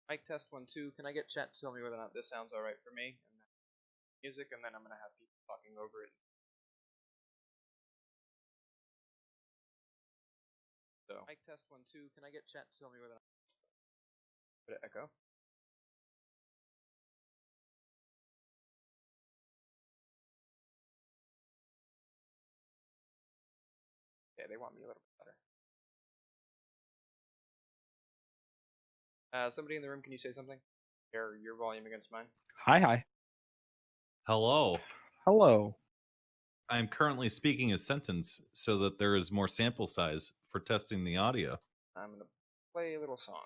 Mic test 1 2. Can I get chat to tell me whether or not this sounds all right for me? And then music, and then I'm gonna have people talking over it. So mic test 1 2. Can I get chat to tell me whether or not did it echo? Yeah, they want me a little bit better. Somebody in the room, can you say something? Your volume against mine. Hi. Hello. Hello. I'm currently speaking a sentence so that there is more sample size for testing the audio. I'm gonna play a little song.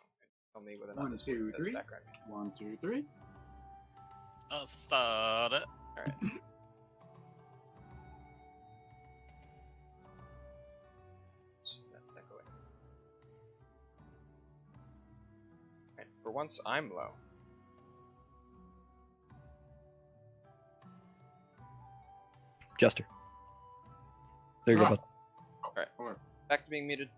Tell me whether or not One, this two, works as three. background music. 1, 2, 3. I'll start it. All right. Echoing. All right. For once, I'm low. Jester. There you go, bud. All right. Back to being muted.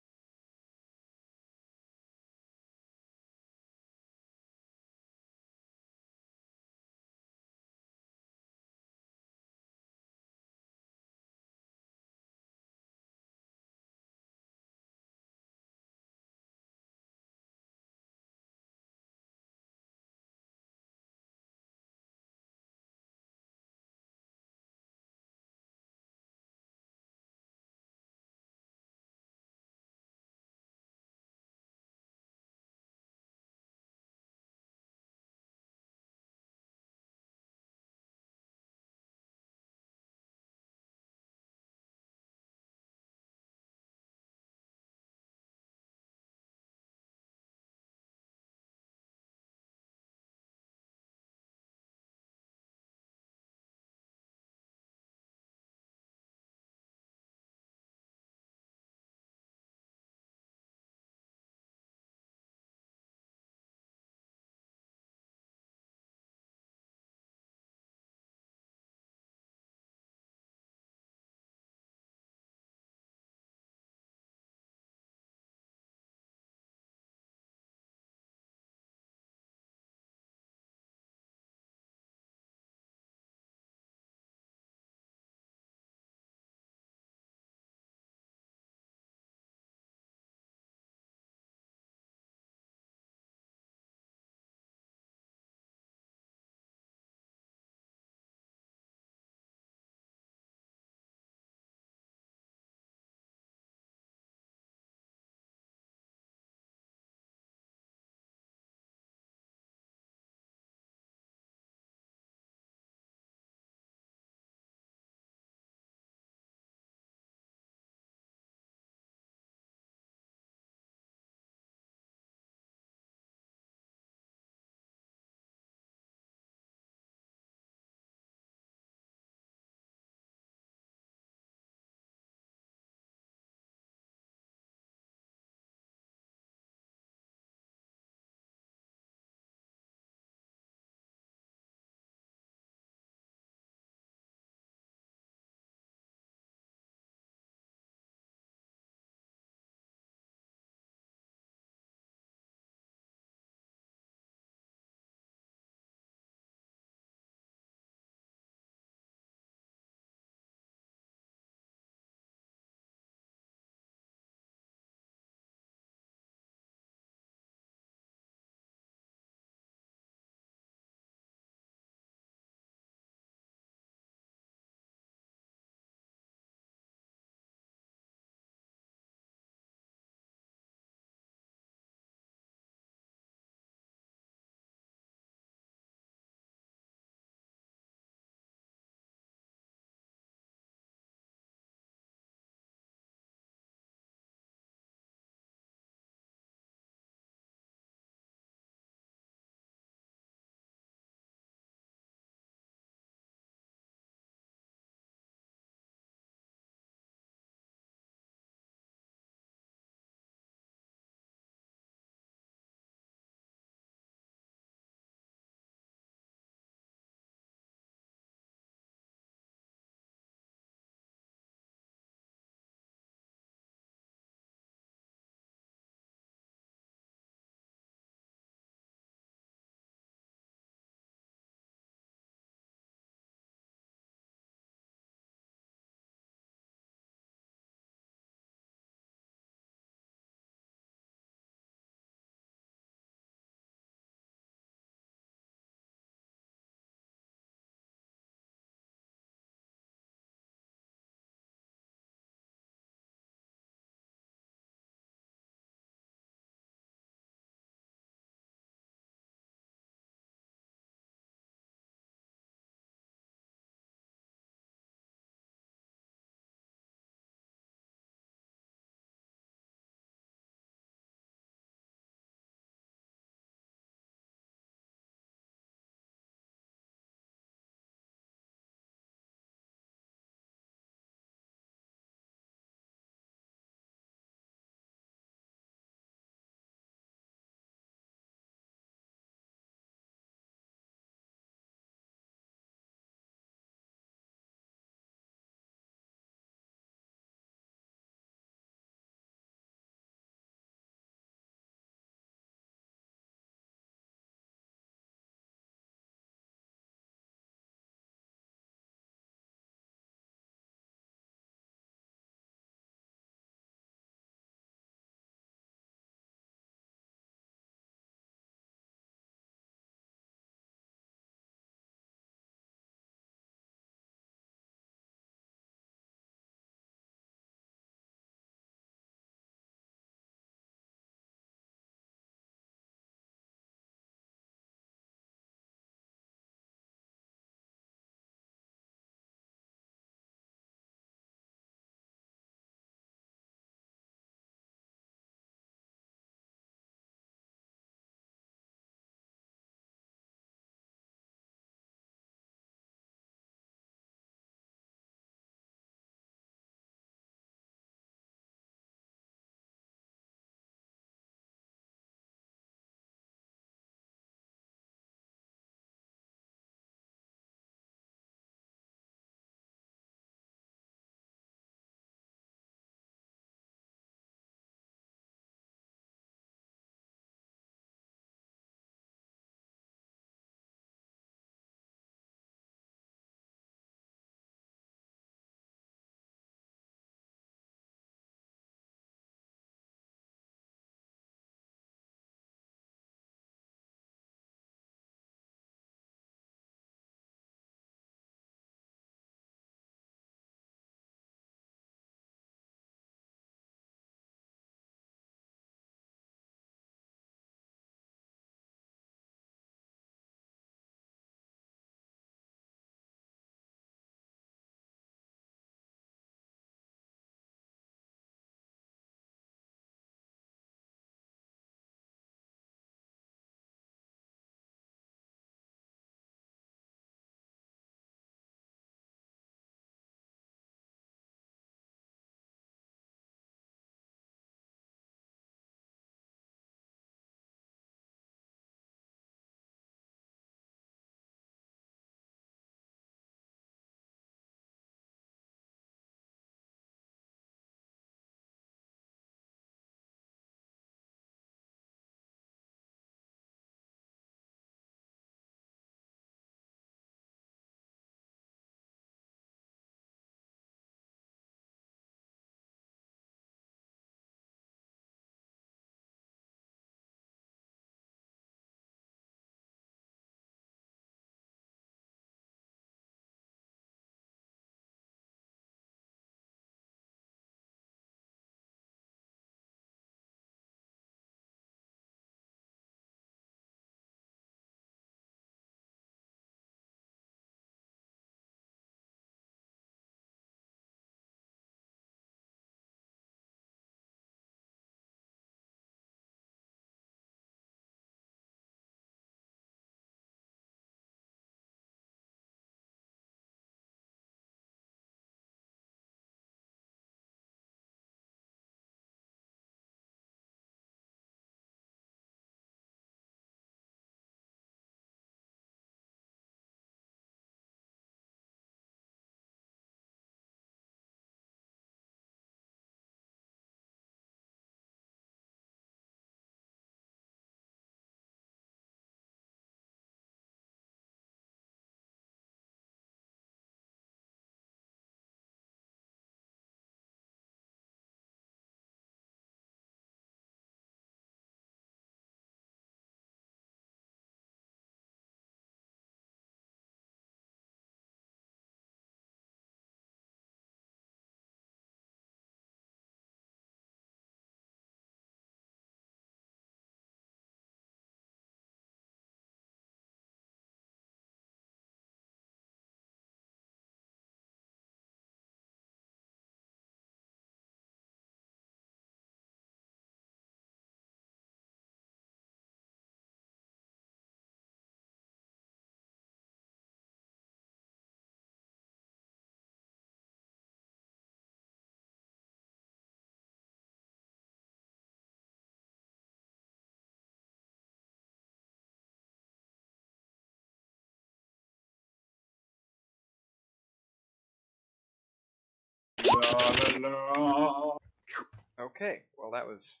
Okay, well that was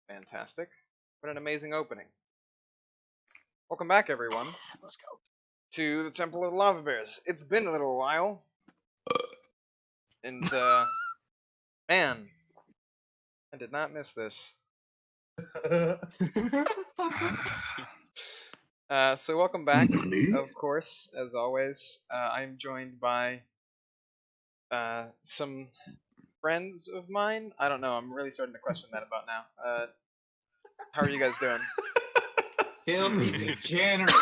fantastic. What an amazing opening. Welcome back, everyone, Let's go. to the Temple of the Lava Bears. It's been a little while, and man, I did not miss this. So welcome back, of course, as always. I'm joined by some friends of mine. I don't know, I'm really starting to question that about now. How are you guys doing? Filthy degenerate.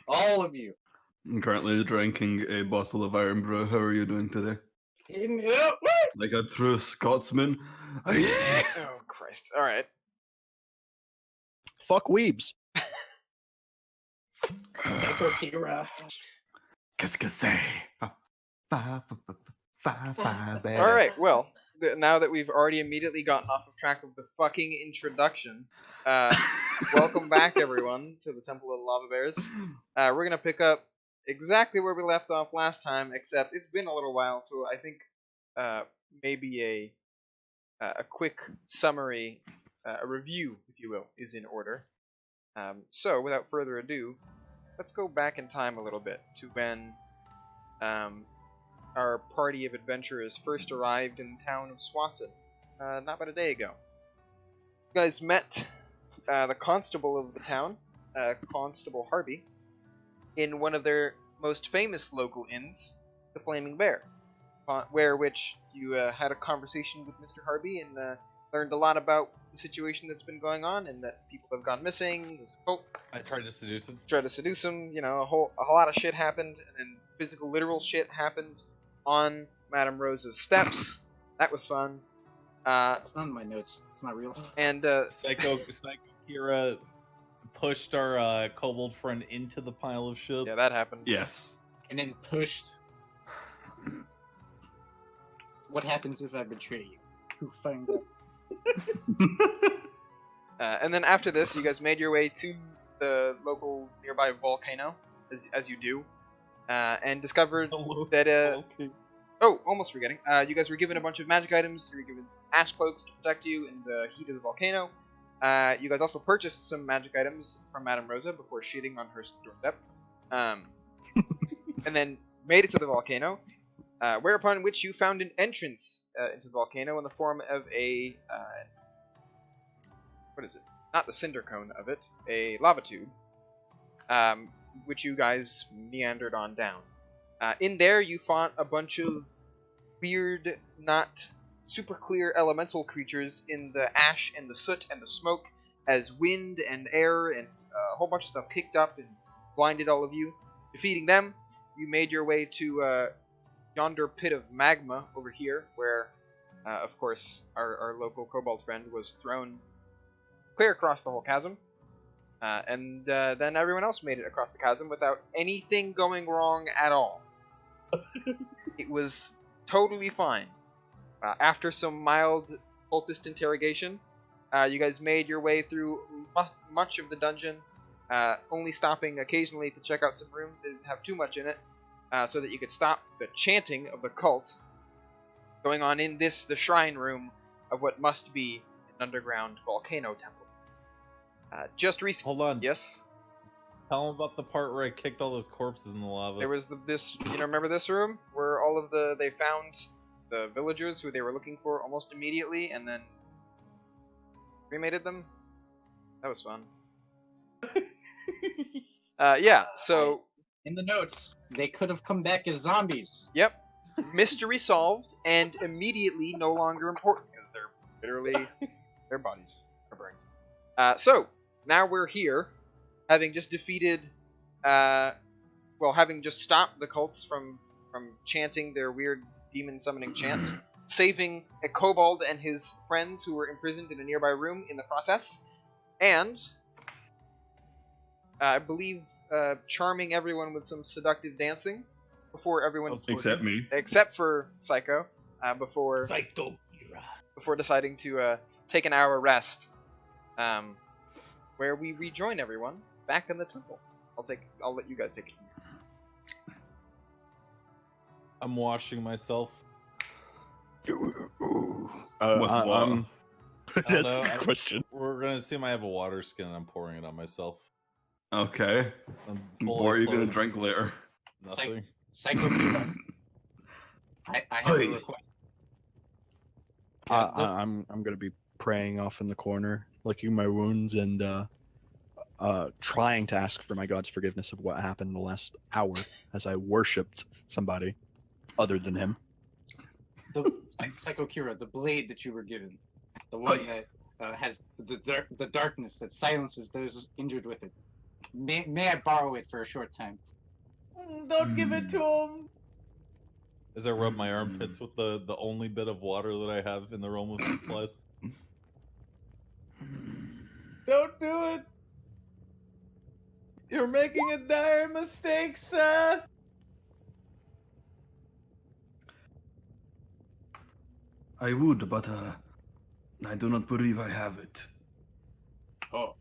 All of you. I'm currently drinking a bottle of Iron Brew. How are you doing today? Yep. Like a true Scotsman. Oh, Christ. Alright. Fuck weebs. Psycho Kira. Qu'est-ce que c'est? Alright, well, now that we've already immediately gotten off of track of the fucking introduction, welcome back, everyone, to the Temple of the Lava Bears. We're gonna pick up exactly where we left off last time, except it's been a little while, so I think maybe a quick summary, a review, if you will, is in order. So, without further ado, let's go back in time a little bit to when our party of adventurers first arrived in the town of Swassen, not but a day ago. You guys met the constable of the town, Constable Harby, in one of their most famous local inns, the Flaming Bear, which you had a conversation with Mr. Harby and learned a lot about the situation that's been going on and that people have gone missing. This cult I tried to seduce him. tried to seduce him. You know, a lot of shit happened, and then physical, literal shit happened on Madame Rose's steps. That was fun. It's not in my notes. It's not real. And Psycho Kira pushed our kobold friend into the pile of shit. yeah, that happened. Yes. And then pushed. What happens if I betray you? Who finds out? And then after this, you guys made your way to the local nearby volcano, as you do, and discovered that oh, almost forgetting. You guys were given a bunch of magic items. You were given some ash cloaks to protect you in the heat of the volcano. You guys also purchased some magic items from Madame Rosa before shitting on her doorstep. And then made it to the volcano, whereupon which you found an entrance into the volcano in the form of a what is it? Not the cinder cone of it, a lava tube, which you guys meandered on down. In there, you fought a bunch of weird, not super clear elemental creatures in the ash and the soot and the smoke, as wind and air and a whole bunch of stuff kicked up and blinded all of you. Defeating them, you made your way to yonder pit of magma over here, where, of course, our local kobold friend was thrown clear across the whole chasm. And then everyone else made it across the chasm without anything going wrong at all. It was totally fine. After some mild cultist interrogation, you guys made your way through much of the dungeon, only stopping occasionally to check out some rooms that didn't have too much in it, so that you could stop the chanting of the cult going on in the shrine room of what must be an underground volcano temple. Just recently. Hold on. Yes? Tell him about the part where I kicked all those corpses in the lava. There was this, you know, remember this room where all of they found the villagers who they were looking for almost immediately, and then cremated them? That was fun. Yeah, so, In the notes, they could have come back as zombies. yep, mystery solved, and immediately no longer important, because they're literally, their bodies are burned. So, now we're here, having just defeated, having just stopped the cults from chanting their weird demon summoning chant, saving a kobold and his friends who were imprisoned in a nearby room in the process, and I believe charming everyone with some seductive dancing before everyone Except me. except for Psycho, before deciding to take an hour rest, where we rejoin everyone back in the temple. I'll let you guys take it. I'm washing myself. With what? That's know, a good question. We're gonna assume I have a water skin and I'm pouring it on myself. Okay. I'm What fully are you gonna clothed. drink later? Nothing. Psycho Kira, I have a request. I'm gonna be praying off in the corner, licking my wounds, and trying to ask for my God's forgiveness of what happened the last hour as I worshipped somebody other than him. The Psycho Kira, the blade that you were given, the one that has the darkness that silences those injured with it. May I borrow it for a short time? Don't give it to him. As I rub my armpits with the only bit of water that I have in the realm of supplies. Don't do it. You're making a dire mistake, sir. I would, but I do not believe I have it. Oh.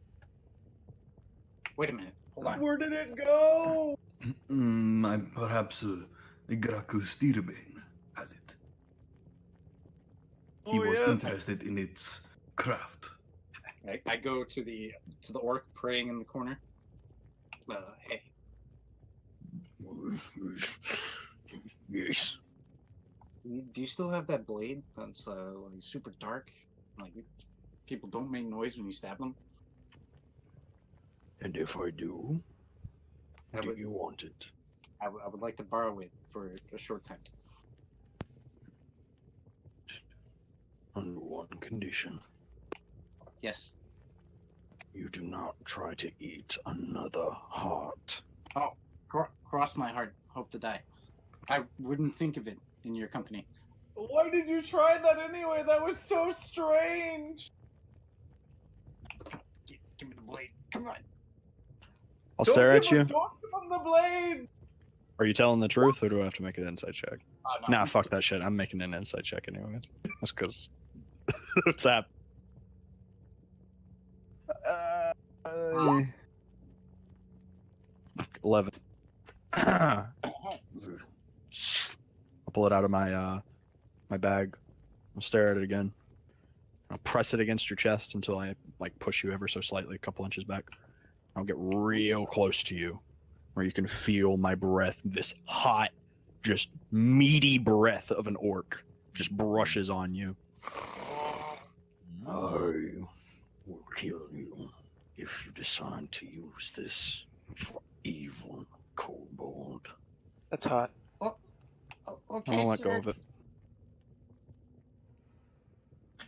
Wait a minute. Hold on. Where did it go? Perhaps Graku Stirbane has it. He Oh, was yes. interested in its craft. I go to the orc praying in the corner. Hey, Yes. do you still have that blade that's like super dark? Like people don't make noise when you stab them. And if I do, I do would, you want it? I would like to borrow it for a short time. Under one condition. Yes. You do not try to eat another heart. Oh, cross my heart. Hope to die. I wouldn't think of it in your company. Why did you try that anyway? That was so strange. Give me the blade. Come on. I'll Don't stare give at you. him- Don't give him the blade. Are you telling the truth, or do I have to make an insight check? No. Nah, fuck that shit. I'm making an insight check anyway. That's because what's up? 11. I'll pull it out of my my bag. I'll stare at it again. I'll press it against your chest until I like push you ever so slightly, a couple inches back. I'll get real close to you, where you can feel my breath. This hot, just meaty breath of an orc just brushes on you. I will kill you if you decide to use this for evil, kobold. That's hot. Okay, I don't let go sir. of it.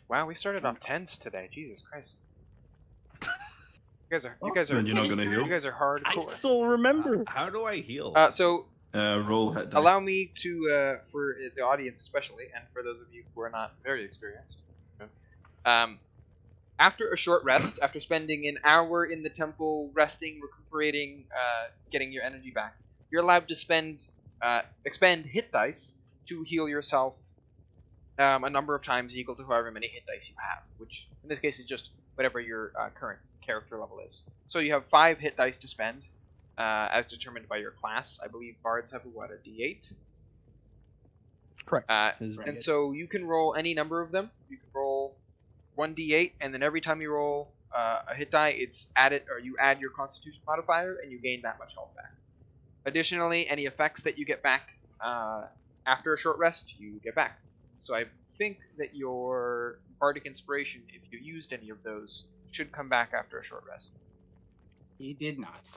Wow, we started off tense today. Jesus Christ. You guys are And you're not gonna heal? You guys are I hardcore. still remember. How do I heal? So Roll head die. allow me to, for the audience especially, and for those of you who are not very experienced, after a short rest, after spending an hour in the temple, resting, recuperating, getting your energy back, you're allowed to expend hit dice to heal yourself a number of times equal to however many hit dice you have, which in this case is just whatever your current character level is. So you have 5 hit dice to spend, as determined by your class. I believe bards have a D8. Correct. And so you can roll any number of them. You can roll 1d8, and then every time you roll a hit die, it's added, or you add your Constitution modifier, and you gain that much health back. Additionally, any effects that you get back after a short rest, you get back. So I think that your Bardic Inspiration, if you used any of those, should come back after a short rest. He did not.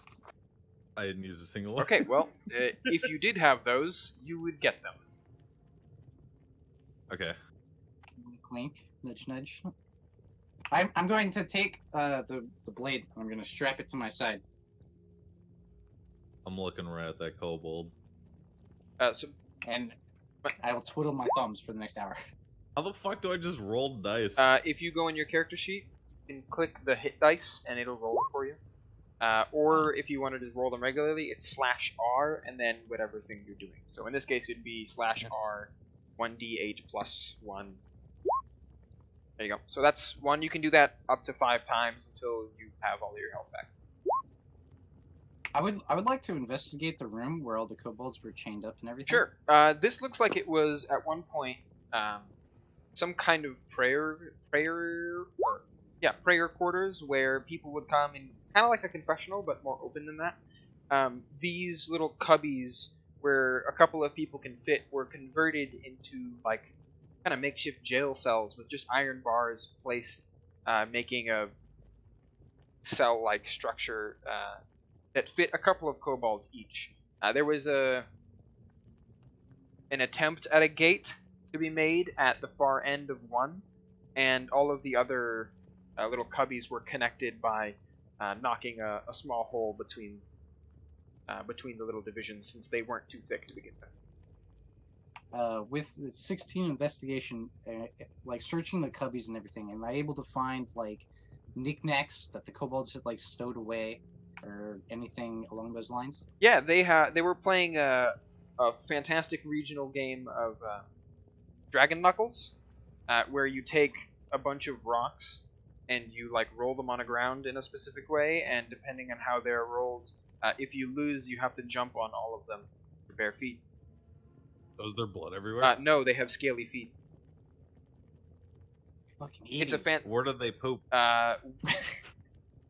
I didn't use a single one. Okay, well, if you did have those, you would get them. Okay. Wink, wink, nudge, nudge. I'm going to take the blade. I'm going to strap it to my side. I'm looking right at that kobold. And I will twiddle my thumbs for the next hour. How the fuck do I just roll dice? If you go in your character sheet, you can click the hit dice, and it'll roll it for you. Or if you wanted to roll them regularly, it's /R and then whatever thing you're doing. So in this case, it'd be /R 1d8 plus 1. There you go. So that's 1. You can do that up to 5 times until you have all your health back. I would like to investigate the room where all the kobolds were chained up and everything. Sure. This looks like it was at one point some kind of prayer quarters where people would come and kind of like a confessional, but more open than that. These little cubbies where a couple of people can fit were converted into like kind of makeshift jail cells with just iron bars placed, making a cell-like structure that fit a couple of kobolds each. There was an attempt at a gate to be made at the far end of one, and all of the other little cubbies were connected by knocking a small hole between the little divisions, since they weren't too thick to begin with. With the 16 investigation, like searching the cubbies and everything, am I able to find like knickknacks that the kobolds had like stowed away, or anything along those lines? Yeah, they were playing a fantastic regional game of Dragon Knuckles, where you take a bunch of rocks and you like roll them on a ground in a specific way, and depending on how they're rolled, if you lose, you have to jump on all of them with your bare feet. So is there blood everywhere? No, they have scaly feet. Fucking It's a idiot. Where do they poop?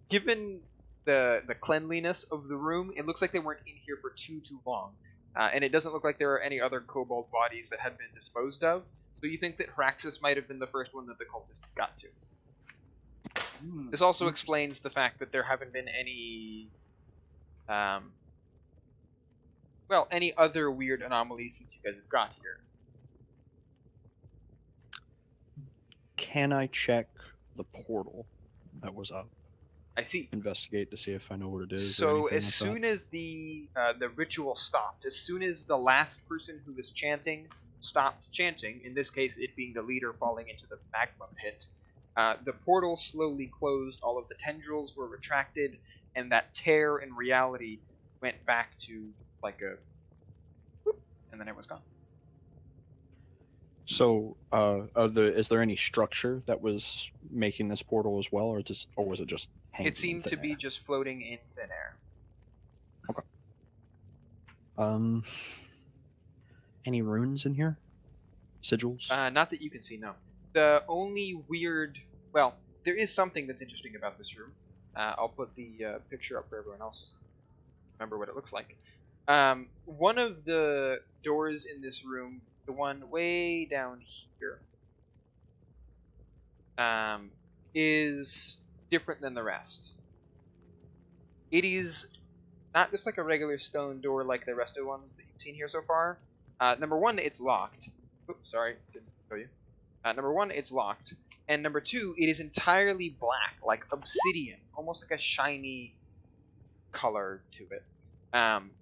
Given the cleanliness of the room, it looks like they weren't in here for too long, and it doesn't look like there are any other kobold bodies that had been disposed of. So you think that Hraxus might have been the first one that the cultists got to. This also explains the fact that there haven't been any, any other weird anomalies since you guys have got here. Can I check the portal that was up? I see. Investigate to see if I know what it is. or So anything as like soon as the ritual stopped, as soon as the last person who was chanting stopped chanting, in this case it being the leader falling into the magma pit, the portal slowly closed, all of the tendrils were retracted, and that tear in reality went back to like a whoop, and then it was gone. So, is there any structure that was making this portal as well, or was it just hanging? It seemed to be just floating in thin air. Any runes in here? Sigils? Not that you can see, no. The only weird... Well, there is something that's interesting about this room. I'll put the picture up for everyone else. Remember what it looks like. One of the doors in this room, the one way down here, is different than the rest. It is not just like a regular stone door like the rest of the ones that you've seen here so far. Number one, it's locked. Oops, sorry, didn't show you. Number one, it's locked. And number two, it is entirely black, like obsidian, almost like a shiny color to it.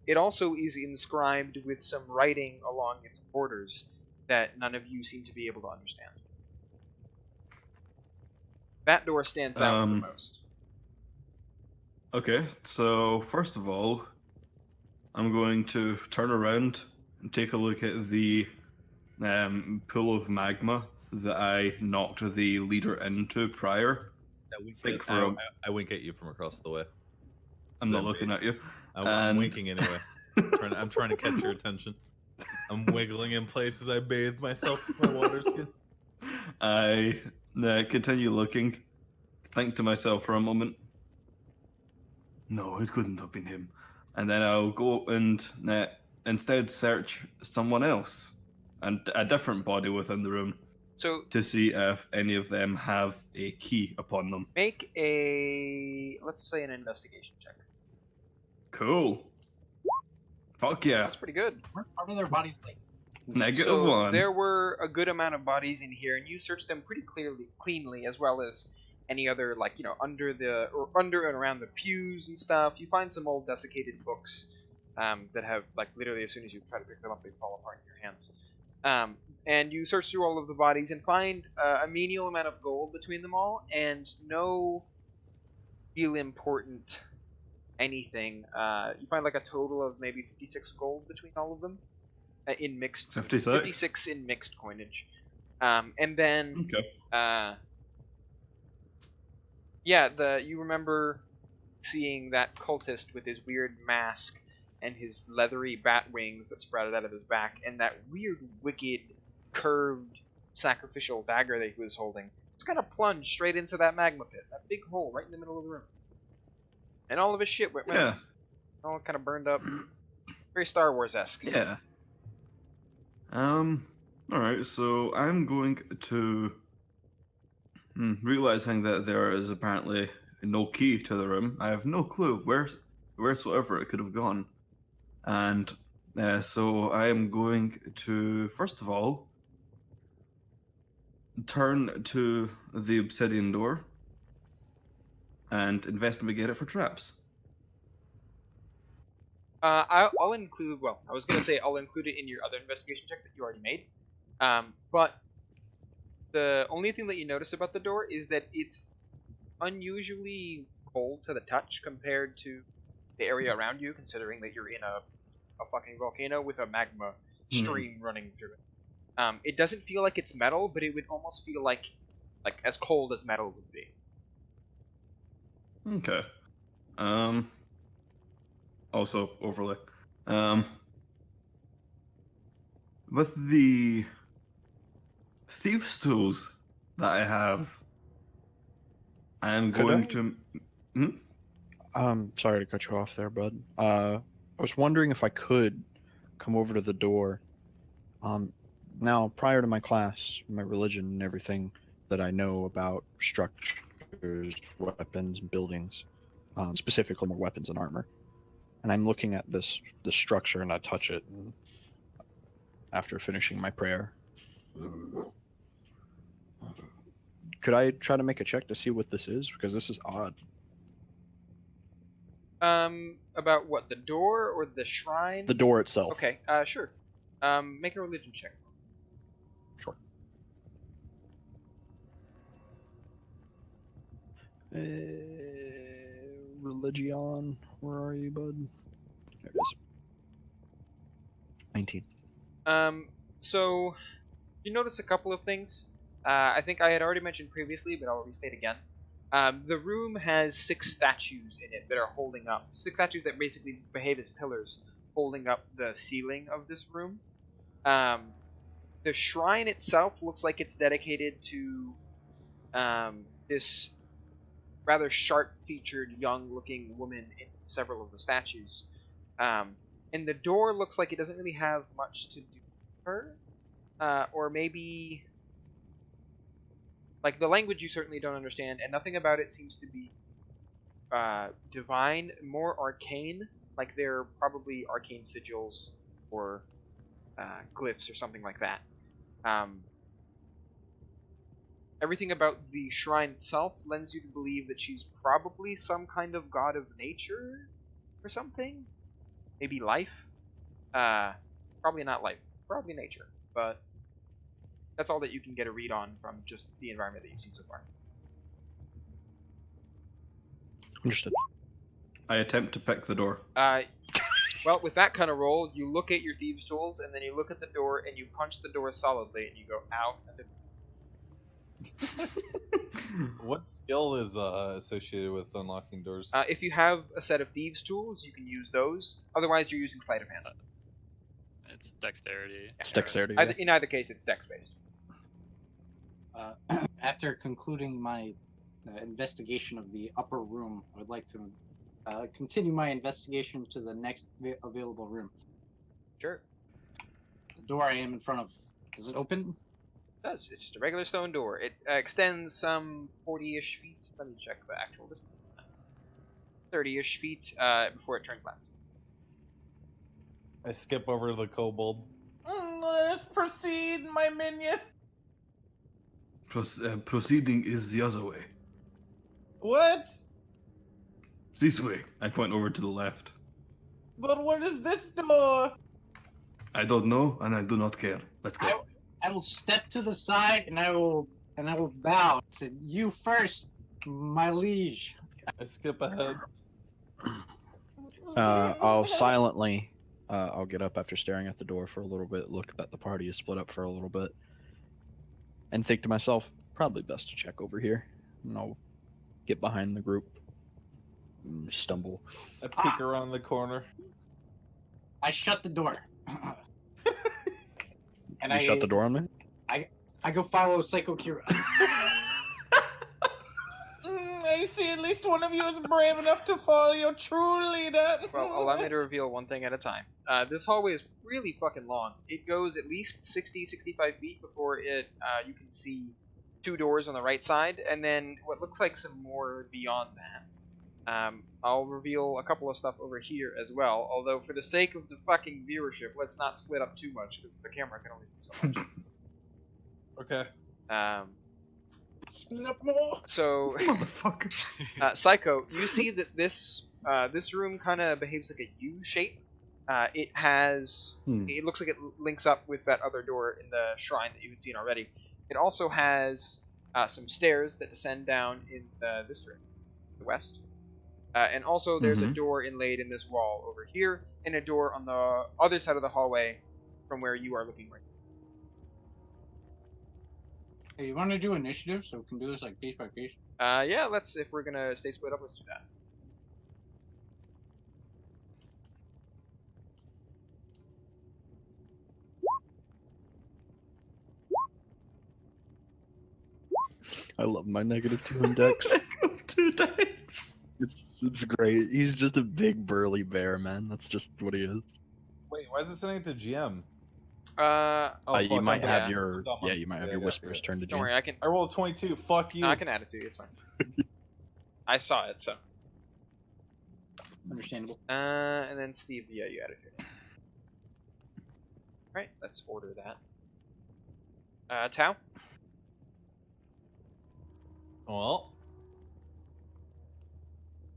It also is inscribed with some writing along its borders that none of you seem to be able to understand. That door stands out the most. Okay, so first of all, I'm going to turn around and take a look at the pool of magma that I knocked the leader into prior. I wink at you from across the way. I'm not looking at you. I'm winking anyway. I'm trying to catch your attention. I'm wiggling in place as I bathe myself with my water skin. I continue looking, think to myself for a moment. No, it couldn't have been him. And then I'll go and instead search someone else and a different body within the room to see if any of them have a key upon them. Make a, let's say, an investigation check. Cool. Fuck yeah. That's pretty good. What are their bodies like? -1. There were a good amount of bodies in here, and you searched them pretty cleanly, as well as any other, like, under and around the pews and stuff. You find some old desiccated books that have, like, literally as soon as you try to pick them up, they fall apart in your hands. And you search through all of the bodies and find a menial amount of gold between them all, and no real important anything. You find like a total of maybe 56 gold between all of them in mixed 56 in mixed coinage. And then you remember seeing that cultist with his weird mask and his leathery bat wings that sprouted out of his back, and that weird, wicked, curved sacrificial dagger that he was holding, just kind of plunged straight into that magma pit, that big hole right in the middle of the room. And all of his shit went Yeah. all kind of burned up. Very Star Wars-esque. Yeah. Alright, so I'm going to. Realizing that there is apparently no key to the room, I have no clue wheresoever it could have gone. And so I am going to, first of all, turn to the obsidian door and investigate it for traps. I'll include, well, I was going to say I'll include it in your other investigation check that you already made. But the only thing that you notice about the door is that it's unusually cold to the touch compared to the area around you, considering that you're in a fucking volcano with a magma stream running through it. It doesn't feel like it's metal, but it would almost feel like as cold as metal would be. Okay. Also overlay. With the thieves' tools that I have, I am Could going I? to. Sorry to cut you off there, bud. I was wondering if I could come over to the door. Now, prior to my class, my religion and everything that I know about structures, weapons, and buildings, specifically more weapons and armor. And I'm looking at this structure and I touch it. And after finishing my prayer, could I try to make a check to see what this is? Because this is odd. About what, the door or the shrine? The door itself. Okay, sure. Make a religion check. Sure. Religion, where are you, bud? There it is. 19. So you notice a couple of things. I think I had already mentioned previously, but I'll restate again. The room has 6 statues in it that are holding up. 6 statues that basically behave as pillars, holding up the ceiling of this room. The shrine itself looks like it's dedicated to this rather sharp-featured, young-looking woman in several of the statues. And the door looks like it doesn't really have much to do with her. Or maybe... Like, the language you certainly don't understand, and nothing about it seems to be divine, more arcane. Like, they're probably arcane sigils or glyphs or something like that. Everything about the shrine itself lends you to believe that she's probably some kind of god of nature or something. Maybe life. Probably not life. Probably nature. But that's all that you can get a read on from just the environment that you've seen so far. Understood. I attempt to pick the door. Well, with that kind of roll, you look at your thieves' tools, and then you look at the door, and you punch the door solidly, and you go, ow. What skill is associated with unlocking doors? If you have a set of thieves' tools, you can use those. Otherwise, you're using sleight of hand. It's dexterity. It's dexterity. In either case, it's dex-based. After concluding my investigation of the upper room, I would like to continue my investigation to the next available room. Sure. The door I am in front of, does it open? It does. It's just a regular stone door. It extends some 40-ish feet. Let me check the actual distance. 30-ish feet before it turns left. I skip over to the kobold. Let us proceed, my minion. Proceeding is the other way. What? This way. I point over to the left. But what is this door? I don't know, and I do not care. Let's go. I will step to the side and I will bow to you first, my liege. I skip ahead. I'll silently, I'll get up after staring at the door for a little bit, look that the party is split up for a little bit, and think to myself, probably best to check over here. And I'll get behind the group and stumble. I peek around the corner. I shut the door. You shut the door on me? I go follow Psycho Kira. I see at least one of you is brave enough to follow your true leader. Well, allow me to reveal one thing at a time. This hallway is really fucking long. It goes at least 65 feet before it you can see 2 doors on the right side, and then what looks like some more beyond that. I'll reveal a couple of stuff over here as well, although for the sake of the fucking viewership, let's not split up too much, because the camera can only see so much. Okay. Split up more. So, Motherfucker. Psycho, you see that this room kind of behaves like a U shape. It has, it looks like it links up with that other door in the shrine that you've seen already. It also has some stairs that descend down in this direction, the west. And also there's a door inlaid in this wall over here, and a door on the other side of the hallway from where you are looking right now. Hey, you want to do initiative so we can do this like piece by piece? Yeah, if we're gonna stay split up, let's do that. I love my -2 index. 2 days. It's great. He's just a big burly bear, man. That's just what he is. Wait, why is it sending it to GM? You fuck, might I'm have dumb. your I'm dumb. you might have your Yeah, whispers turned to Don't G. worry, I can. I rolled a 22. Fuck you. No, I can add it to you. It's fine. I saw it, so. Understandable. And then Steve, yeah, you added it. Right, let's order that. Tao? Well,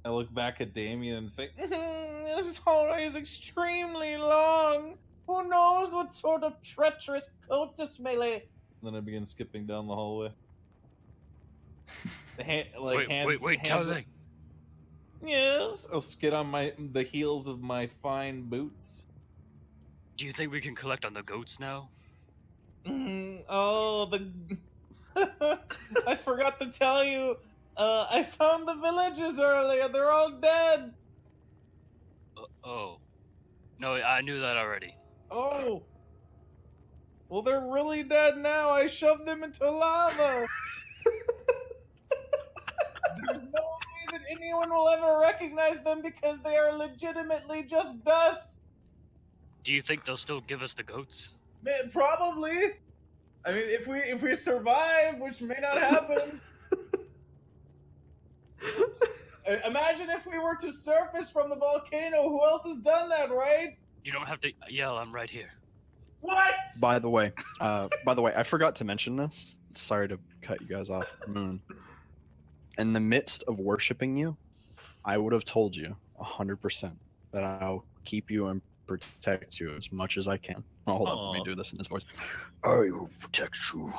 I look back at Damien and say, This hallway is extremely long. Who knows what sort of treacherous cultist melee? then I begin skipping down the hallway. Wait, tell hands me. Yes, I'll skid on the heels of my fine boots. Do you think we can collect on the goats now? Oh, the I forgot to tell you. I found the villagers earlier. They're all dead. Oh. No, I knew that already. Oh. Well, they're really dead now. I shoved them into lava. There's no way that anyone will ever recognize them because they are legitimately just dust. Do you think they'll still give us the goats? Man, probably. I mean, if we survive, which may not happen. Imagine if we were to surface from the volcano. Who else has done that, right? You don't have to yell. I'm right here. What? By the way, I forgot to mention this. Sorry to cut you guys off, Moon. In the midst of worshiping you, I would have told you 100% that I'll keep you and protect you as much as I can. Oh, hold on, let me do this in his voice. I will protect you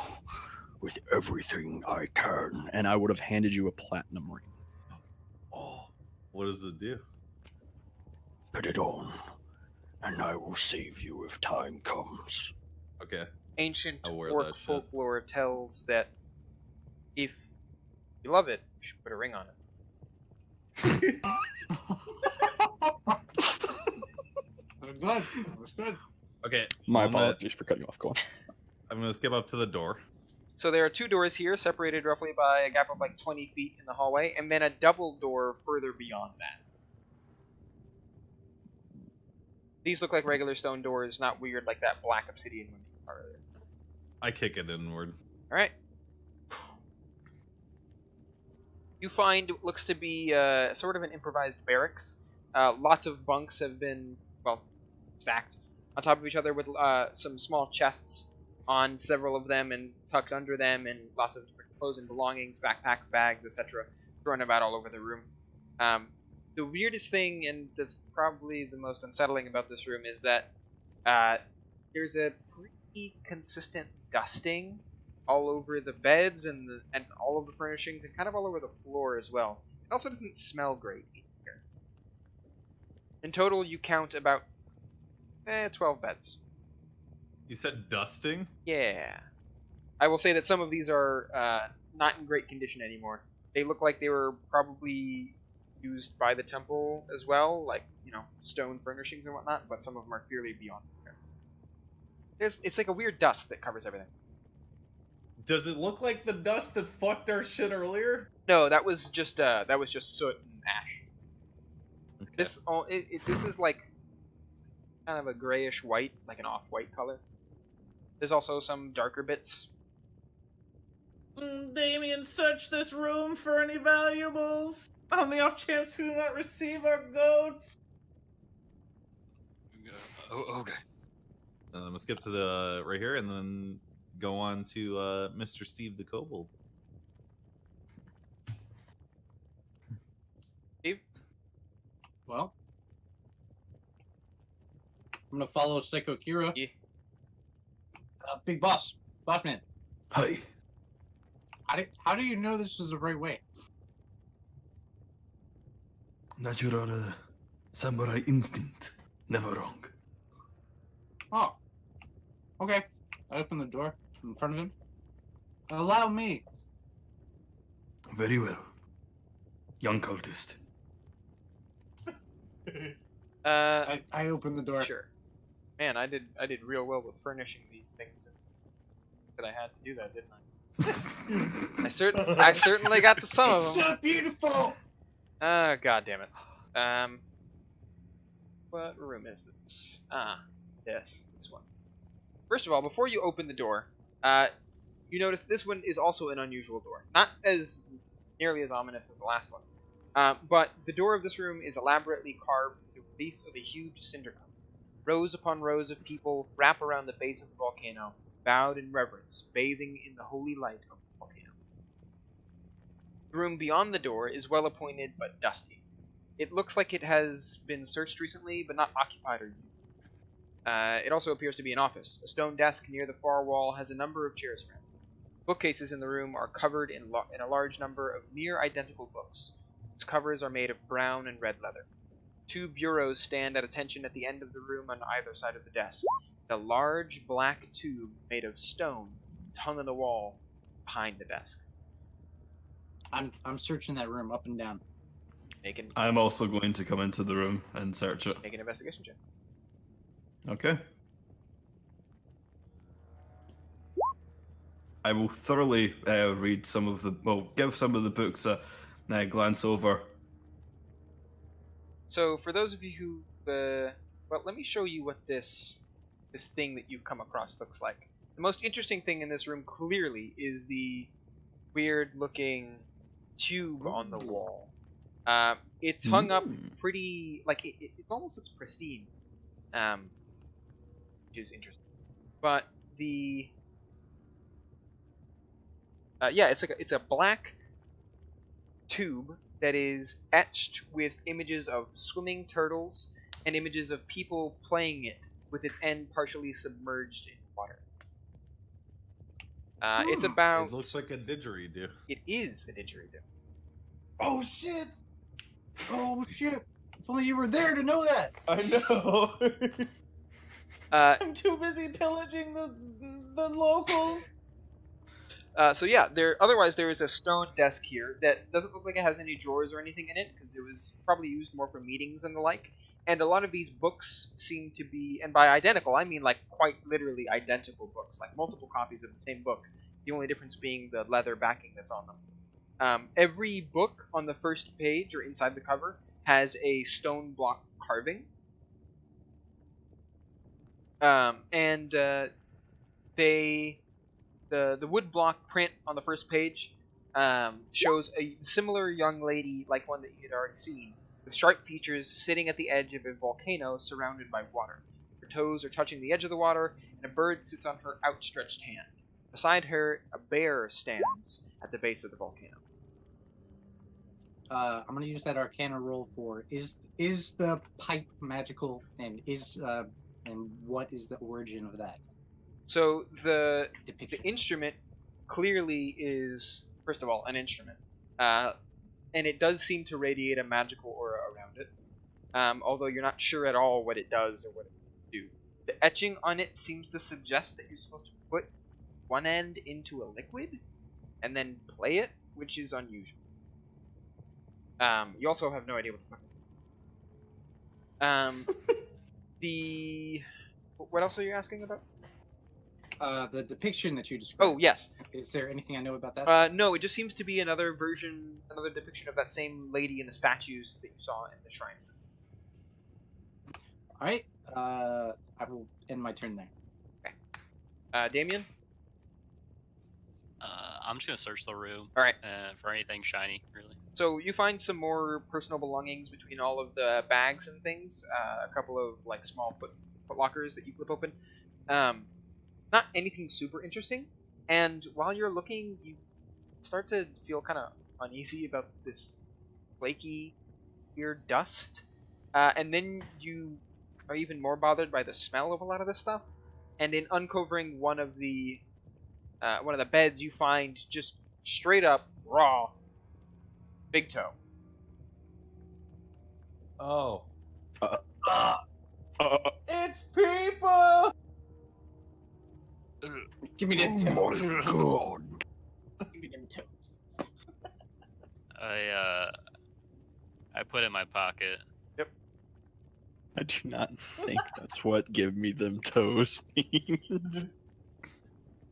with everything I can, and I would have handed you a platinum ring. Oh, what does it do? Put it on, and I will save you if time comes. Okay. Ancient I'll wear orc that shit. folklore tells that if you love it, you should put a ring on it. That was good. That was good. Okay. My on that, apologies for cutting you off. Go on. I'm gonna skip up to the door. So there are 2 doors here, separated roughly by a gap of like 20 feet in the hallway, and then a double door further beyond that. These look like regular stone doors, not weird like that black obsidian one you saw earlier. I kick it inward. Alright. You find what looks to be sort of an improvised barracks. Lots of bunks have been, well, stacked on top of each other with some small chests on several of them and tucked under them, and lots of different clothes and belongings, backpacks, bags, etc. thrown about all over the room. The weirdest thing, and that's probably the most unsettling about this room, is that there's a pretty consistent dusting all over the beds and all of the furnishings, and kind of all over the floor as well. It also doesn't smell great here. In total, you count about 12 beds. You said dusting? Yeah. I will say that some of these are not in great condition anymore. They look like they were probably used by the temple as well, like, you know, stone furnishings and whatnot, but some of them are clearly beyond repair. It's like a weird dust that covers everything. Does it look like the dust that fucked our shit earlier? No, that was just soot and ash. Okay. This is like kind of a grayish white, like an off-white color. There's also some darker bits. Damien, search this room for any valuables. On the off chance we do not receive our goats. Oh, okay. I'm gonna skip to the right here and then go on to Mr. Steve the Kobold. Steve? Well, I'm gonna follow Psycho Kira. Yeah. Big boss, boss man. Hi. How do you know this is the right way? Natural samurai instinct. Never wrong. Oh, okay. I open the door in front of him. Allow me. Very well. Young cultist. I open the door. Sure. Man, I did real well with furnishing these things. That I had to do that, didn't I? I certainly got to some of It's them. so beautiful. God damn it. What room is this? Yes, this one. First of all, before you open the door, you notice this one is also an unusual door. Not as nearly as ominous as the last one. But the door of this room is elaborately carved with the relief of a huge cinder cone. Rows upon rows of people wrap around the base of the volcano, bowed in reverence, bathing in the holy light of the volcano. The room beyond the door is well appointed but dusty. It looks like it has been searched recently, but not occupied or used. It also appears to be an office. A stone desk near the far wall has a number of chairs around. Bookcases in the room are covered in a large number of near identical books, whose covers are made of brown and red leather. 2 bureaus stand at attention at the end of the room on either side of the desk. A large black tube made of stone is hung on the wall behind the desk. I'm searching that room up and down. I'm also going to come into the room and search it. Make an investigation check. Okay. I will thoroughly read some of the, give some of the books a glance over. So, for those of you who, well, let me show you what this thing that you've come across looks like. The most interesting thing in this room, clearly, is the weird-looking tube on the wall. It's hung up pretty, like, it almost looks pristine, which is interesting. But it's a black tube that is etched with images of swimming turtles and images of people playing it with its end partially submerged in water. It's about... It looks like a didgeridoo. It is a didgeridoo. Oh shit! Oh shit! If only you were there to know that. I know. I'm too busy pillaging the locals. So yeah, otherwise there is a stone desk here that doesn't look like it has any drawers or anything in it, because it was probably used more for meetings and the like. And a lot of these books seem to be, and by identical, I mean like quite literally identical books, like multiple copies of the same book, the only difference being the leather backing that's on them. Every book on the first page or inside the cover has a stone block carving. The wood block print on the first page shows a similar young lady like one that you had already seen, with sharp features sitting at the edge of a volcano surrounded by water. Her toes are touching the edge of the water, and a bird sits on her outstretched hand. Beside her, a bear stands at the base of the volcano. I'm gonna use that Arcana roll for is the pipe magical, and and what is the origin of that So the depiction? instrument clearly is, first of all, an instrument, and it does seem to radiate a magical aura around it. Although you're not sure at all what it does or what it can do. The etching on it seems to suggest that you're supposed to put one end into a liquid and then play it, which is unusual. You also have no idea what the fuck. What else are you asking about? The depiction that you described. Oh yes. Is there anything I know about that? No, it just seems to be another version, another depiction of that same lady in the statues that you saw in the shrine. All right. I will end my turn there. Damien. I'm just gonna search the room. All right. For anything shiny, really. So you find some more personal belongings between all of the bags and things. A couple of like small foot lockers that you flip open. Not anything super interesting. And while you're looking, you start to feel kind of uneasy about this flaky, weird dust. And then you are even more bothered by the smell of a lot of this stuff. And in uncovering one of the beds, you find just straight up raw big toe. Oh. It's people! Give me them toes. Give me them toes. I put it in my pocket. I do not think that's what "give me them toes" means.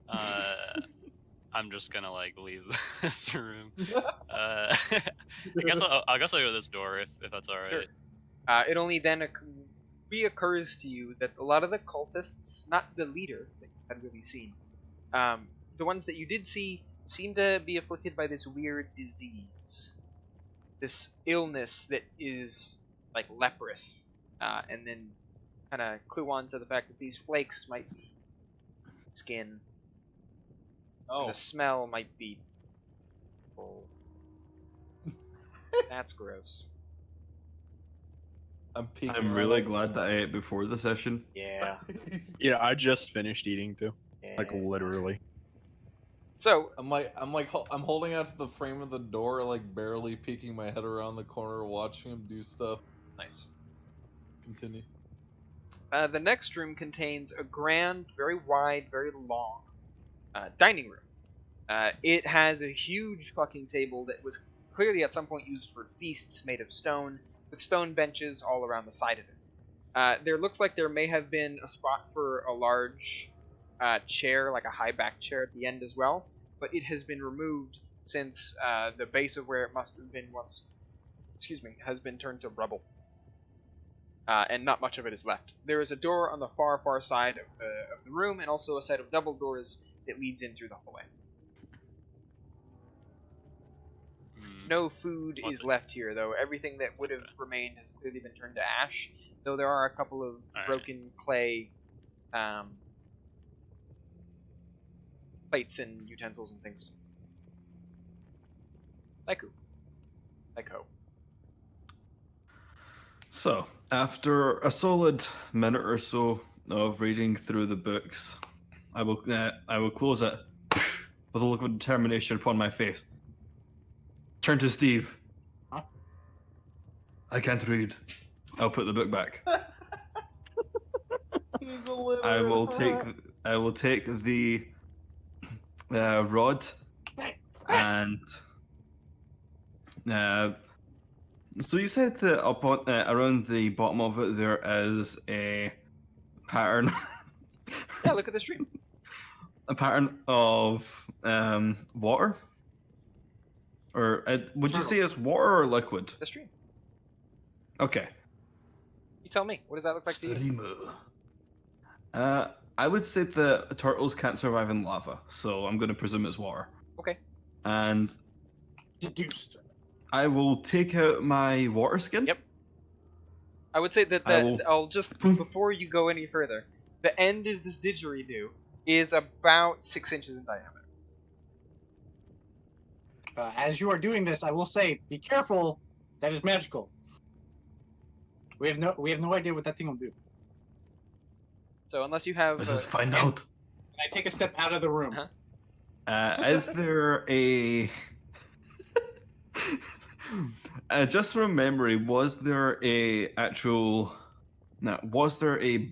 I'm just gonna like leave this room. I guess I'll go to this door if that's all right. Sure. It only then reoccurs to you that a lot of the cultists, not the leader that you had really seen, the ones that you did see seem to be afflicted by this weird disease, this illness that is like leprous, and then kind of clue on to the fact that these flakes might be skin. Oh. The smell might be. Oh. That's gross. I'm peeking. I'm really glad that I ate before the session. Yeah. Yeah, I just finished eating too. Like Yeah. literally. So I'm holding out to the frame of the door, like barely peeking my head around the corner, watching him do stuff. nice. Continue. The next room contains a grand, very wide, very long dining room. It has a huge fucking table that was clearly at some point used for feasts made of stone, with stone benches all around the side of it. There looks like there may have been a spot for a large chair, like a high back chair at the end as well, but it has been removed since the base of where it must have been once, has been turned to rubble. And not much of it is left. There is a door on the far, far side of the room, and also a set of double doors that leads in through the hallway. No food What's is it? left here, though. Everything that would have remained has clearly been turned to ash, though there are a couple of Alright. broken clay plates and utensils and things. Like who? Like ho. So, after a solid minute or so of reading through the books, I will close it with a look of determination upon my face. Turn to Steve. Huh? I can't read. I'll put the book back. He's a little. I will take the rod and so you said that around the bottom of it there is a pattern. Yeah, look at the stream. A pattern of water, or would you say it's water or liquid? The stream. Okay. You tell me. What does that look like to you? I would say the turtles can't survive in lava, so I'm going to presume it's water. Okay. And Deduced. I will take out my water skin. Yep. I would say that I'll just, before you go any further, the end of this didgeridoo is about 6 inches in diameter. As you are doing this, I will say, be careful. That is magical. We have no idea what that thing will do. So unless you have... Let's just find out. I take a step out of the room. Uh-huh. Is there a... just from memory, was there a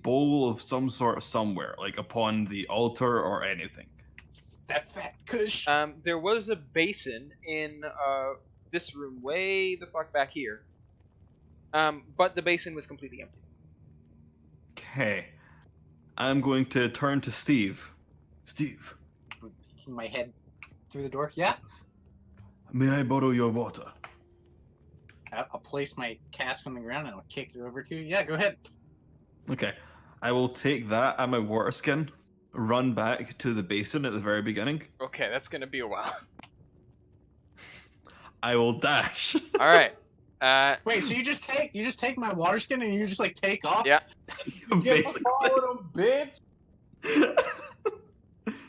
bowl of some sort somewhere, like upon the altar or anything? That fat kush. There was a basin in this room way the fuck back here. But the basin was completely empty. Okay. I'm going to turn to Steve. Steve, Peeking my head through the door. Yeah. may I borrow your water? I'll place my cask on the ground and I'll kick it over to you. Yeah, go ahead. Okay. I will take that and my water skin, run back to the basin at the very beginning. Okay, that's gonna be a while. I will dash. All right. Wait, so you just take my water skin and you just like take off? Yeah. Get Basically. followed him, bitch.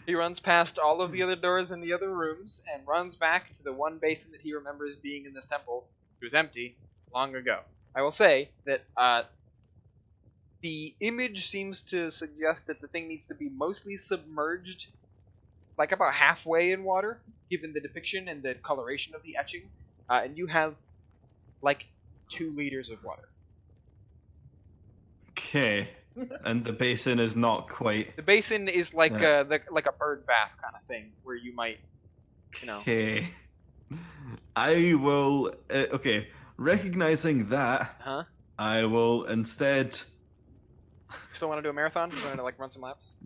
He runs past all of the other doors in the other rooms and runs back to the one basin that he remembers being in this temple, which was empty long ago. I will say that the image seems to suggest that the thing needs to be mostly submerged, like about halfway in water, given the depiction and the coloration of the etching. And you have like 2 liters of water. Okay. And the basin is not quite. The basin is like Yeah. like a bird bath kind of thing, where you might, you know. Okay. I will. Okay. Recognizing that, Huh? I will instead. Still want to do a marathon? You want to like run some laps?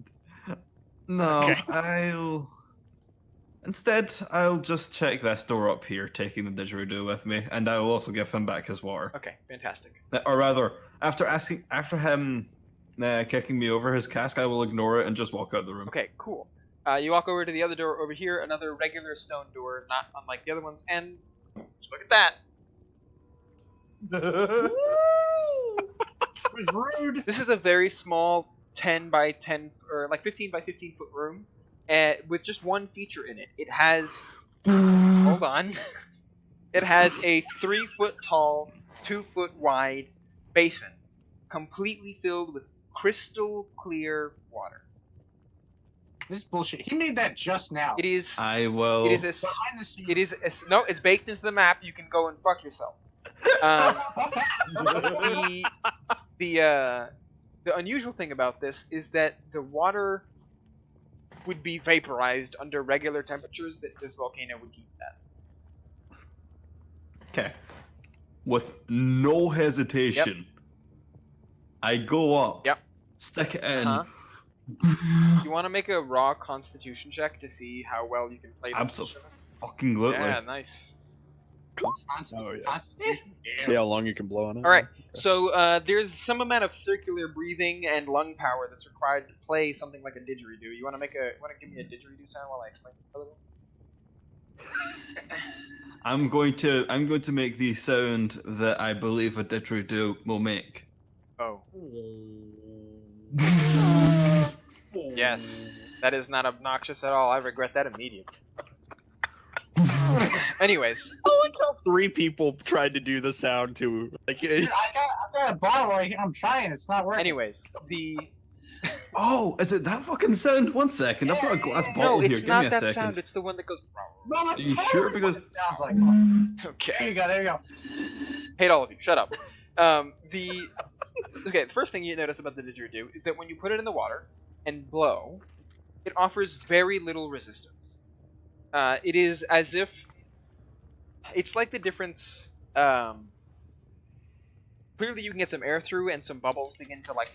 No, Okay. I'll just check this door up here, taking the didgeridoo with me, and I will also give him back his water. Okay, fantastic. Or rather, after him kicking me over his cask, I will ignore it and just walk out the room. Okay, cool. You walk over to the other door over here, another regular stone door, not unlike the other ones, and just look at that. It was rude. This is a very small 10 by 10 or like 15 by 15 foot room, with just one feature in it. It has hold on. It has a 3 foot tall, 2 foot wide basin, completely filled with crystal clear water. This is bullshit. He made that just now. It is. I will. It is a. Behind the scenes. It is. No, it's baked into the map. You can go and fuck yourself. The unusual thing about this is that the water would be vaporized under regular temperatures that this volcano would keep at. Okay. With no hesitation, I go up. Yep. Stick it in. Uh-huh. You want to make a raw Constitution check to see how well you can play this instrument? Absolutely. Yeah, nice. Oh, yeah. Constitution. See how long you can blow on it. All right. So there's some amount of circular breathing and lung power that's required to play something like a didgeridoo. You want to give me a didgeridoo sound while I explain it a little? I'm going to make the sound that I believe a didgeridoo will make. Oh. Yes. That is not obnoxious at all. I regret that immediately. Anyways. I like how 3 people tried to do the sound too. Like, Dude, I've got a bottle right here. I'm trying. It's not working. Anyways, the Oh, is it that fucking sound? 1 second. I've got a glass bottle no, here. it's Give not me a that second. sound. It's the one that goes. No, that's Are you totally sure? what Because it sounds like. There Okay. you go. There you go. Hate all of you. Shut up. The first thing you notice about the didgeridoo is that when you put it in the water and blow, it offers very little resistance. It is as if it's like the difference. Clearly, you can get some air through, and some bubbles begin to like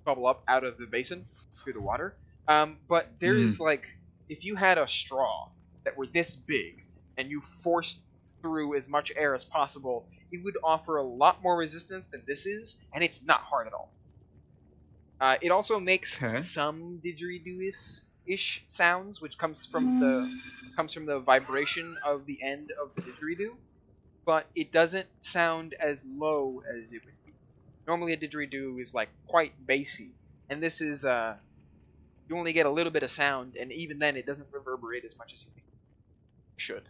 bubble up out of the basin through the water. But there is like, if you had a straw that were this big and you forced through as much air as possible, it would offer a lot more resistance than this is, and it's not hard at all. It also makes some didgeridoo-ish sounds, which comes from the vibration of the end of the didgeridoo, but it doesn't sound as low as it would be. Normally, a didgeridoo is like quite bassy, and this is you only get a little bit of sound, and even then, it doesn't reverberate as much as you think it should.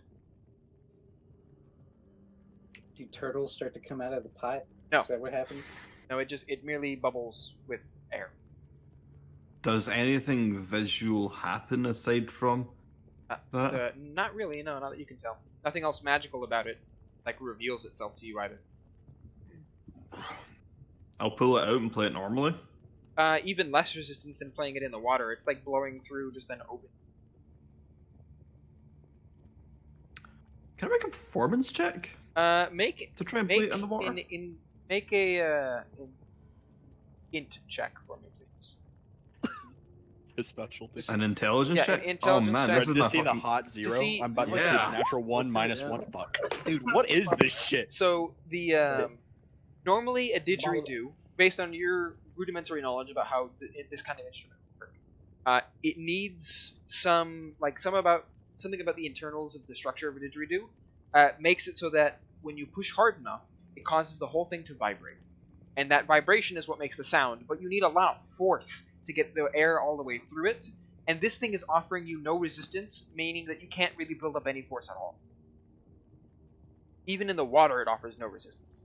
Do turtles start to come out of the pot? No. Is that what happens? No, it merely bubbles with air. Does anything visual happen aside from that? Not really, no, not that you can tell. Nothing else magical about it, like, reveals itself to you either. I'll pull it out and play it normally. Even less resistance than playing it in the water. It's like blowing through just an open. Can I make a performance check Make to try and play it in the water? make a int check for me, please. his specialty. An intelligence Yeah, check? intelligence oh man, check. this is Ready my to see the fucking... hot zero? see- I'm about to Yeah. see the natural one Let's see, minus yeah. one. Fuck, dude, what is this shit? So the normally a didgeridoo, based on your rudimentary knowledge about how this kind of instrument works, it needs something about the internals of the structure of a didgeridoo, makes it so that when you push hard enough, it causes the whole thing to vibrate, and that vibration is what makes the sound. But you need a lot of force to get the air all the way through it, and this thing is offering you no resistance, meaning that you can't really build up any force at all. Even in the water, it offers no resistance.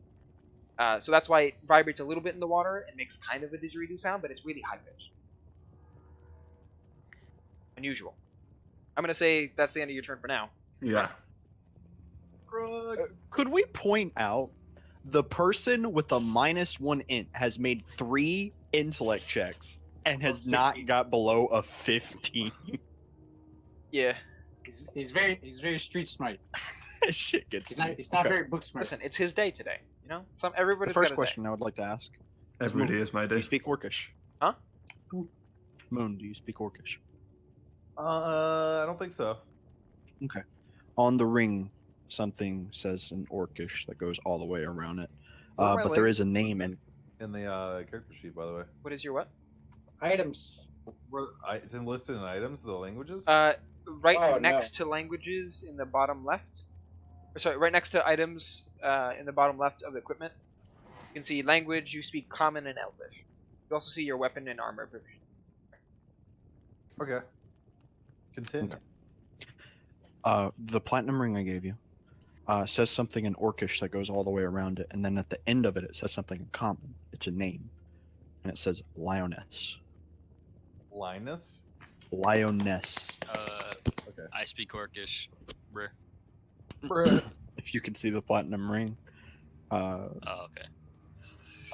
So that's why it vibrates a little bit in the water and makes kind of a didgeridoo sound, but it's really high pitched. Unusual. I'm gonna say that's the end of your turn for now. Yeah. Could we point out the person with a -1 int has made 3 intellect checks and has 16. not got below a 15? Yeah. He's very street smart. Shit gets He's me. not Okay. very book smart. Listen, it's his day today. You know, The everybody's first got a question I would like to ask: Every day is my do day. you speak Orcish? Huh? Moon, do you speak Orcish? I don't think so. On the ring, something says in Orcish that goes all the way around it, What are my but there is a languages name and in the character sheet, by the way. day. What is your what? Items. It's enlisted in items, the languages? Right Oh, next to languages in the bottom left. Sorry, right next to items in the bottom left of the equipment. You can see language. You speak Common and Elvish. You also see your weapon and armor provision. Okay. Continue. Okay. The platinum ring I gave you says something in Orcish that goes all the way around it, and then at the end of it, it says something in common. It's a name, and it says Lioness. Linus? Lioness. Okay. I speak Orcish. Brr. If you can see the platinum ring, Oh, okay.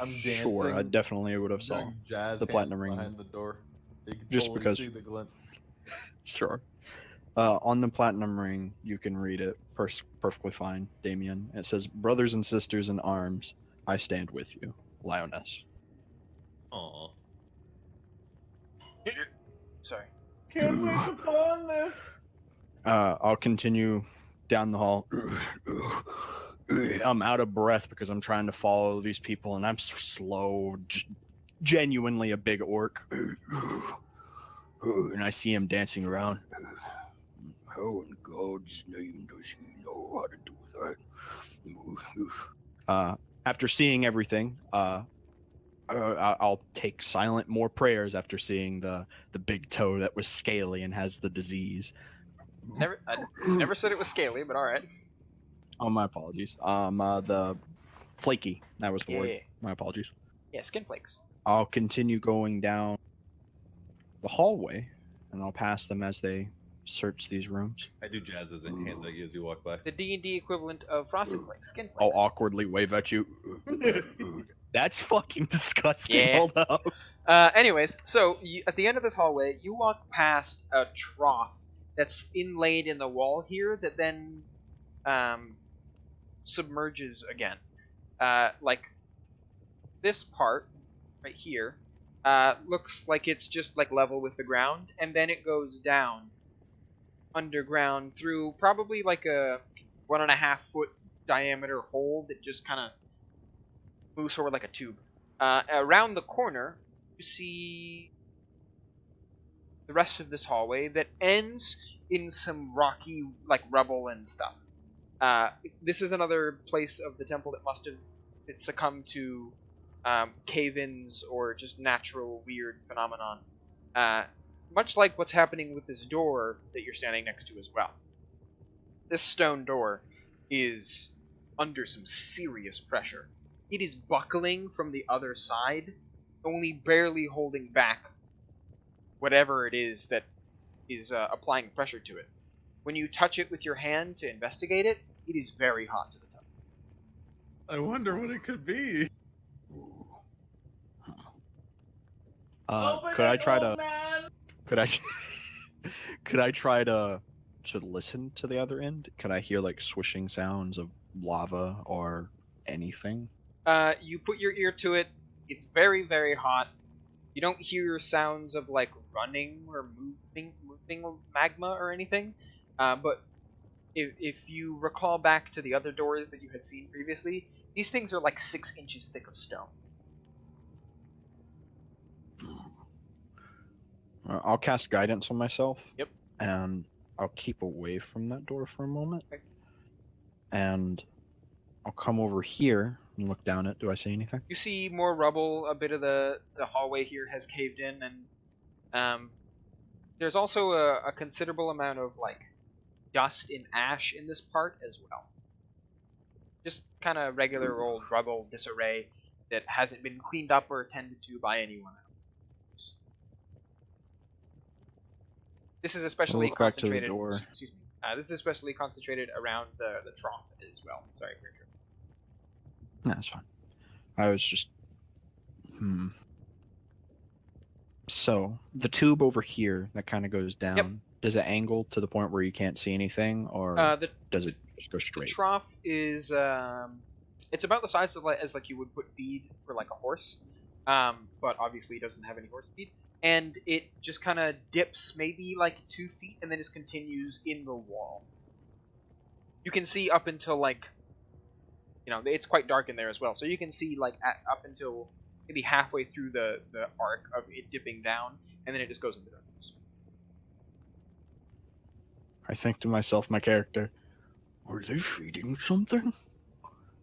I'm dancing. sure, I definitely would have saw. doing jazz the platinum hands ring. behind the door. You can Just totally because- see the glint. Sure. On the platinum ring, you can read it perfectly fine, Damien. It says, "Brothers and sisters in arms, I stand with you, Lioness." Aw. Sorry. Can't wait to pawn this. I'll continue down the hall. I'm out of breath because I'm trying to follow these people, and I'm slow, just genuinely a big orc. And I see him dancing around. How in God's name does he know how to do that? After seeing everything, I'll take silent more prayers after seeing the big toe that was scaly and has the disease. I never said it was scaly, but all right. Oh, my apologies. The flaky. That was the Yeah. word. My apologies. Yeah, skin flakes. I'll continue going down the hallway, and I'll pass them as they search these rooms. I do jazz as hands at you as you walk by. The D&D equivalent of frosted flakes, skin I'll flakes. awkwardly wave at you. That's fucking disgusting. Yeah. Hold up. Anyways, so at the end of this hallway, you walk past a trough that's inlaid in the wall here that then submerges again. Like this part right here looks like it's just like level with the ground, and then it goes down underground through probably like a 1.5 foot diameter hole that just kind of moves forward like a tube. Around the corner, you see the rest of this hallway that ends in some rocky, like, rubble and stuff. This is another place of the temple that must have succumbed to cave-ins or just natural weird phenomenon. Much like what's happening with this door that you're standing next to as well. This stone door is under some serious pressure. It is buckling from the other side, only barely holding back whatever it is that is applying pressure to it. When you touch it with your hand to investigate it, it is very hot to the touch. I wonder what it could be. Open Could I it, try old to? man. Could I? Could I try to listen to the other end? Could I hear like swishing sounds of lava or anything? You put your ear to it. It's very, very hot. You don't hear sounds of like running or moving magma or anything. But if you recall back to the other doors that you had seen previously, these things are like 6 inches thick of stone. I'll cast guidance on myself. Yep. And I'll keep away from that door for a moment. Okay. And I'll come over here and look down it. Do I see anything? You see more rubble. A bit of the hallway here has caved in, and there's also a considerable amount of like dust and ash in this part as well. Just kind of regular old rubble disarray that hasn't been cleaned up or attended to by anyone else. This is especially look back to the concentrated. door. Excuse me. This is especially concentrated around the trough as well. Sorry for interrupting. No, that's fine. I was just. So the tube over here that kind of goes down. Yep. Does it angle to the point where you can't see anything, or does it just go The straight? trough is it's about the size of as like you would put feed for like a horse, but obviously it doesn't have any horse feed, and it just kind of dips maybe like 2 feet and then just continues in the wall. You can see up until like, it's quite dark in there as well, so you can see like up until maybe halfway through the arc of it dipping down, and then it just goes into darkness. I think to myself, my character, are they feeding something?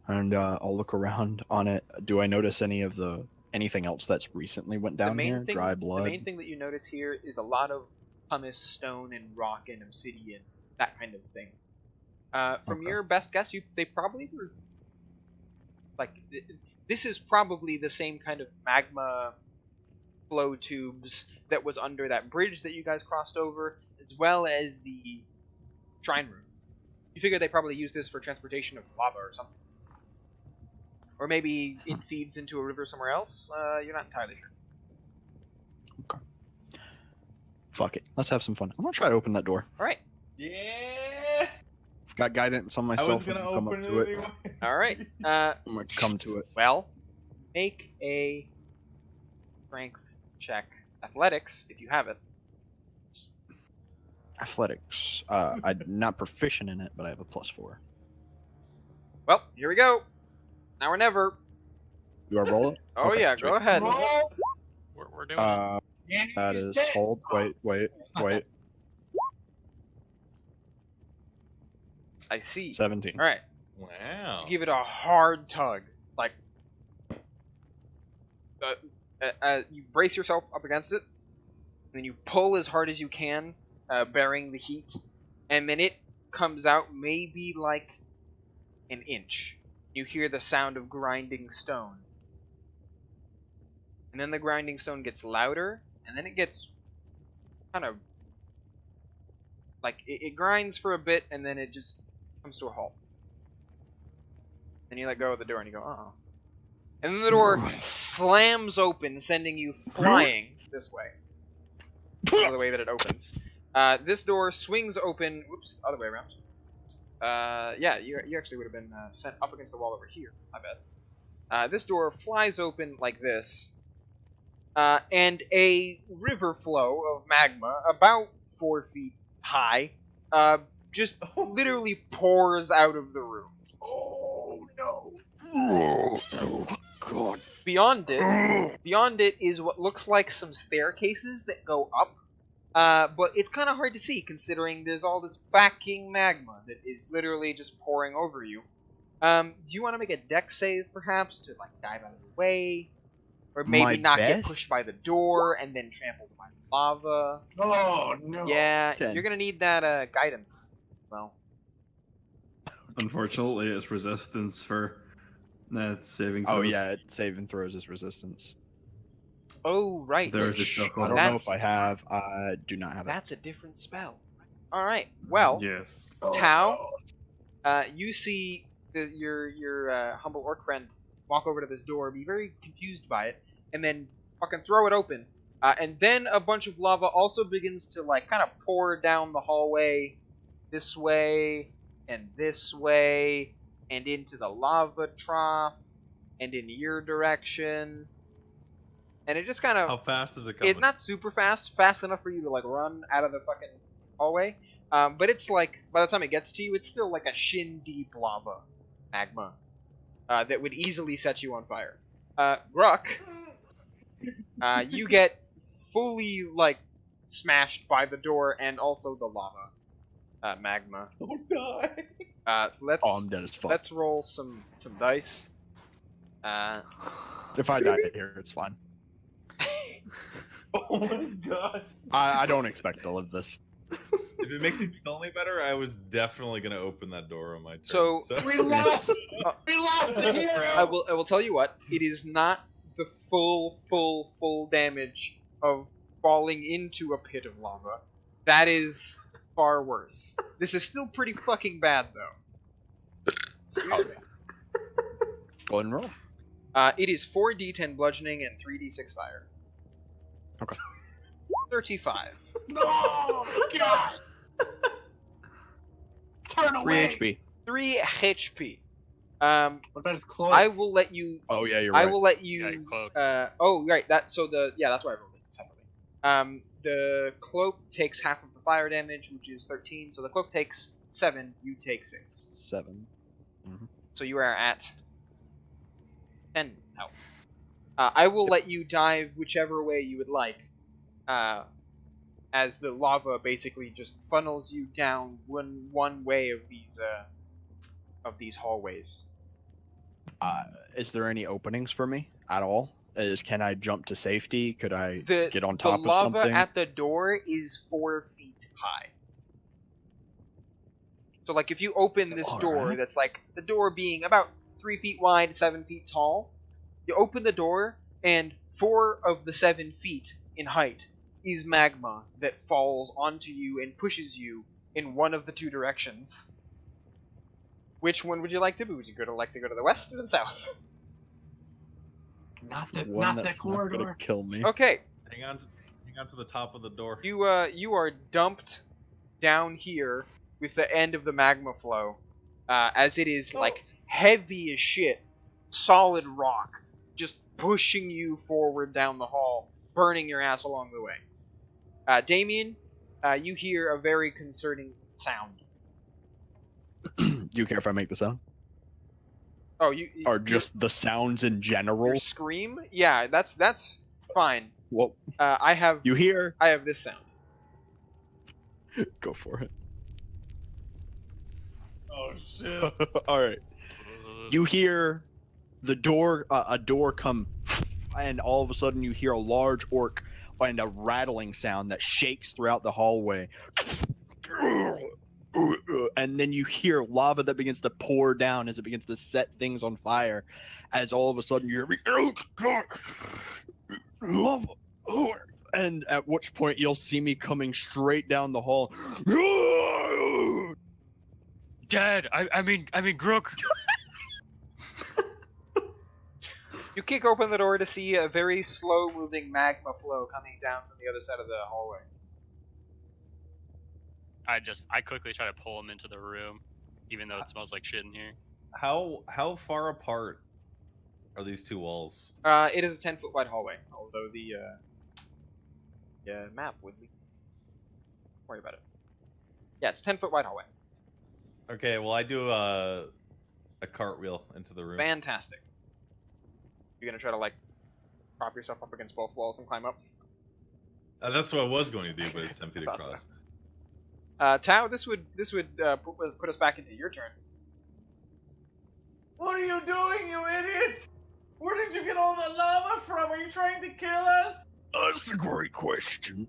And I'll look around on it. Do I notice anything else that's recently went down here? Dry blood? The main thing that you notice here is a lot of pumice, stone, and rock and obsidian, that kind of thing. From Okay. your best guess, they probably were like this is probably the same kind of magma flow tubes that was under that bridge that you guys crossed over, as well as the shrine room. You figure they probably use this for transportation of lava or something. Or maybe it feeds into a river somewhere else. You're not entirely sure. Fuck it. Let's have some fun. I'm gonna try to open that door. All right. Yeah. I've got guidance on I myself. was gonna I'm come open up it to it. anyway. All right. I'm gonna come to it. Well, make a strength check, athletics if you have it. Athletics. I'm not proficient in it, but I have a +4. Well, here we go. Now or never. Do I roll it? Oh Okay, yeah, sweet. go ahead. We're doing it. That is hold. Wait. I see. 17. All right. Wow. Give it a hard tug, like you brace yourself up against it, and then you pull as hard as you can, bearing the heat, and then it comes out maybe like an inch. You hear the sound of grinding stone, and then the grinding stone gets louder, and then it gets kind of like it grinds for a bit, and then it just comes to a halt. And you let go of the door and you go, uh-oh. And then the door slams open, sending you flying this way. Because of the way that it opens. This door swings open, whoops, other way around. Yeah, you actually would have been sent up against the wall over here, I bet. This door flies open like this. And a river flow of magma, about 4 feet high, just literally pours out of the room. Oh no! Oh god! Beyond it is what looks like some staircases that go up, but it's kind of hard to see considering there's all this fucking magma that is literally just pouring over you. Do you want to make a dex save perhaps to like dive out of the way, or maybe My not get best? pushed by the door and then trampled by lava? Oh no! Yeah, 10. you're gonna need that guidance. Well, Unfortunately, it's resistance for that saving Oh throws. yeah, it save and throws is resistance. oh right, There is a Which spell I called don't know That's- if I have. I do not have it. that's a different spell. All right, well. Yes. Tau, you see your humble orc friend walk over to this door, be very confused by it, and then fucking throw it open. And then a bunch of lava also begins to like kind of pour down the hallway, this way and into the lava trough and in your direction. and it just kind of How fast is it coming? It's not super fast, fast enough for you to like run out of the fucking hallway. But it's like by the time it gets to you, it's still like a shin deep lava magma that would easily set you on fire. Gruck, you get fully like smashed by the door and also the lava magma. Don't die. So let's Oh, I'm dead as fuck. let's roll some dice. If I die here, it's fine. Oh my god. I don't expect to live this. If it makes you feel any better, I was definitely gonna open that door on my turn. So- We lost. We lost the hero. I will tell you what, it is not the full damage of falling into a pit of lava. That is far worse. This is still pretty fucking bad though. Excuse me. Go ahead and roll. It is 4d10 bludgeoning and 3d6 fire. Okay. 35. No, God. Turn 3 away. HP. 3 HP. What about his cloak? I will let you. Oh yeah, you're right. I will let Yeah, you. cloak. Oh right, that's why I rolled it separately. The cloak takes half of the fire damage, which is 13. So the cloak takes 7. You take 6. 7. So you are at 10 health. I will let you dive whichever way you would like, as the lava basically just funnels you down one way of these hallways. Is there any openings for me at all? Can I jump to safety? Could I The get on top the lava of something? at the door is 4 feet high. So like if you open this door, Alright. that's like the door being about 3 feet wide, 7 feet tall. You open the door, and 4 of the 7 feet in height is magma that falls onto you and pushes you in one of the 2 directions. Which one would you like to do? Would you like to go to the west or the south? Not the One not that's the not corridor. gonna kill me. Okay, hang on to the top of the door. you are dumped down here with the end of the magma flow, as it is like heavy as shit, solid rock, just pushing you forward down the hall, burning your ass along the way. Damien, you hear a very concerning sound. Do you care if I make the sound? Oh, you Or just the sounds in general? your scream? Yeah, that's fine. Well, I have you hear? I have this sound. Go for it. Oh shit. All right. You hear the door, a door come, and all of a sudden you hear a large orc and a rattling sound that shakes throughout the hallway. And then you hear lava that begins to pour down as it begins to set things on fire. As all of a sudden you hear lava. And at which point you'll see me coming straight down the hall. Dad, I mean Grook. You kick open the door to see a very slow-moving magma flow coming down from the other side of the hallway. I quickly try to pull him into the room, even though it smells like shit in here. How far apart are these 2 walls? It is a 10-foot wide hallway, although the map would be. Don't worry about it. Yeah, it's a 10-foot wide hallway. Okay, well I do a cartwheel into the room. Fantastic. You're gonna try to like prop yourself up against both walls and climb up. That's what I was going to do, but it's 10 feet Thought so. across. Tao, this would put us back into your turn. What are you doing, you idiots? Where did you get all the lava from? Are you trying to kill us? That's a great question.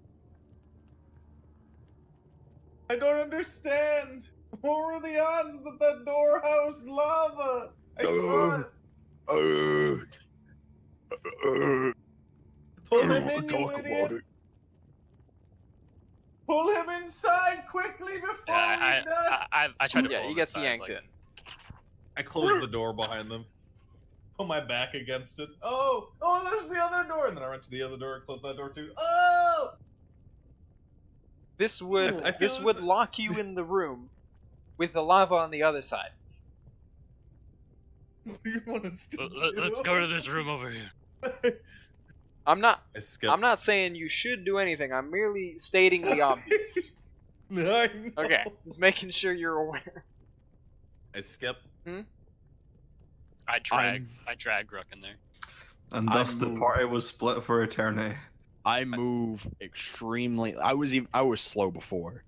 I don't understand. What were the odds that that door housed lava? I saw it. Pull him in, you idiot. Pull him inside quickly before Yeah, we die. I tried to. Yeah, pull he him gets inside, yanked like, in. I close the door behind them. Put my back against it. Oh, there's the other door. And then I run to the other door and close that door too. Oh! This would I feel this as would though- lock you in the room with the lava on the other side. What do you want us to do? Let's go to this room over here. I'm not I skip. I'm not saying you should do anything. I'm merely stating the obvious. I know. Okay, just making sure you're aware. I skip. I drag Gruck in there. And thus the I'm- party was split for eternity. I move extremely. I was slow before.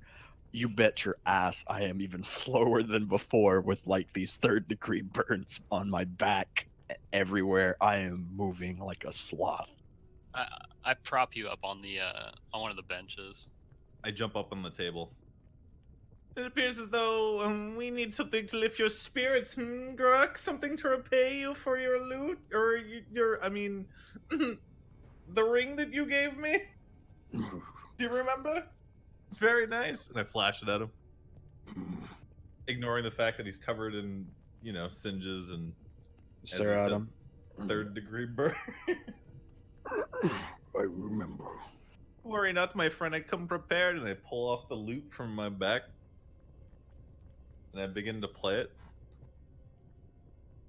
You bet your ass I am even slower than before with like these 3rd-degree burns on my back everywhere. I am moving like a sloth. I prop you up on the on one of the benches. I jump up on the table. It appears as though we need something to lift your spirits, Gruck? Something to repay you for your loot? Or I mean, the ring that you gave me? Do you remember? It's very nice. And I flash it at him. Ignoring the fact that he's covered in, singes and Stare you at said, him. 3rd-degree burn. I remember. Worry not, my friend. I come prepared, and I pull off the loot from my back. And I begin to play it.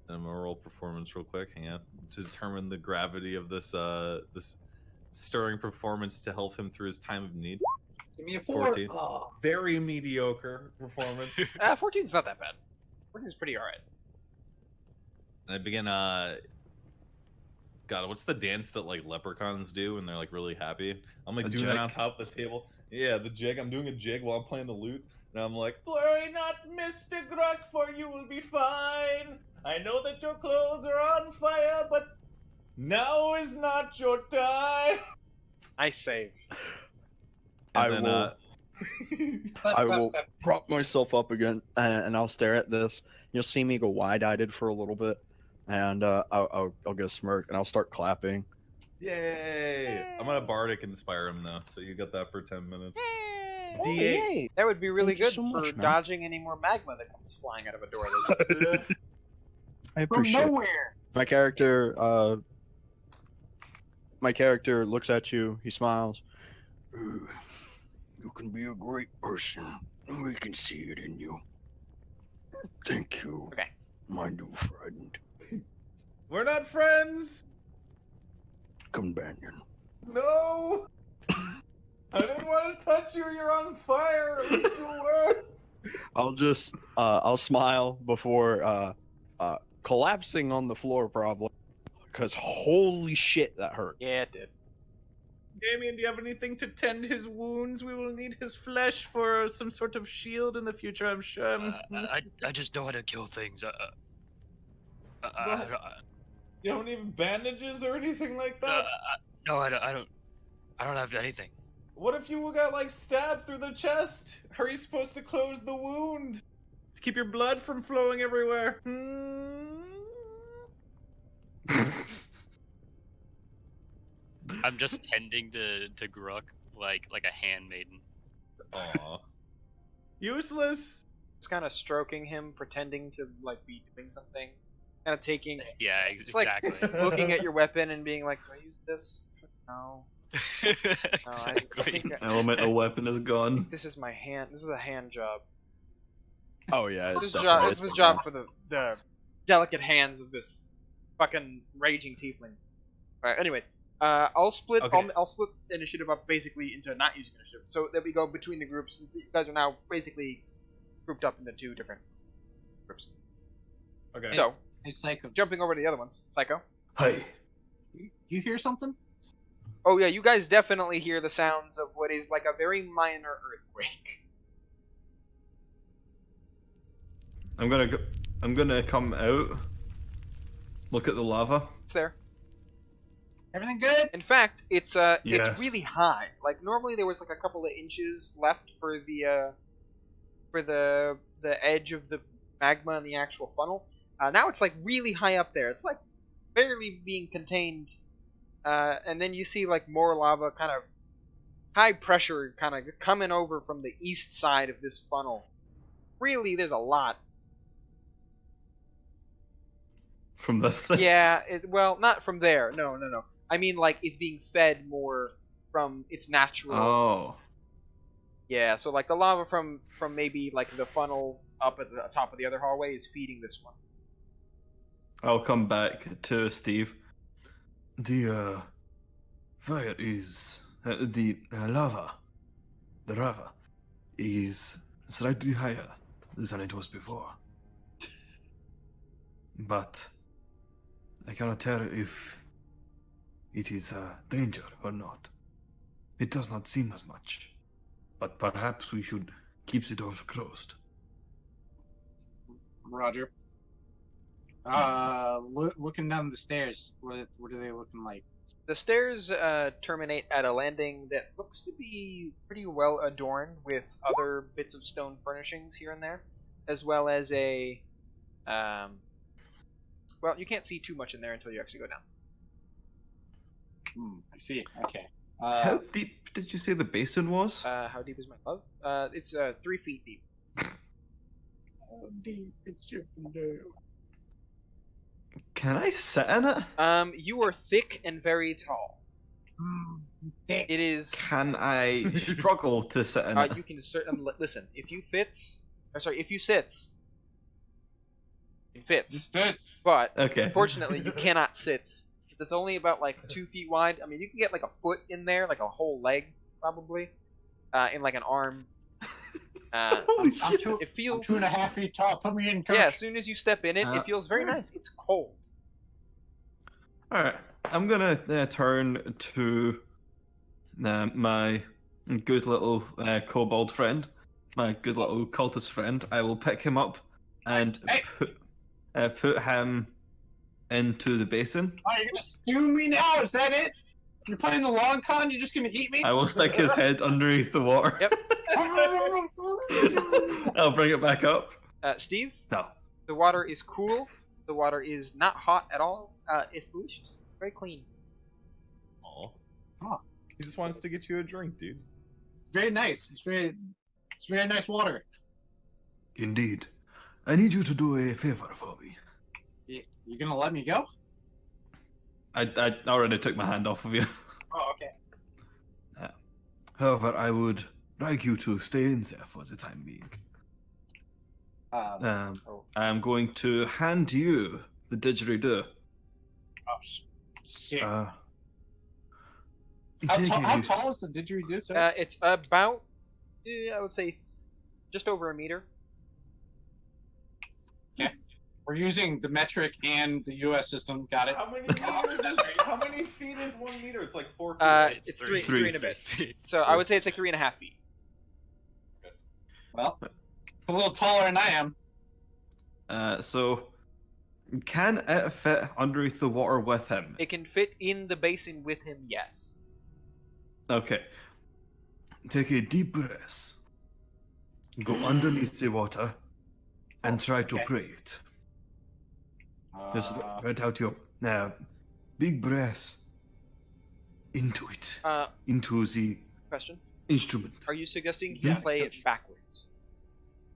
And I'm gonna roll performance real quick. Hang on. To determine the gravity of this this stirring performance to help him through his time of need. Give me a 4. 14. Oh. Very mediocre performance. 14's not that bad. 14's pretty alright. And I begin God, what's the dance that like leprechauns do when they're like really happy? I'm like A doing jig? that on top of the table. Yeah, the jig. I'm doing a jig while I'm playing the lute. And I'm like, Worry not, Mr. Gruck, for you will be fine. I know that your clothes are on fire, but now is not your time. I save. and I will prop myself up again, and I'll stare at this. You'll see me go wide-eyed for a little bit, and I'll get a smirk, and I'll start clapping. Yay! I'm gonna bardic inspire him though, so you got that for 10 minutes. D8. Yay. That would be really Thank you good so for much, man. dodging any more magma that comes flying out of a door. I From appreciate it. nowhere. My character looks at you. He smiles. You can be a great person. We can see it in you. Thank you, Okay. my new friend, We're not friends. companion. No. I didn't want to touch you. You're on fire. At least you were. I'll smile before collapsing on the floor, probably, because holy shit, that hurt. Yeah, it did. Damien, do you have anything to tend his wounds? We will need his flesh for some sort of shield in the future, I'm sure. I just know how to kill things. You don't need bandages or anything like that? No, I don't have anything. What if you got like stabbed through the chest? How are you supposed to close the wound? To keep your blood from flowing everywhere? I'm just tending to Gruck like a handmaiden. Aw. Useless. Just kind of stroking him, pretending to like be doing something, kind of taking, Yeah, It's like- exactly. looking at your weapon and being like, "Do I use this? No. I exactly. think Elemental weapon is gone. This is my hand. This is a hand job. Oh yeah, it's This is definitely- this is a job for the delicate hands of this fucking raging tiefling." All right. Anyways, I'll split Okay. I'll split initiative up basically into not using initiative, so that we go between the groups. Since you guys are now basically grouped up into 2 different groups. Okay. So Hey, Psycho. jumping over to the other ones, Psycho. Hey, You hear something? Oh yeah, you guys definitely hear the sounds of what is like a very minor earthquake. I'm gonna come out. Look at the lava. It's there. Everything good? In fact, it's Yes. it's really high. Like normally there was like a couple of inches left for the edge of the magma in the actual funnel. Now it's like really high up there. It's like barely being contained. And then you see like more lava, kind of high pressure, kind of coming over from the east side of this funnel. Really, there's a lot. From this side. Yeah, well, not from there. No. I mean, like it's being fed more from its natural. Oh. Yeah, so like the lava from maybe like the funnel up at the top of the other hallway is feeding this one. I'll come back to Steve. fire is the lava, the lava, is slightly higher than it was before. But I cannot tell if it is a danger or not. It does not seem as much. But perhaps we should keep the doors closed. Roger. Looking down the stairs, what are they looking like? The stairs terminate at a landing that looks to be pretty well adorned with other bits of stone furnishings here and there, as well as a well, you can't see too much in there until you actually go down. I see. Okay. How deep did you say the basin was? How deep is my love? It's 3 feet deep. Can I sit in it? You are thick and very tall. Thick. It is. Can I struggle to sit in it? You can certainly listen. If you fits, or sorry, if you sits, it fits. But Okay. unfortunately, you cannot sit. It's only about like 2 feet wide. I mean, you can get like a foot in there, like a whole leg, probably, in like an arm. Holy shit. It feels. I'm 2.5 feet tall. Put me in, coach. Yeah, as soon as you step in it, it feels very nice. It's cold. Alright, I'm gonna turn to my good little kobold friend, my good little cultist friend. I will pick him up and put him into the basin. Oh, you're gonna stew me now? Is that it? You're playing the long con? You're just gonna eat me? I will stick his head underneath the water. Yep. I'll bring it back up. Steve, No. the water is cool. The water is not hot at all. It's delicious. Very clean. Aw. Huh. He just wants to get you a drink, dude. Very nice. It's very nice water. Indeed. I need you to do a favor for me. You gonna let me go? I already took my hand off of you. Oh, okay. However, I would like you to stay in there for the time being. I'm going to hand you the didgeridoo. Oh, sick. Take How it- tall is the didgeridoo, sir? It's about, I would say, just over a meter. We're using the metric and the U.S. system. Got it. How many feet is 1 meter? It's like 4 feet. It's three and a bit. feet. So I would say it's like 3.5 feet. Well, a little taller than I am. So, can it fit underneath the water with him? It can fit in the basin with him, yes. Okay. Take a deep breath. Go underneath the water and try to okay. pray it. Just let out your big breath into it, into the Question: instrument. Are you suggesting you Yeah, play Coach. it backwards,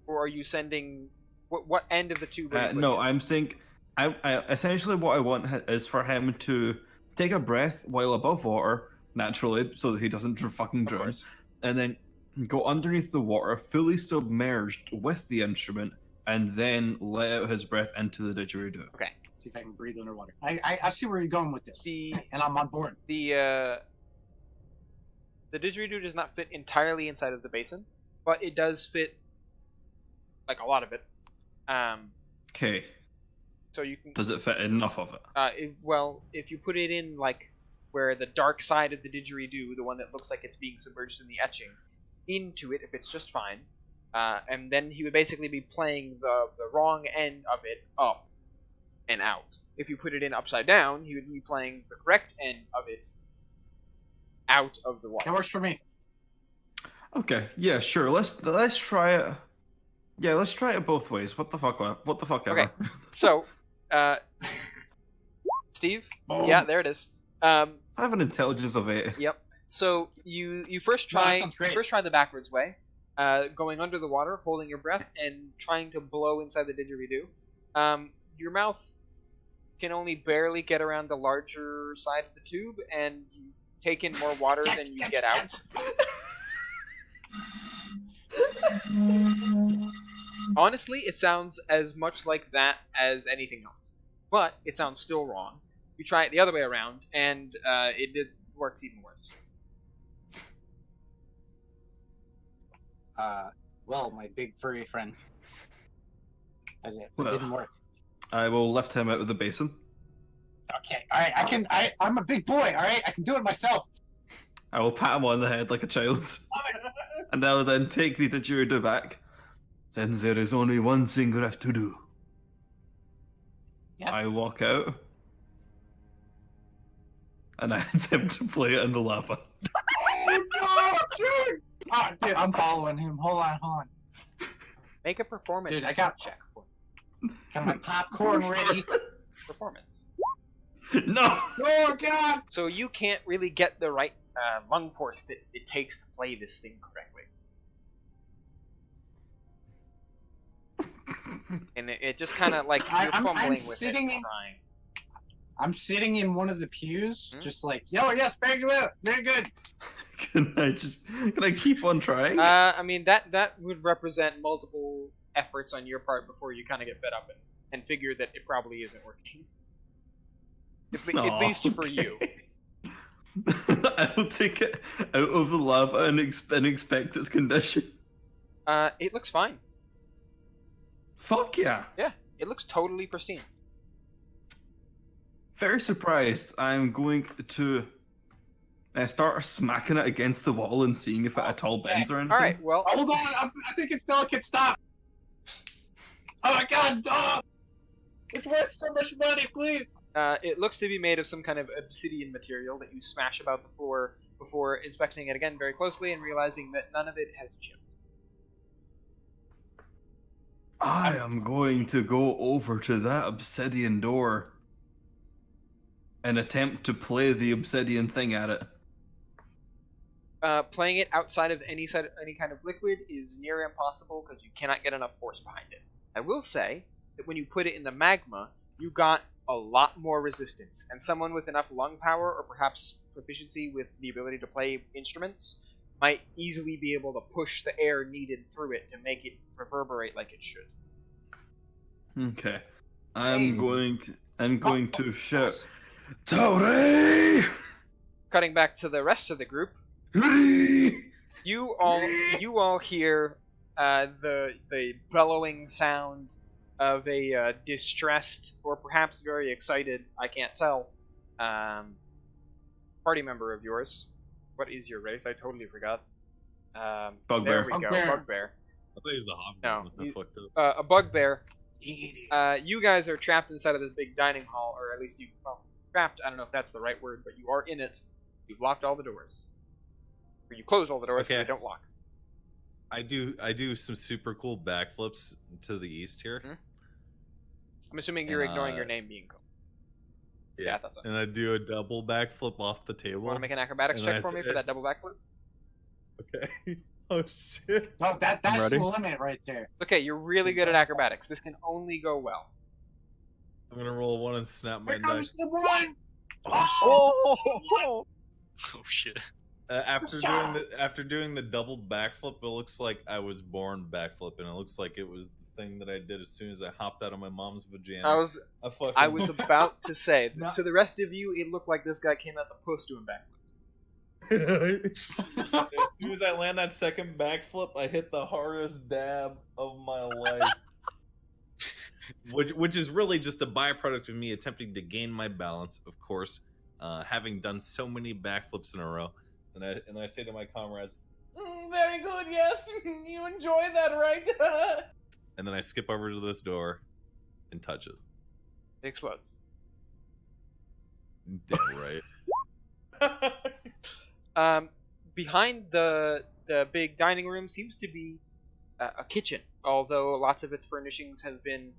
or are you sending what end of the tube? Are you putting No, it? I'm saying, I essentially what I want is for him to take a breath while above water, naturally, so that he doesn't fucking Of drown, course. and then go underneath the water, fully submerged with the instrument, and then let out his breath into the didgeridoo. Okay. See if I can breathe underwater. I see where you're going with this, The and I'm on board. the didgeridoo does not fit entirely inside of the basin, but it does fit like a lot of it. Okay, So you can. does it fit enough of it? Well, if you put it in like where the dark side of the didgeridoo, the one that looks like it's being submerged in the etching, into it, if it's just fine, and then he would basically be playing the wrong end of it up and out. If you put it in upside down, he would be playing the correct end of it out of the That water. works for me. Okay, yeah, sure. Let's try it. Yeah, let's try it both ways. What the fuck? What the fuck ever? Okay. So, Steve, yeah, there it is. I have an intelligence of 8. Yep. So you first No, that try sounds great. the backwards way, going under the water, holding your breath, and trying to blow inside the didgeridoo. Your mouth can only barely get around the larger side of the tube, and you take in more water than you get out. Honestly, it sounds as much like that as anything else, but it sounds still wrong. You try it the other way around, and it works even worse. Well, my big furry friend. It Well. didn't work. I will lift him out of the basin. Okay, alright, I'm a big boy, alright? I can do it myself. I will pat him on the head like a child. And I will then take the didgeridoo back. Then there is only one thing left to do. Yep. I walk out. And I attempt to play it in the lava. Oh no, dude! Oh, dude, I'm following him. Hold on. Make a performance Dude, I got- check for Got my popcorn ready. performance. No! Oh god! So you can't really get the right lung force that it takes to play this thing correctly. And it just kind of like you're I'm fumbling with sitting it, in- trying. I'm sitting in one of the pews, Hmm? just like, yo, yes, very good, very good. Can I keep on trying? I mean that would represent multiple efforts on your part before you kind of get fed up and figure that it probably isn't working. At least for you. I'll take it out of the lava and expect its condition. It looks fine. Fuck yeah. Yeah, it looks totally pristine. Very surprised. I'm going to start smacking it against the wall and seeing if it at all bends or anything. All right, well, Hold on, I think it's delicate. Stop. Oh my god, oh, it's worth so much money, please. it looks to be made of some kind of obsidian material that you smash about the floor before inspecting it again very closely and realizing that none of it has chipped. I am going to go over to that obsidian door and attempt to play the obsidian thing at it. Playing it outside of any kind of liquid is near impossible because you cannot get enough force behind it. I will say that when you put it in the magma, you got a lot more resistance, and someone with enough lung power or perhaps proficiency with the ability to play instruments might easily be able to push the air needed through it to make it reverberate like it should. Okay. I'm going to shout, Oh, Tauri! Cutting back to the rest of the group, you all hear the bellowing sound of a distressed or perhaps very excited, I can't tell, party member of yours. What is your race? I totally forgot. Bugbear. There we go, Bugbear. Bugbear. I thought he was a hobgoblin. No, I you- fucked up. A bugbear. eat it. You guys are trapped inside of this big dining hall, or at least trapped. I don't know if that's the right word, but you are in it. You've locked all the doors, or you close all the doors so Okay. they don't lock. I do some super cool backflips to the east here. Mhm. I'm assuming you're And, ignoring your name being called. Yeah, I thought so. And I do a double backflip off the table. You want to make an acrobatics And check I for me for that double backflip? Okay. Oh shit. No, that's ready. the limit right there. Okay, you're really good at acrobatics. This can only go well. I'm gonna roll one and snap my Here neck. comes the one. Oh! Oh shit. After doing the double backflip, it looks like I was born backflipping. It looks like it was the thing that I did as soon as I hopped out of my mom's vagina. I was about to say No. to the rest of you, it looked like this guy came out the post doing backflip. As soon as I land that second backflip, I hit the hardest dab of my life. Which is really just a byproduct of me attempting to gain my balance, of course, having done so many backflips in a row. And I say to my comrades, Very good, yes. You enjoy that, right? and then I skip over to this door and touch it. It explodes. Damn right. Behind the big dining room seems to be a kitchen, although lots of its furnishings have been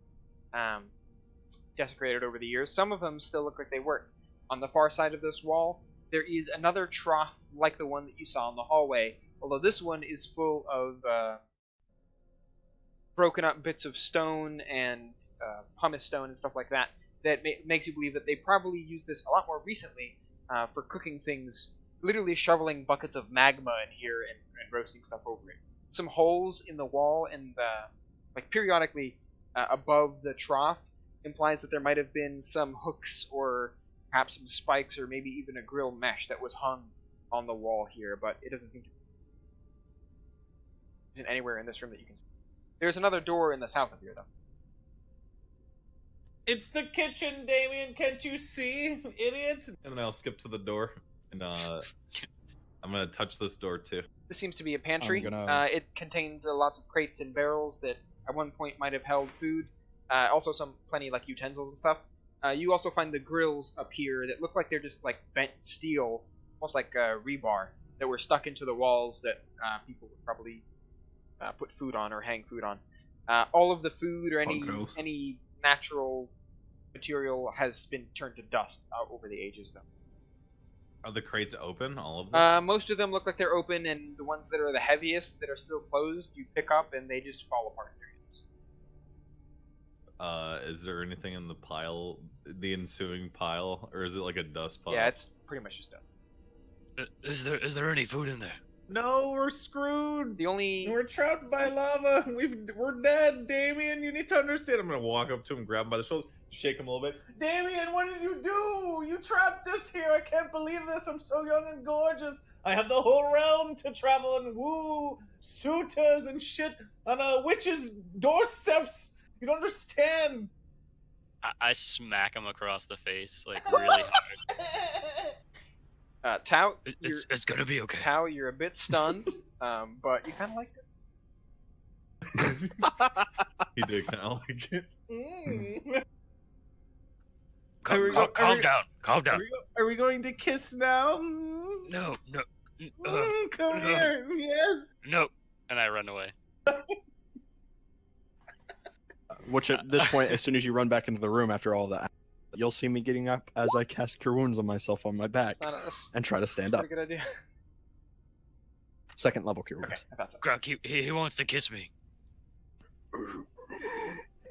desecrated over the years. Some of them still look like they work. On the far side of this wall, there is another trough like the one that you saw in the hallway, although this one is full of broken up bits of stone and pumice stone and stuff like that. That makes you believe that they probably used this a lot more recently for cooking things, literally shoveling buckets of magma in here and roasting stuff over it. Some holes in the wall and like periodically above the trough implies that there might have been some hooks or perhaps some spikes or maybe even a grill mesh that was hung on the wall here, but it doesn't seem to isn't anywhere in this room that you can see. There's another door in the south of here, though. It's the kitchen, Damien. Can't you see, idiots? And then I'll skip to the door, and I'm gonna touch this door too. This seems to be a pantry. gonna- It contains lots of crates and barrels that at one point might have held food. Also plenty like utensils and stuff. You also find the grills up here that look like they're just like bent steel, almost like rebar, that were stuck into the walls that people would probably put food on or hang food on. All of the food or gross. any natural material has been turned to dust over the ages, though. Are the crates open? All of them? Most of them look like they're open, and the ones that are the heaviest that are still closed, you pick up and they just fall apart in your hands. Is there anything in the pile, the ensuing pile, or is it like a dust pile? Yeah, it's pretty much just done. Is there any food in there? No, we're screwed. The only We're trapped by lava. We're dead, Damien. You need to understand. I'm gonna walk up to him, grab him by the shoulders, shake him a little bit. Damien, what did you do? You trapped us here. I can't believe this. I'm so young and gorgeous. I have the whole realm to travel and woo suitors and shit on a witch's doorsteps. You don't understand. I smack him across the face like really hard. Tao, It's gonna be okay. Tao, you're a bit stunned, but you kind of liked it. He did kind of like it. Calm down. Calm down. Are we going to kiss now? No. Come no. here. Yes. No. And I run away. Which at this point, as soon as you run back into the room after all that, you'll see me getting up as I cast Cure Wounds on myself on my back It's not a and try to stand up. pretty good idea. Second level Cure Okay, Wounds. I thought so. Grok, he wants to kiss me.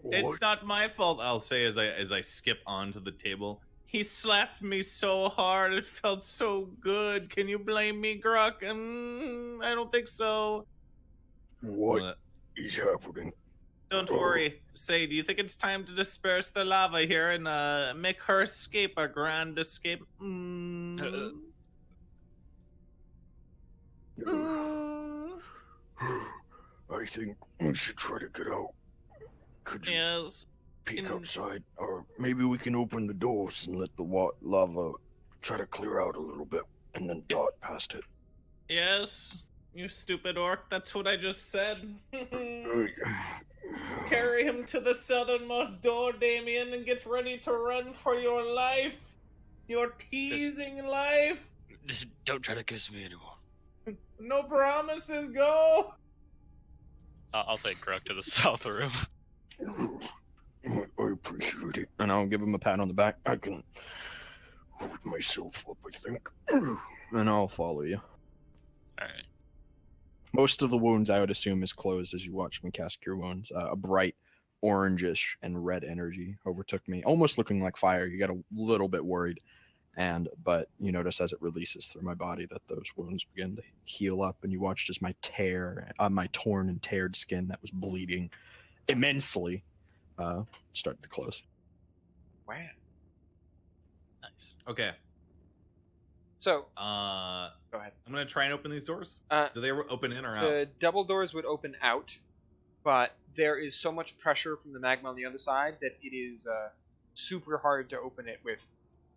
It's not my fault, I'll say as I skip onto the table. He slapped me so hard, it felt so good. Can you blame me, Grok? I don't think so. What? is happening? Don't worry. Say, do you think it's time to disperse the lava here and make her escape, a grand escape? I think we should try to get out. Could you Yes. peek outside? Or maybe we can open the doors and let the lava try to clear out a little bit and then dart past it. Yes. You stupid orc. That's what I just said. Carry him to the southernmost door, Damien, and get ready to run for your life. Your teasing life. Just don't try to kiss me anymore. No promises, go. I'll take Grok to the south room. I appreciate it. And I'll give him a pat on the back, I can hold myself up, I think. and I'll follow you. Alright. Most of the wounds, I would assume, is closed as you watch me cast Cure Wounds. A bright orangish and red energy overtook me, almost looking like fire. You get a little bit worried, but you notice as it releases through my body that those wounds begin to heal up, and you watch just my torn and teared skin that was bleeding immensely start to close. Wow. Nice. Okay. So, Go ahead. I'm gonna try and open these doors. Do they open in or out? the double doors would open out, but there is so much pressure from the magma on the other side that it is super hard to open it with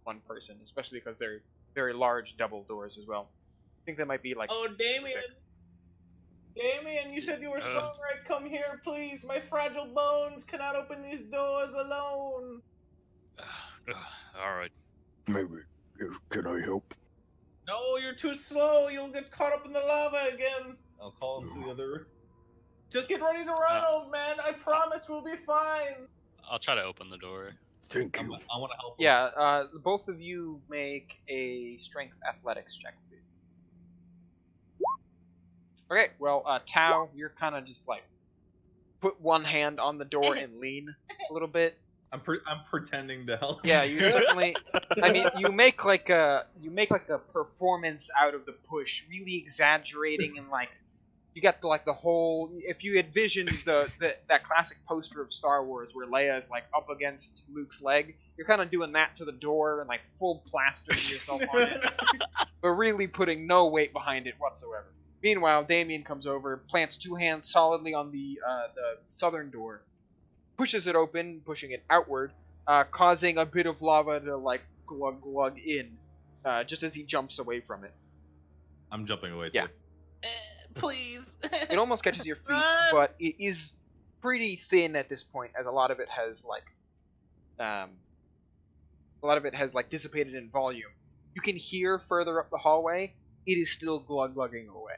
one person, especially because they're very large double doors as well. I think that might be like. Oh, Damien. Damien, you said you were strong, right? Come here, please. My fragile bones cannot open these doors alone. Alright. Maybe. Can I help? No, you're too slow. You'll get caught up in the lava again. I'll call into the other room. Just get ready to run, old man. I promise we'll be fine. I'll try to open the door. Thank I you. want to help. him. Yeah, both of you make a strength athletics check, please. Okay, well, Tao, you're kind of just like put one hand on the door and lean a little bit. I'm pretending to help. Yeah, you certainly. I mean, you make like a performance out of the push, really exaggerating and like You get the whole. If you envision that classic poster of Star Wars where Leia is like up against Luke's leg, you're kind of doing that to the door and like full plastering yourself on it, but really putting no weight behind it whatsoever. Meanwhile, Damien comes over, plants 2 hands solidly on the southern door, pushes it open, pushing it outward, causing a bit of lava to like glug glug in, just as he jumps away from it. I'm jumping away too. Yeah. Please. It almost catches your feet, but it is pretty thin at this point, as a lot of it has dissipated in volume. You can hear further up the hallway. It is still glug glugging away.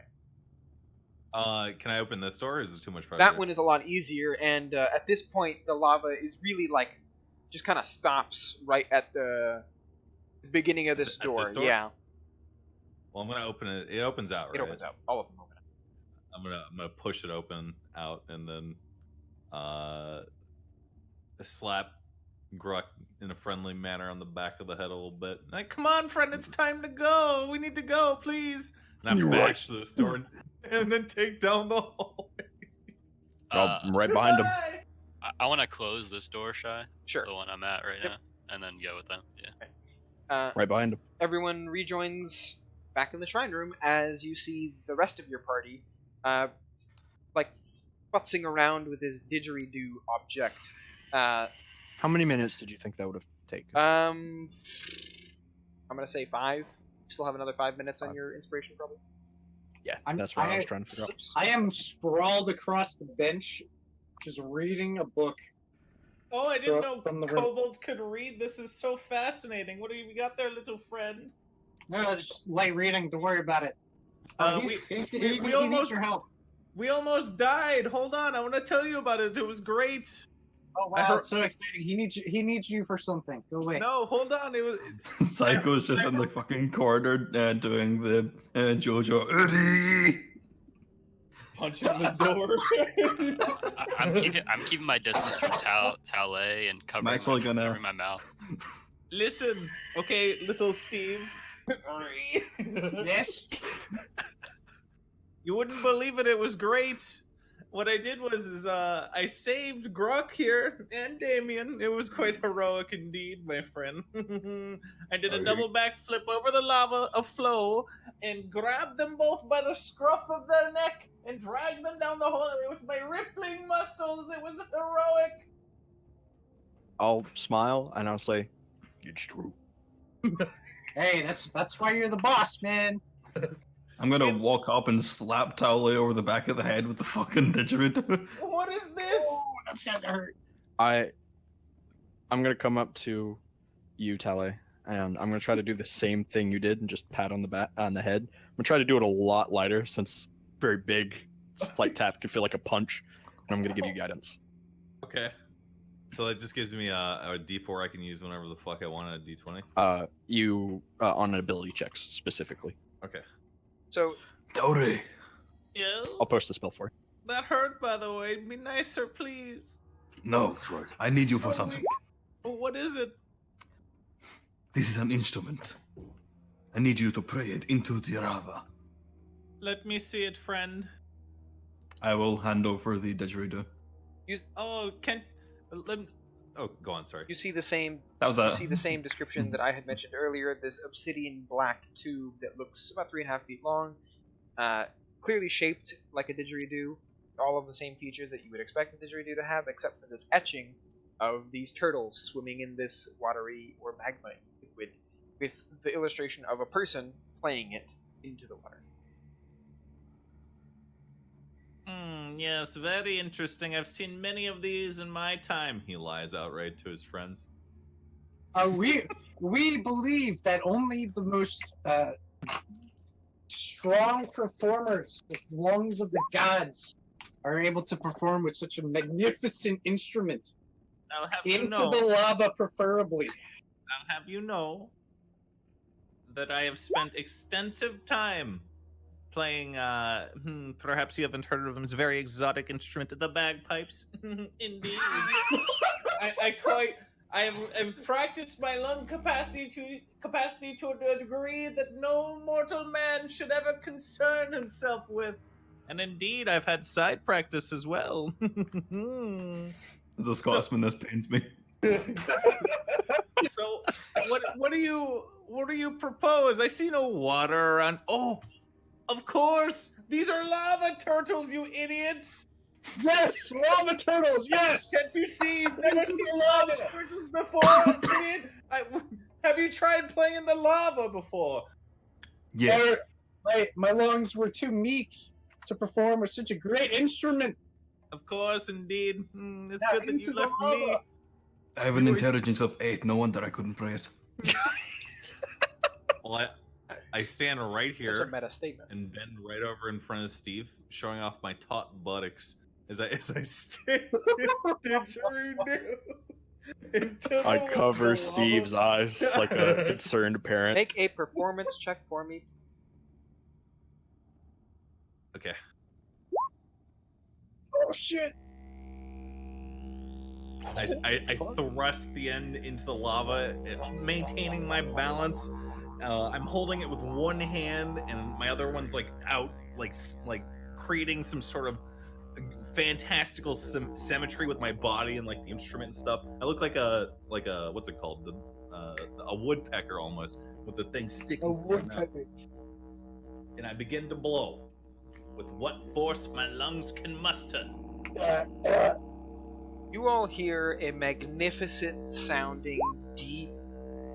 Can I open this door, or is it too much pressure? That one is a lot easier, and at this point, the lava is really like just kind of stops right at the beginning of this door. Yeah. Well, I'm gonna open it. It opens out, right? It opens out. All of them open out. I'm gonna push it open out, and then slap Gruck in a friendly manner on the back of the head a little bit. Like, come on, friend, it's time to go. We need to go, please. And I bash through this door and then take down the hallway. I'm right behind him. I want to close this door, Shy. Sure. The one I'm at right now, and then go with them. Yeah. Right behind him. Everyone rejoins back in the shrine room as you see the rest of your party, like futzing around with this didgeridoo object. How many minutes did you think that would have taken? I'm gonna say 5. You still have another 5 minutes on your inspiration, probably. Yeah, that's what I was trying to figure out. I am sprawled across the bench, just reading a book. Oh, I didn't know from the kobolds could read. This is so fascinating. What have you got there, little friend? No, it's just light reading. Don't worry about it. He needs your help. We almost died. Hold on, I want to tell you about it. It was great. Oh wow, it's so exciting. He needs you for something. Go away. No, hold on. It was Psycho's just in the fucking corner doing the Jojo. Uri! Punching the door. I'm keeping my distance from Tale and covering my mouth. Listen, okay, little Steve. Yes. You wouldn't believe it. It was great. What I did was I saved Gruck here and Damien. It was quite heroic indeed, my friend. I did a double backflip over the lava, a flow, and grabbed them both by the scruff of their neck and dragged them down the hallway with my rippling muscles. It was heroic. I'll smile and I'll say, "It's true." Hey, that's why you're the boss, man. I'm gonna walk up and slap Towley over the back of the head with the fucking didgeridoo. What is this? Oh, that sounds hurt. I'm gonna come up to you, Tale, and I'm gonna try to do the same thing you did and just pat on the head. I'm gonna try to do it a lot lighter since it's very big. Slight tap could feel like a punch, and I'm gonna give you guidance. Okay. So that just gives me a D4 I can use whenever the fuck I want, a D20. You on ability checks specifically. Okay. So, Towley. Yes? I'll post the spell for you. That hurt, by the way. Be nicer, please. No, I need you for something. What is it? This is an instrument. I need you to pray it into the Rava. Let me see it, friend. I will hand over the didgeridoo. Oh, Oh, go on. Sorry. you see the same. That was You see the same description that I had mentioned earlier. This obsidian black tube that looks about 3.5 feet long, clearly shaped like a didgeridoo. All of the same features that you would expect a didgeridoo to have, except for this etching of these turtles swimming in this watery or magma liquid, with the illustration of a person playing it into the water. Yes, very interesting. I've seen many of these in my time. He lies outright to his friends. We believe that only the most strong performers with lungs of the gods are able to perform with such a magnificent instrument. I'll have you Into know. the lava, preferably. I'll have you know that I have spent extensive time playing, perhaps you haven't heard of them, it's a very exotic instrument, the bagpipes. Indeed. I've practiced my lung capacity to a degree that no mortal man should ever concern himself with. And indeed, I've had side practice as well. As a Scotsman, this pains me. So, what do you propose? I see no water around. Oh, of course, these are lava turtles, you idiots! Yes, lava turtles. Yes. Can't you see? You've never seen lava turtles before, idiot? Have you tried playing in the lava before? Yes. My lungs were too meek to perform with such a great instrument. Of course, indeed. It's Now good that into you the left me. lava. I have an intelligence of 8. No wonder I couldn't pray it. Well, I stand right Such a here meta statement. and bend right over in front of Steve, showing off my taut buttocks as I stick didgeridoo into I the cover lava. Steve's eyes like a concerned parent. Make a performance check for me. Okay. Oh shit. I thrust the end into the lava, maintaining my balance. I'm holding it with one hand, and my other one's like out, like creating some sort of fantastical symmetry with my body and like the instrument and stuff. I look like a what's it called? A woodpecker almost, with the thing sticking. A through my mouth. woodpecker. And I begin to blow with what force my lungs can muster. You all hear a magnificent sounding, deep,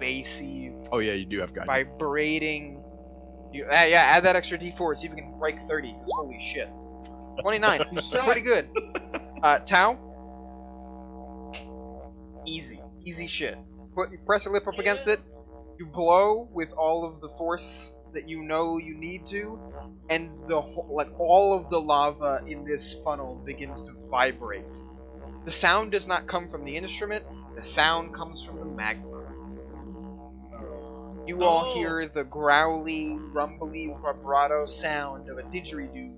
bassy, Oh yeah, you do have guidance. vibrating. Yeah, add that extra D4, see if you can break 30. 'Cause holy shit. 29. Pretty good. Tau? Easy shit. Press your lip up against it. You blow with all of the force that you know you need to, and all of the lava in this funnel begins to vibrate. The sound does not come from the instrument. The sound comes from the magma. You all hear the growly, rumbly, vibrato sound of a didgeridoo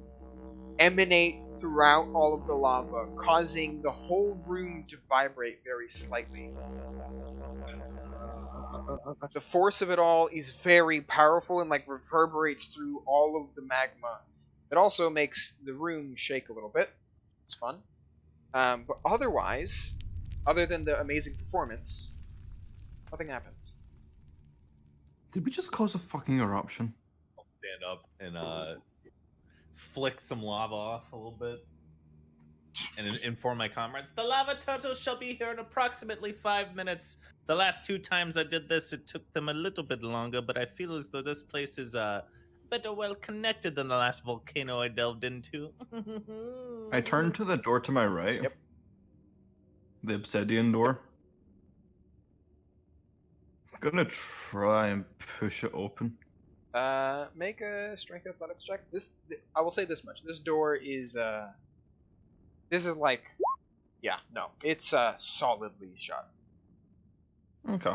emanate throughout all of the lava, causing the whole room to vibrate very slightly. The force of it all is very powerful and reverberates through all of the magma. It also makes the room shake a little bit. It's fun. But otherwise, other than the amazing performance, nothing happens. Did we just cause a fucking eruption? I'll stand up and flick some lava off a little bit, and inform my comrades. The lava turtles shall be here in approximately 5 minutes. The last 2 times I did this, it took them a little bit longer, but I feel as though this place is better well connected than the last volcano I delved into. I turned to the door to my right. Yep. The obsidian door. I'm gonna try and push it open. Make a strength athletics check. I will say this much: this door is it's solidly shut. Okay.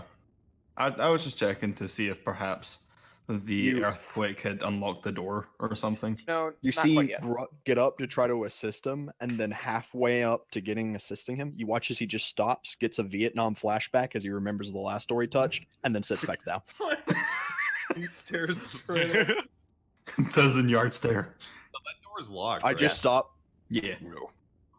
I was just checking to see if perhaps the earthquake had unlocked the door or something. No, You not see quite yet. get up to try to assist him, and then halfway up to assisting him, you watch as he just stops, gets a Vietnam flashback as he remembers the last door he touched, and then sits back down. He stares straight at 1,000 yards there. that door's locked. I right? just stopped. Yeah. I'm gonna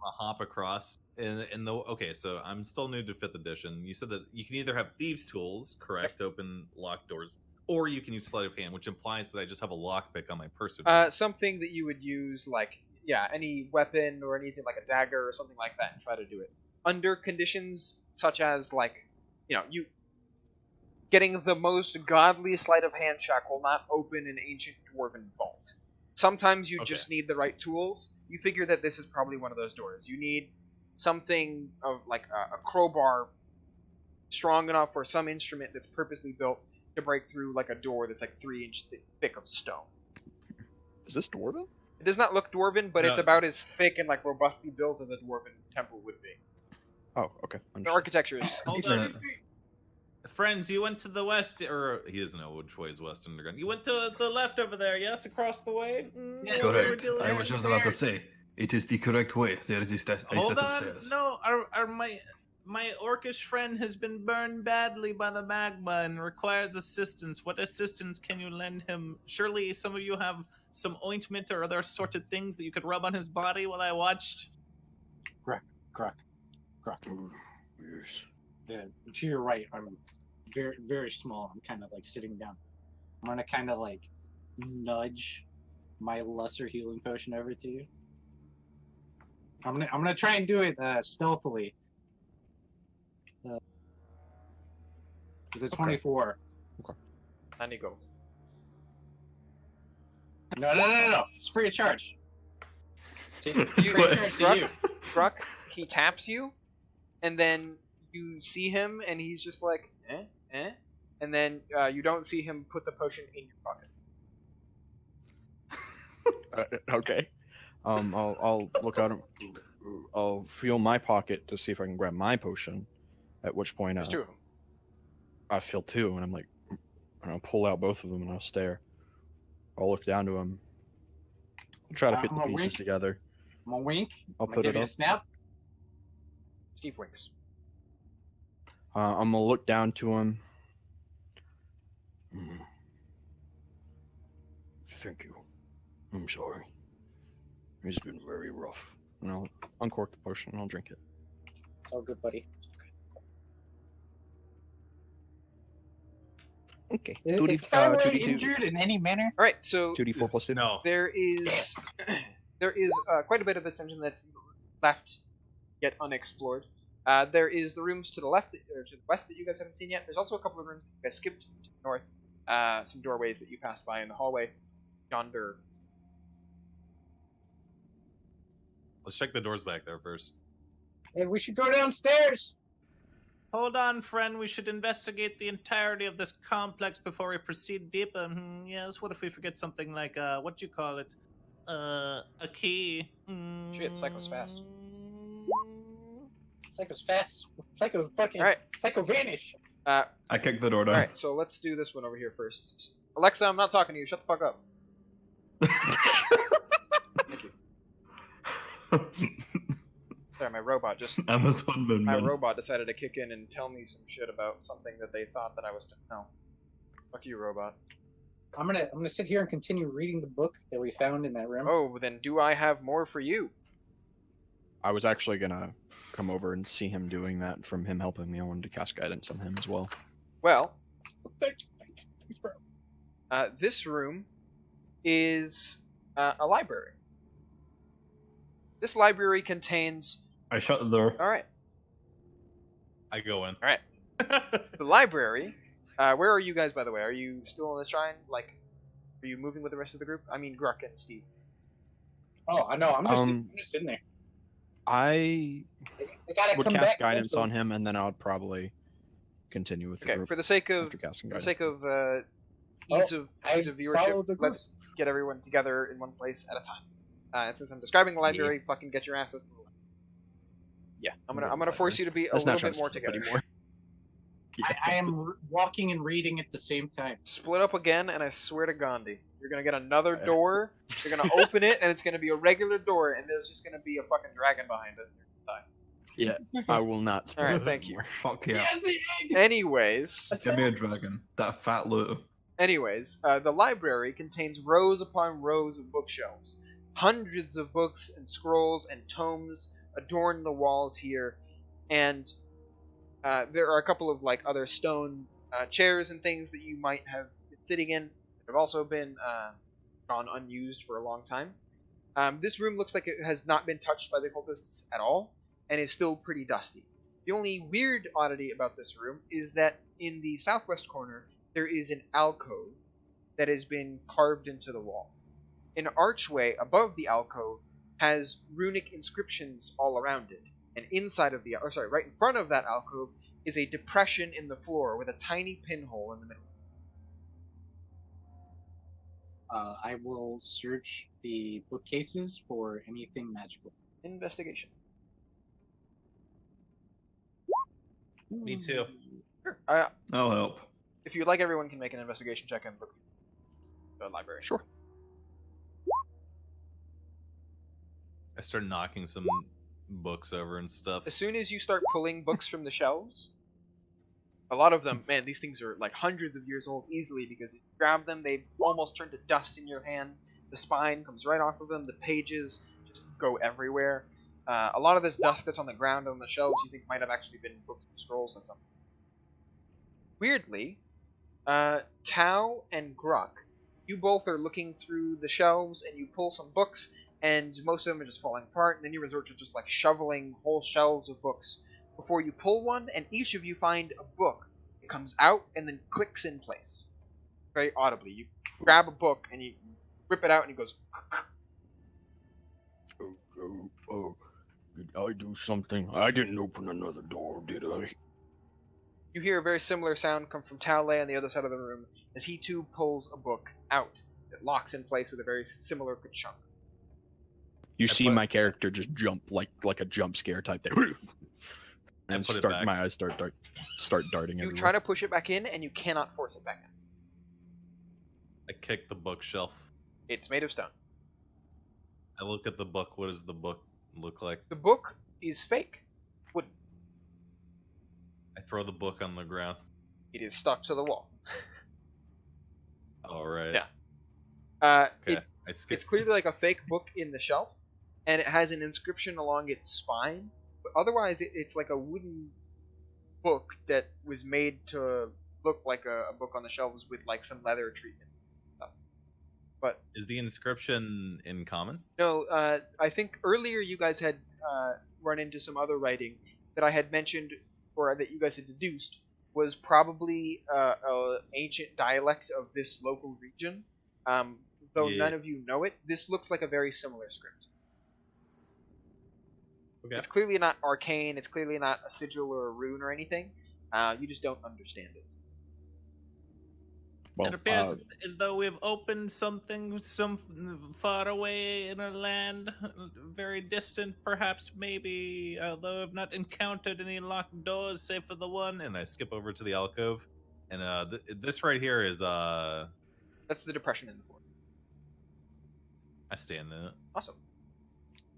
hop across. Okay, so I'm still new to 5th edition. You said that you can either have thieves' tools, correct, to open locked doors, or you can use sleight of hand, which implies that I just have a lockpick on my person. Something that you would use, any weapon or anything like a dagger or something like that, and try to do it under conditions such as you getting the most godly sleight of hand check will not open an ancient dwarven vault. Sometimes you just need the right tools. You figure that this is probably one of those doors. You need something of a crowbar strong enough, or some instrument that's purposely built to break through a door that's 3 inch thick of stone. Is this dwarven? It does not look dwarven, but it's No. about as thick and robustly built as a dwarven temple would be. Oh, okay. The Understood. architecture is Hold on. Friends, you went to the west, or he doesn't know which way is west underground. You went to the left over there, yes, across the way. Yes, Correct. we were I was just about to say, it is the correct way. There is a set Hold of on, stairs. no, my orcish friend has been burned badly by the magma and requires assistance. What assistance can you lend him? Surely some of you have some ointment or other assorted things that you could rub on his body while I watched? Correct. Yes. Yeah, to your right, I'm very, very small. I'm kind of like sitting down. I'm gonna kind of like nudge my lesser healing potion over to you. I'm gonna try and do it stealthily. With a 24. 90 gold. No. It's free of charge. Free of charge to Gruck, you. Gruck, he taps you, and then you see him, and he's just like, and then you don't see him put the potion in your pocket. Okay. I'll look out. I'll feel my pocket to see if I can grab my potion. At which point, There's two of them. I feel two, and I'm like, and I'll pull out both of them and I'll stare. I'll look down to him. I'll try to fit I'm the gonna pieces wink. together. I'm gonna wink. I'll I'm put gonna it give you a up. snap. Steve winks. I'm gonna look down to him. Thank you. I'm sorry. It's been very rough. And I'll uncork the potion and I'll drink it. Oh, good, buddy. Okay. Is 2D, Kylo 2D2. injured in any manner? All right, so 2d4 plus 2. No. there is quite a bit of the dungeon that's left yet unexplored. There is the rooms to the left or to the west that you guys haven't seen yet. There's also a couple of rooms that you guys skipped to the north. Some doorways that you passed by in the hallway yonder. Let's check the doors back there first. And we should go downstairs. Hold on, friend. We should investigate the entirety of this complex before we proceed deeper. Yes, what if we forget something like, what do you call it? A key. Shit, Psycho's fast. Psycho's fast. Psycho's fucking. All right. Psycho vanish. I kicked the door down. All right, so let's do this one over here first. Alexa, I'm not talking to you. Shut the fuck up. Thank you. Sorry, my robot just. Amazon Moon. My robot decided to kick in and tell me some shit about something that they thought that I was. No. Fuck you, robot. I'm gonna sit here and continue reading the book that we found in that room. Oh, then do I have more for you? I was actually gonna come over and see him doing that. From him helping me, I wanted to cast guidance on him as well. Well, Thanks, bro. this room is a library. This library contains. I shut the door. All right. I go in. All right. The library. Where are you guys, by the way? Are you still in the shrine? Like, are you moving with the rest of the group? I mean, Gruck and Steve. Oh, I know. I'm just sitting there. I I gotta would come cast back guidance eventually. on him, and then I would probably continue with the Okay, group for the sake of after casting For the guidance. sake of ease of I viewership, followed the group. let's get everyone together in one place at a time. And since I'm describing the library, fucking get your asses to the left. Yeah, I'm gonna force you to be a That's not little bit more trying to split up together. anymore. I am walking and reading at the same time. Split up again, and I swear to Gandhi, you're gonna get another Yeah. door. You're gonna open it, and it's gonna be a regular door, and there's just gonna be a fucking dragon behind it. Yeah, I will not. All right, thank you. Fuck yeah. Yes, the egg! Anyways, Give me a dragon. That fat loot. the library contains rows upon rows of bookshelves. Hundreds of books and scrolls and tomes adorn the walls here, and there are a couple of like other stone chairs and things that you might have been sitting in that have also been gone unused for a long time. This room looks like it has not been touched by the cultists at all, and is still pretty dusty. The only weird oddity about this room is that in the southwest corner there is an alcove that has been carved into the wall. An archway above the alcove has runic inscriptions all around it, and inside of right in front of that alcove is a depression in the floor with a tiny pinhole in the middle. I will search the bookcases for anything magical. Investigation. Me too. Sure. I'll help. If you'd like, everyone can make an investigation check and look through the library. Sure. I start knocking some books over and stuff. As soon as you start pulling books from the shelves, a lot of them, man, these things are like hundreds of years old easily, because you grab them, they almost turn to dust in your hand, The spine comes right off of them. The pages just go everywhere. A lot of this dust that's on the ground on the shelves you think might have actually been books and scrolls and something. Weirdly, Tau and Grok, you both are looking through the shelves and you pull some books, and most of them are just falling apart, and then you resort to just like shoveling whole shelves of books before you pull one, and each of you find a book. It comes out and then clicks in place. Very audibly. You grab a book and you rip it out and it goes. Did I do something? I didn't open another door, did I? You hear a very similar sound come from Taolei on the other side of the room as he too pulls a book out. It locks in place with a very similar chunk. You see my character just jump like a jump scare type thing. And put it start back. my eyes start darting You everywhere. try to push it back in and you cannot force it back in. I kick the bookshelf. It's made of stone. I look at the book. What does the book look like? The book is fake. Wooden. I throw the book on the ground. It is stuck to the wall. All right. Yeah. Okay. I skip. It's clearly like a fake book in the shelf, and it has an inscription along its spine. But otherwise, it's like a wooden book that was made to look like a book on the shelves with like some leather treatment. But Is the inscription in common? no, I think earlier you guys had run into some other writing that I had mentioned, or that you guys had deduced, was probably an ancient dialect of this local region. Though Yeah. none of you know it, this looks like a very similar script. Okay. It's clearly not arcane, it's clearly not a sigil or a rune or anything. You just don't understand it. Well, It appears as though we've opened something some far away in a land, very distant, perhaps, maybe, although I've not encountered any locked doors save for the one. And I skip over to the alcove, and this right here is That's the depression in the floor. I stand in it. Awesome.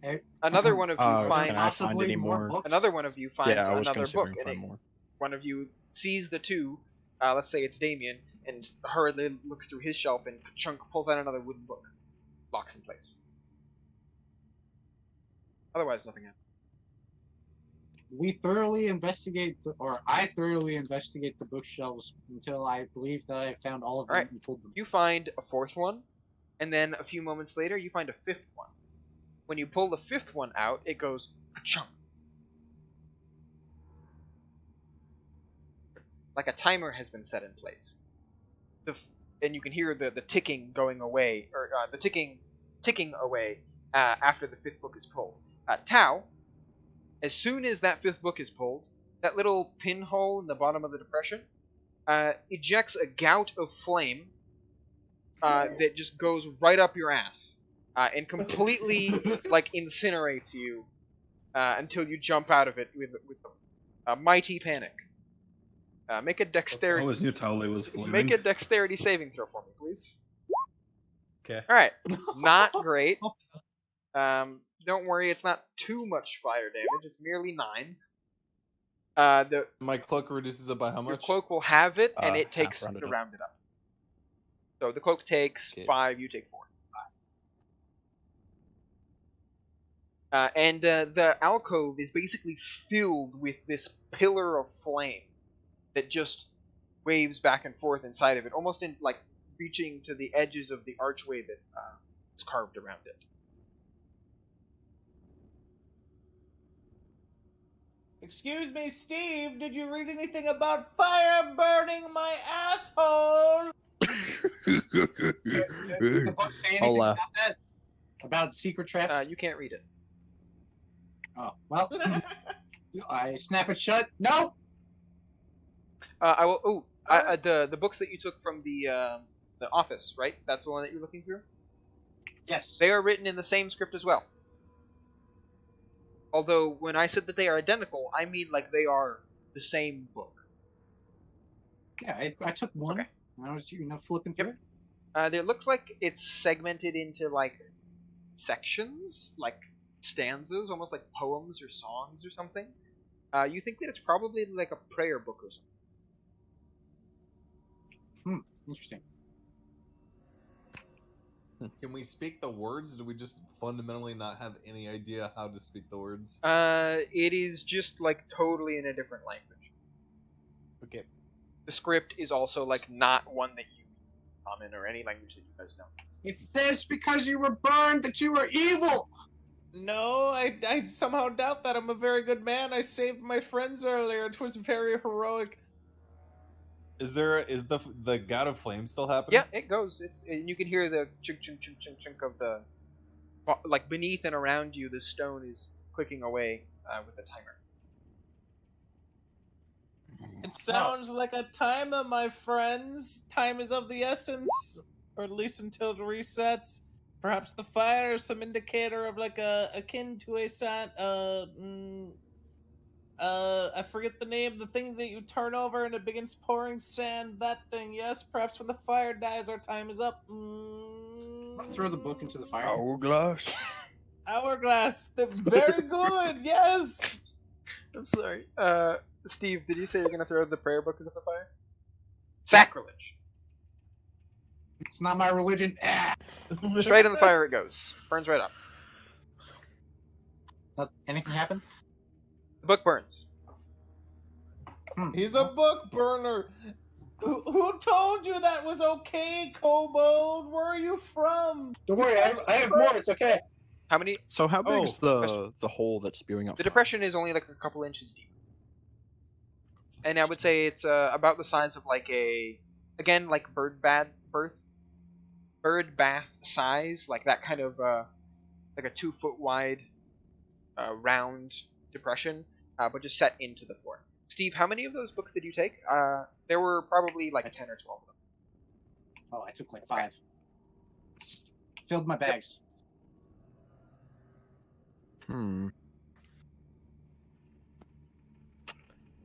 Eh, Another one of you can finds I find possibly any more more? books? another one of you finds yeah, I was another considering book, and find more. one of you sees the two. Let's say it's Damien, and hurriedly looks through his shelf and chunk pulls out another wooden book, locks in place. Otherwise, nothing happens. We thoroughly investigate, or I thoroughly investigate the bookshelves until I believe that I found all of them Alright. and pulled them. You find a fourth one, and then a few moments later, you find a fifth one. When you pull the fifth one out, it goes ka-chunk. Like a timer has been set in place. And you can hear the ticking going away, or the ticking away after the fifth book is pulled. Tau, as soon as that fifth book is pulled, that little pinhole in the bottom of the depression ejects a gout of flame that just goes right up your ass and completely like incinerates you until you jump out of it with a mighty panic. Make a I dexterity. always knew Taole was flaming. Make a dexterity saving throw for me, please. Okay. All right, not great. Don't worry, it's not too much fire damage. It's merely 9. My cloak reduces it by how Your much? cloak will have it, and it Half takes rounded to up. round it up. So the cloak takes Okay. 5, you take 4. And the alcove is basically filled with this pillar of flame that just waves back and forth inside of it, almost in like reaching to the edges of the archway that is carved around it. Excuse me, Steve, did you read anything about fire burning my asshole? Did the book say anything I'll, about that? About secret traps? You can't read it. Oh, well, I snap it shut. No! I will. Oh, the books that you took from the office, right? That's the one that you're looking through. Yes. They are written in the same script as well. Although when I said that they are identical, I mean like they are the same book. Yeah, I took one. Okay. I was, flipping through Yep. It looks like it's segmented into like sections, like stanzas, almost like poems or songs or something. You think that it's probably like a prayer book or something. Interesting. Can we speak the words? Do we just fundamentally not have any idea how to speak the words? It is just like totally in a different language. Okay. The script is also like not one that you common or any language that you guys know. It says because you were burned that you were evil. No, I somehow doubt that. I'm a very good man. I saved my friends earlier. It was very heroic. Is the God of Flame still happening? Yeah, it goes. And you can hear the chunk chunk chunk chunk chunk of the like beneath and around you. The stone is clicking away with the timer. It sounds like a timer, my friends. Time is of the essence, or at least until it resets. Perhaps the fire is some indicator of like akin to a sign. I forget the name. The thing that you turn over and it begins pouring sand. That thing. Yes. Perhaps when the fire dies, our time is up. Throw the book into the fire. Hourglass. Hourglass. Very good. Yes. I'm sorry. Steve, did you say you're gonna throw the prayer book into the fire? Sacrilege. It's not my religion. Ah! Straight in the fire it goes. Burns right up. Anything happen? The book burns. He's a book burner. Who told you that was okay, Kobold? Where are you from? Don't worry, I have more. It's okay. How many? So how big is question. the hole that's spewing up? The depression is only like a couple inches deep. And I would say it's about the size of like like bird bath size, like that kind of like a 2 foot wide round depression, but just set into the floor. Steve, how many of those books did you take? There were probably like 10 or 12 of them. Oh, I took like 5. Filled my bags.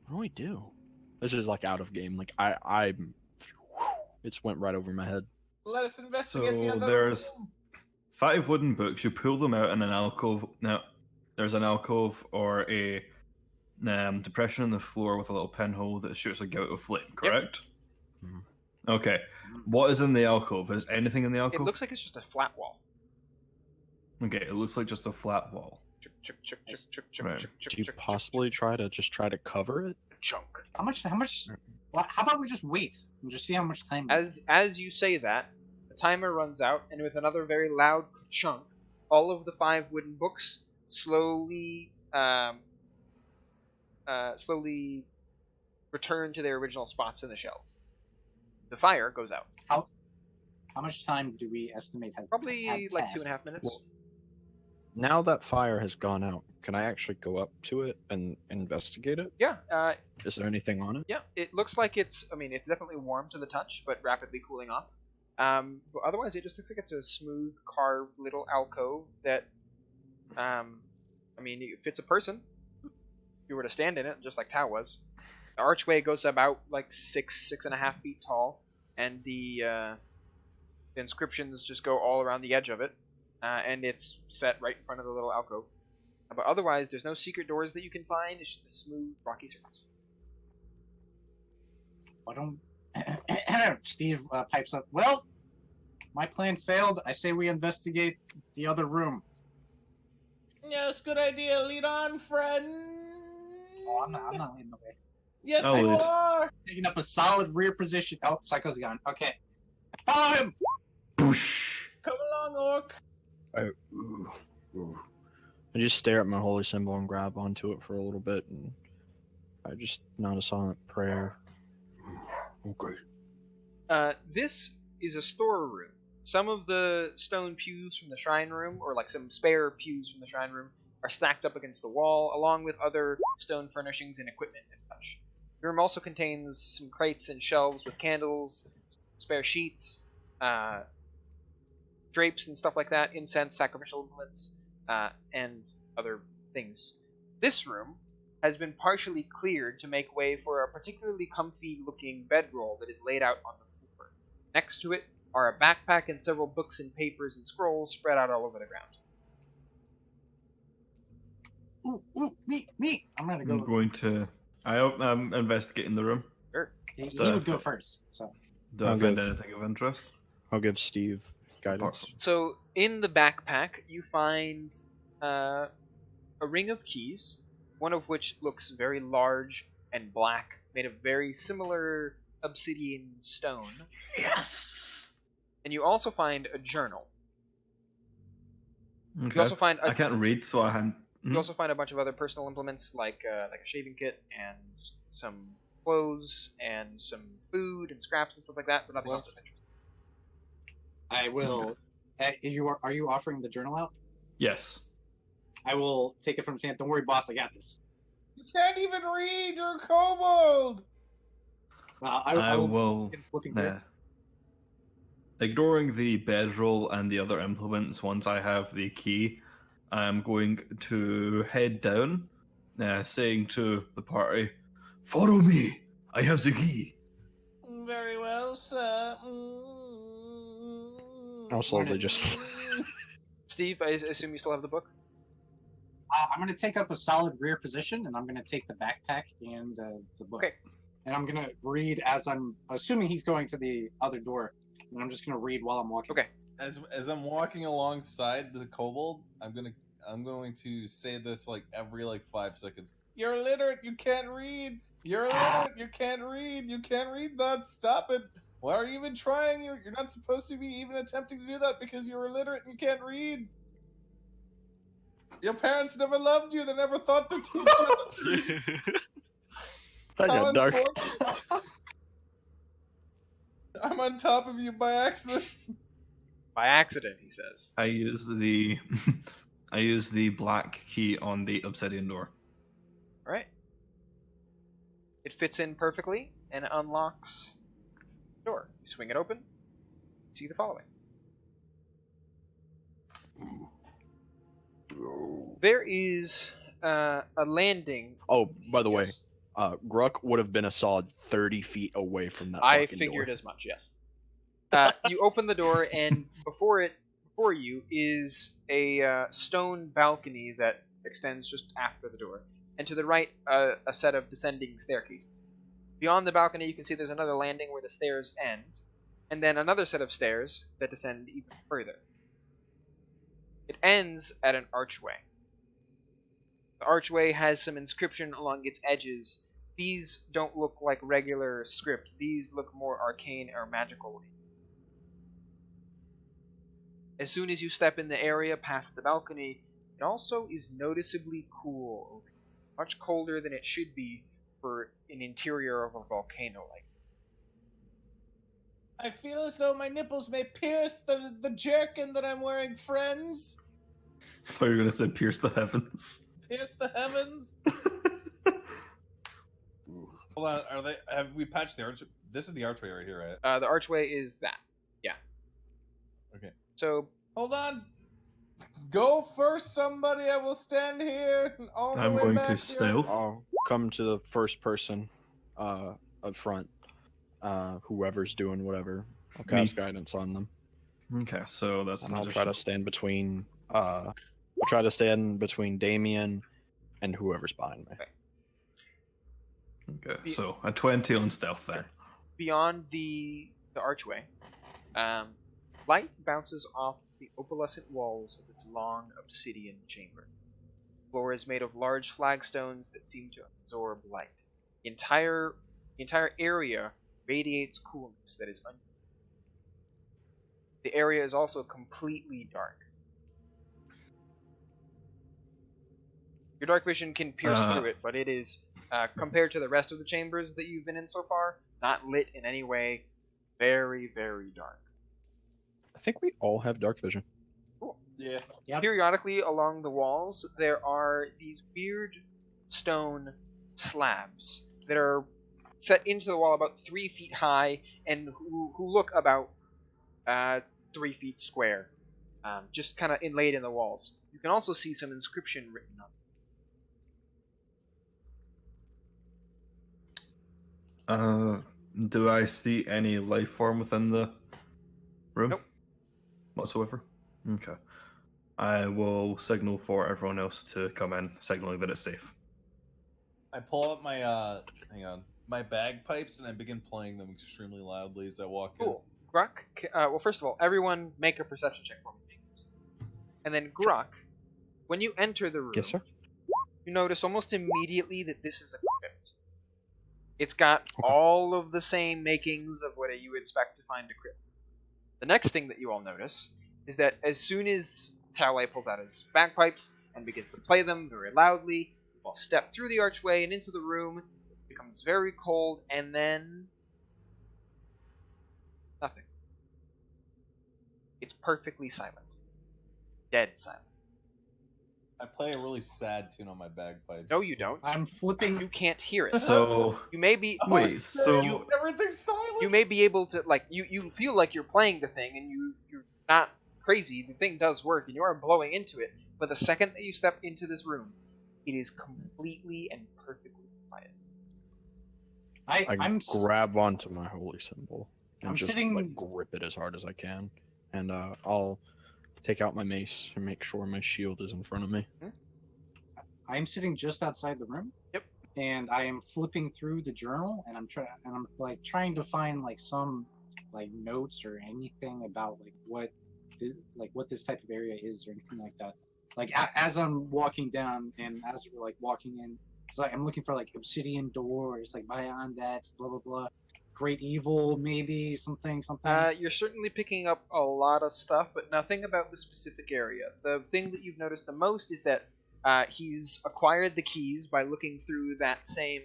What do we do? This is like out of game. Like it's went right over my head. Let us investigate the So other there's room. 5 wooden books. You pull them out in an alcove. Now, there's an alcove or a depression in the floor with a little pinhole that shoots a gout of flame, correct? Yep. Okay. What is in the alcove? Is anything in the alcove? It looks like it's just a flat wall. Okay, it looks like just a flat wall. Right. Do you possibly try to cover it? Chunk. How much? How about we just wait and just see how much time? As you say that, the timer runs out, and with another very loud chunk, all of the 5 wooden books slowly return to their original spots in the shelves. The fire goes out. How much time do we estimate has Probably had like passed? 2.5 minutes. Well, now that fire has gone out, can I actually go up to it and investigate it? Yeah. Is there anything on it? Yeah. It looks like it's. I mean, it's definitely warm to the touch, but rapidly cooling off. But otherwise, it just looks like it's a smooth carved little alcove that. I mean, it fits a person. If you were to stand in it, just like Tao was. The archway goes about like 6.5 feet tall, and the inscriptions just go all around the edge of it. And it's set right in front of the little alcove. But otherwise, there's no secret doors that you can find. It's just a smooth, rocky surface. Why don't Steve pipes up? Well, my plan failed. I say we investigate the other room. Yes, good idea. Lead on, friend. Oh, I'm not leading the way. Yes, I'll you lead. are. Taking up a solid rear position. Oh, Psycho's gone. Okay, follow him. Boosh! Come along, Orc. I just stare at my holy symbol and grab onto it for a little bit, and I just nod a silent prayer. Okay. This is a storeroom. Some of the stone pews from the shrine room, or like some spare pews from the shrine room, are stacked up against the wall, along with other stone furnishings and equipment and such. The room also contains some crates and shelves with candles, spare sheets, drapes and stuff like that, incense, sacrificial implements, and other things. This room has been partially cleared to make way for a particularly comfy-looking bedroll that is laid out on the floor. Next to it are a backpack and several books and papers and scrolls spread out all over the ground. Ooh, me. I'm gonna go. I'm going to. I'm investigating the room. Sure. He would go first. So Do I I'll find give- anything of interest? I'll give Steve Guidance. So in the backpack, you find a ring of keys, one of which looks very large and black, made of very similar obsidian stone. Yes. And you also find a journal. Okay. You also find I can't read, so I had. you also find a bunch of other personal implements like a shaving kit and some clothes and some food and scraps and stuff like that, but nothing else of interest. I will. Are you offering the journal out? Yes. I will take it from Sam. Don't worry, boss. I got this. You can't even read. You're a kobold. I will. will. Flipping through it. Ignoring the bedroll and the other implements, once I have the key, I'm going to head down, saying to the party, "Follow me. I have the key." Very well, sir. I'll slowly just. Steve, I assume you still have the book? I'm going to take up a solid rear position, and I'm going to take the backpack and the book. Okay. And I'm going to read as I'm assuming he's going to the other door, and I'm just going to read while I'm walking. Okay. As I'm walking alongside the kobold, I'm going to say this like every 5 seconds. You're illiterate. You can't read. You're illiterate. You can't read. You can't read that. Stop it. Why are you even trying? You're not supposed to be even attempting to do that because you're illiterate and you can't read. Your parents never loved you. They never thought to teach you. I got dark. I'm on top of you by accident. By accident, he says. I use the black key on the obsidian door. Alright. It fits in perfectly and unlocks the door. You swing it open, see the following. There is a landing. Oh, by the way, Yes. Gruck would have been a solid 30 feet away from that. I fucking figured door. as much, yes. You open the door, and before you is a stone balcony that extends just after the door, and to the right, a set of descending staircases. Beyond the balcony, you can see there's another landing where the stairs end, and then another set of stairs that descend even further. It ends at an archway. The archway has some inscription along its edges. These don't look like regular script. These look more arcane or magical. As soon as you step in the area past the balcony, it also is noticeably cool, much colder than it should be for an interior of a volcano like. I feel as though my nipples may pierce the jerkin that I'm wearing, friends. I thought you were gonna say pierce the heavens. Pierce the heavens. Hold on, have we patched the arch? This is the archway right here, right? The archway is that. Yeah. Okay. So. Hold on. Go first, somebody. I will stand here. All the I'm way going back to here. stealth. I'll come to the first person up front. Whoever's doing whatever. I'll cast guidance on them. Okay, so that's And I'll another try to shot. stand between. I'll try to stand between Damien and whoever's behind me. Okay, so a 20 on stealth then. Beyond the archway, light bounces off the opalescent walls of its long obsidian chamber. The floor is made of large flagstones that seem to absorb light. The entire area radiates coolness that is The area is also completely dark. Your dark vision can pierce through it, but it is, compared to the rest of the chambers that you've been in so far, not lit in any way. Very, very dark. I think we all have dark vision. Cool. Yeah. Yep. Periodically along the walls, there are these weird stone slabs that are set into the wall about 3 feet high and who look about 3 feet square, just kind of inlaid in the walls. You can also see some inscription written on Do I see any life form within the room? Nope. Whatsoever? Okay. I will signal for everyone else to come in, signaling that it's safe. I pull out my my bagpipes and I begin playing them extremely loudly as I walk in. Cool. Gruck, well, first of all, everyone make a perception check for me. And then Gruck, when you enter the room, Yes, sir. you notice almost immediately that this is a crypt. It's got Okay. all of the same makings of what you would expect to find a crypt. The next thing that you all notice is that as soon as Taolai pulls out his bagpipes and begins to play them very loudly, you all step through the archway and into the room. It becomes very cold, and then nothing. It's perfectly silent. Dead silent. I play a really sad tune on my bagpipes. No, you don't. I'm flipping. You can't hear it. So You may be wait, so Everything's silent. you may be able to you feel like you're playing the thing and you're not crazy. The thing does work and you are blowing into it. But the second that you step into this room, it is completely and perfectly quiet. I I'm grab onto my holy symbol and I'm just sitting- like grip it as hard as I can, and I'll take out my mace and make sure my shield is in front of me. I'm sitting just outside the room. Yep. And I am flipping through the journal, and I'm trying to find like some like notes or anything about what this type of area is or anything like that. Like as I'm walking down and as we're like walking in, it's like I'm looking for like obsidian doors, like beyond that, blah blah blah. Great evil, maybe something. You're certainly picking up a lot of stuff, but nothing about the specific area. The thing that you've noticed the most is that he's acquired the keys by looking through that same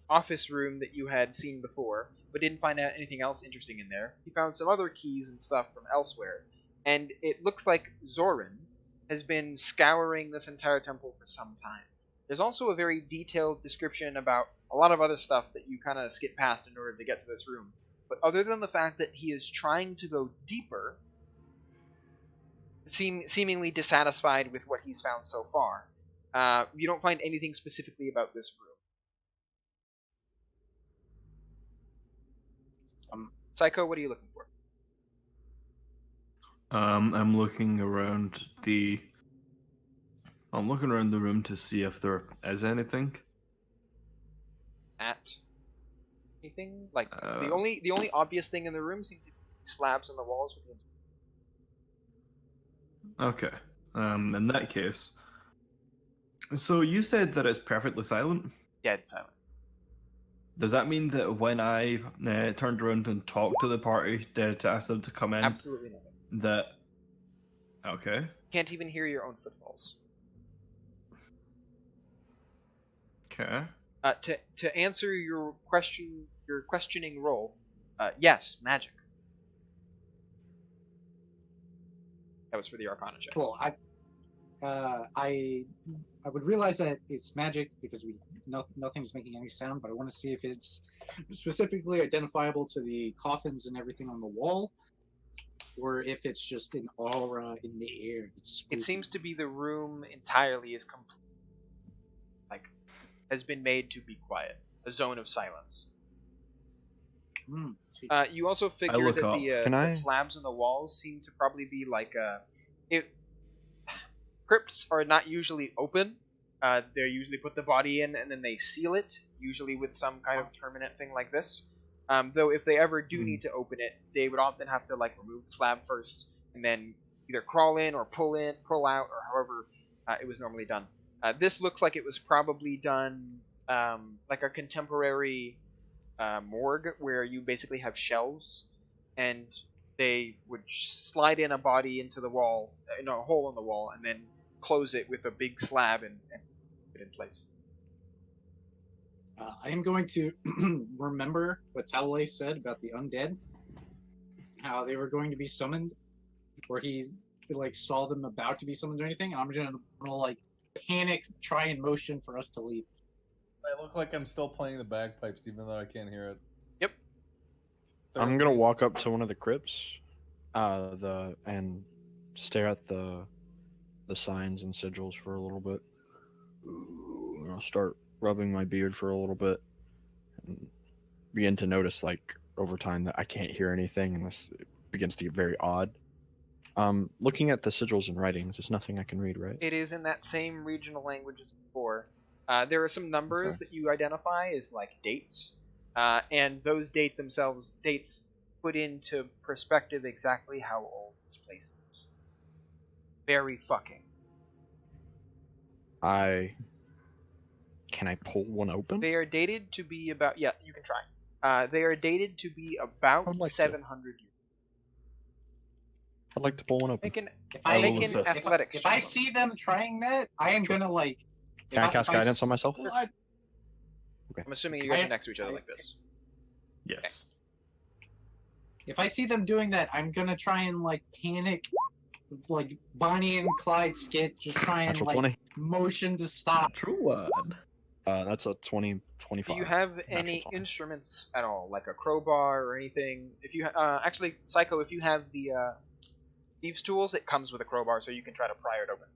office room that you had seen before, but didn't find out anything else interesting in there. He found some other keys and stuff from elsewhere, and it looks like Zoran has been scouring this entire temple for some time. There's also a very detailed description about a lot of other stuff that you kind of skip past in order to get to this room. But other than the fact that he is trying to go deeper, seemingly dissatisfied with what he's found so far, you don't find anything specifically about this room. Psycho, what are you looking for? I'm looking around the room to see if there is anything. At anything? Like the only obvious thing in the room seems to be slabs on the walls with Okay. In that case, so you said that it's perfectly silent. dead silent. Does that mean that when I turned around and talked to the party to ask them to come in, Absolutely nothing. that okay? Can't even hear your own footfalls. Okay. To answer your questioning role, yes, magic. That was for the Arcana check. Cool. I would realize that it's magic because nothing's making any sound, but I want to see if it's specifically identifiable to the coffins and everything on the wall, or if it's just an aura in the air. It seems to be the room entirely is complete, has been made to be quiet, a zone of silence. You also figure look that up. the slabs on the walls seem to probably be crypts are not usually open. They usually put the body in and then they seal it, usually with some kind of permanent thing like this. Though if they ever do need to open it, they would often have to remove the slab first and then either crawl in or pull out, or however it was normally done. This looks like it was probably done like a contemporary morgue where you basically have shelves and they would slide in a body into the wall, a hole in the wall, and then close it with a big slab and put it in place. I am going to remember what Taolai said about the undead, how they were going to be summoned, or he saw them about to be summoned or anything. And I'm gonna panic, try and motion for us to leave. I look like I'm still playing the bagpipes, even though I can't hear it. Yep. I'm gonna walk up to one of the crypts, and stare at the signs and sigils for a little bit. And I'll start rubbing my beard for a little bit, and begin to notice over time that I can't hear anything, and this begins to get very odd. Looking at the sigils and writings, it's nothing I can read, right? It is in that same regional language as before. There are some numbers that you identify as dates, and those dates put into perspective exactly how old this place is. Very fucking. Can I pull one open? They are dated to be about, yeah, you can try. They are dated to be about I'd like to. 700 years. I'd like to pull one open. Make an, If I make will an assist. athletics If I check. see them trying that, I am gonna like. Can I cast guidance on myself? I'm assuming you guys are next to each other like this. Yes. If I see them doing that, I'm gonna try and like panic, like Bonnie and Clyde skit, just try and Natural like 20. motion to stop. True one. That's a 20, Do 25. you have any Natural 20. instruments at all, like a crowbar or anything? If you actually, Psycho, if you have the thieves' tools, it comes with a crowbar, so you can try to pry it open.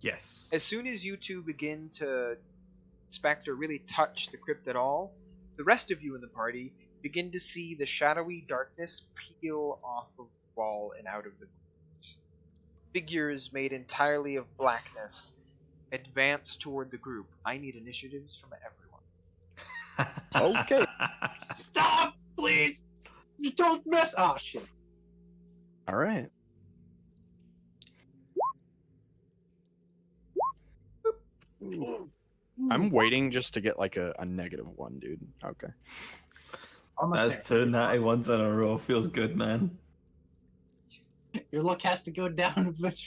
Yes. As soon as you two begin to inspect or really touch the crypt at all, the rest of you in the party begin to see the shadowy darkness peel off of the wall and out of the crypt. Figures made entirely of blackness advance toward the group. I need initiatives from everyone. Okay. Stop, please! You don't mess. Oh shit. All right. I'm waiting just to get like a -1, dude. Okay. Almost That's there. 2 natty ones in a row. Feels good, man. Your luck has to go down a bit.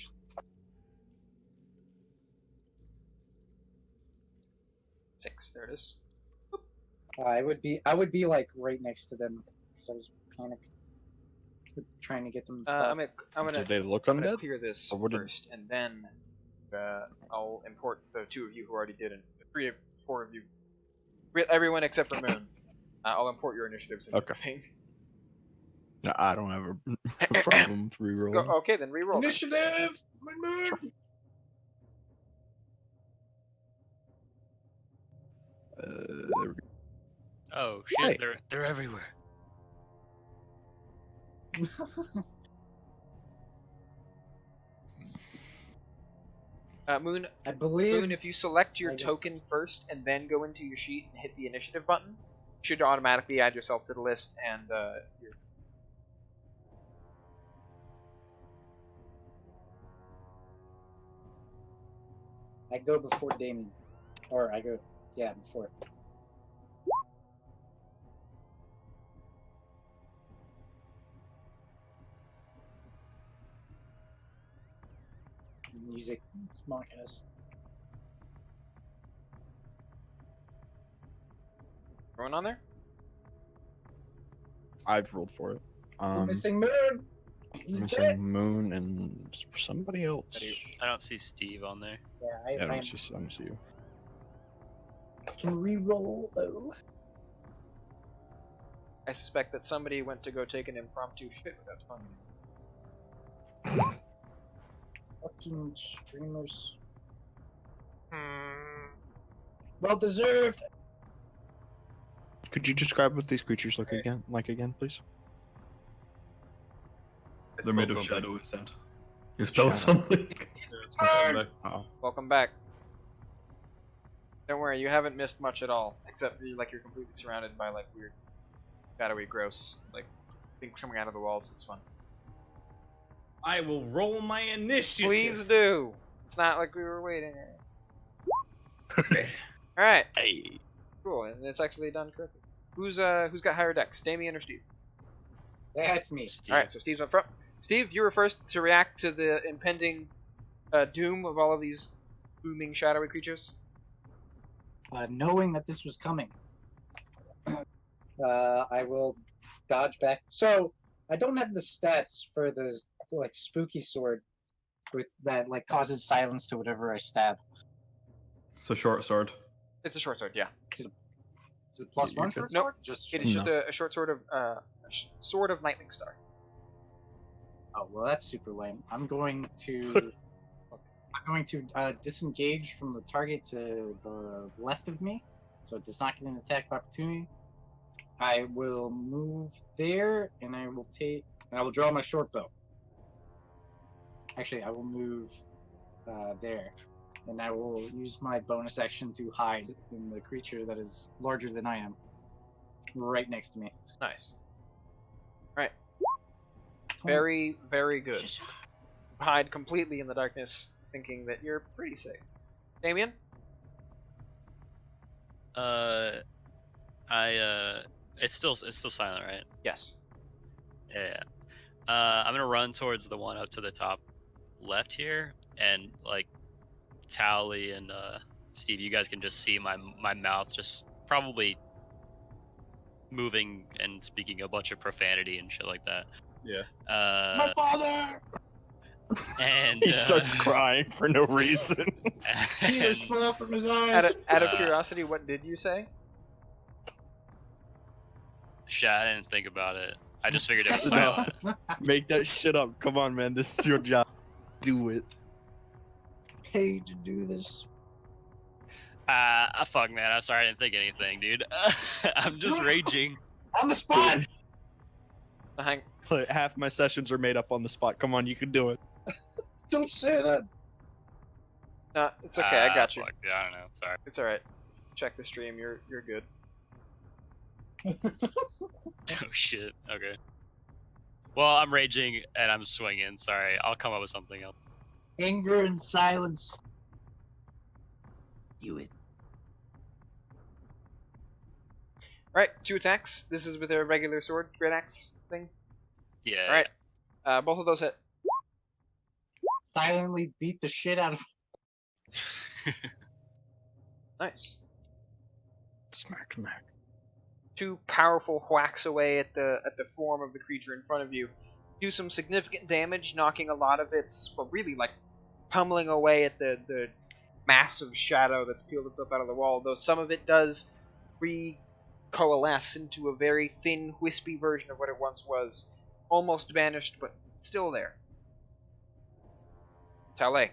Six. There it is. I would be like right next to them because I was panicked, trying to get them to stop. I'm gonna Did they look I'm gonna undead? clear this Or what did- first, and then I'll import the two of you who already did it. The four of you, everyone except for Moon. I'll import your initiatives into the thing. No, I don't have a problem rerolling. Okay, then reroll. them. Initiative! My man! There we go. Oh shit, Hey. they're everywhere. Moon, I believe. Moon, if you select your I guess. token first and then go into your sheet and hit the initiative button, you should automatically add yourself to the list and your I go before Damien. Or I go, yeah, before. The music, it's mocking us. everyone on there. I've rolled for it. We're missing Moon! He's missing dead! Moon and somebody else. I don't see Steve on there. Yeah, Yeah, I I don't see you. can re-roll though. I suspect that somebody went to go take an impromptu shit without telling me. Fucking streamers. Well deserved! Could you describe what these creatures look again, please? They're made of shadow, is that? You spelled Shadow. something? Oh. Welcome back. Don't worry, you haven't missed much at all, except you're completely surrounded by like weird, shadowy, gross things coming out of the walls. It's fun. I will roll my initiative. Please do. It's not like we were waiting. All right. Hey. Cool, and it's actually done correctly. Who's got higher decks, Damien or Steve? That's me. All right, so Steve's up front. Steve, you were first to react to the impending doom of all of these booming, shadowy creatures. Knowing that this was coming, I will dodge back. So I don't have the stats for the like spooky sword with that like causes silence to whatever I stab. It's a short sword. It's a short sword, yeah. Is it plus one short Nope. sword? Just It is just a short sword of sword of Lightning Star. Oh well, that's super lame. I'm going to disengage from the target to the left of me, so it does not get an attack of opportunity. I will move there, and I will draw my short bow. Actually, I will move there, and I will use my bonus action to hide in the creature that is larger than I am. right next to me. Nice. Right. Very, very good. Hide completely in the darkness, thinking that you're pretty safe. Damien? It's still silent, right? Yes. Yeah. I'm gonna run towards the one up to the top left here, and like Tally and Steve, you guys can just see my mouth just probably moving and speaking a bunch of profanity and shit like that. Yeah. My father! And He starts crying for no reason. Tears and, fall from his eyes. Out of Uh, curiosity, what did you say? shit, I didn't think about it. I just figured it was No. silent. Make that shit up. Come on, man. This is your job. Do it. Paid to do this. Fuck, man. I'm sorry, I didn't think anything, dude. I'm just raging. On the spot! Hang. Like, half my sessions are made up on the spot. Come on, you can do it. Don't say that. No, it's okay. I got you. Fuck, yeah, I don't know. Sorry. It's all right. Check the stream. You're good. Oh shit. Okay. Well, I'm raging and I'm swinging. Sorry, I'll come up with something else. Anger and silence. Do it. All right, 2 attacks. This is with a regular sword, great axe thing. Yeah. All right. Both of those hit. Silently beat the shit out of. Nice. Smack, smack. 2 powerful whacks away at the form of the creature in front of you. Do some significant damage, knocking a lot of its, well, really like pummeling away at the massive shadow that's peeled itself out of the wall. Though some of it does recoalesce into a very thin, wispy version of what it once was, almost vanished, but still there. Tale.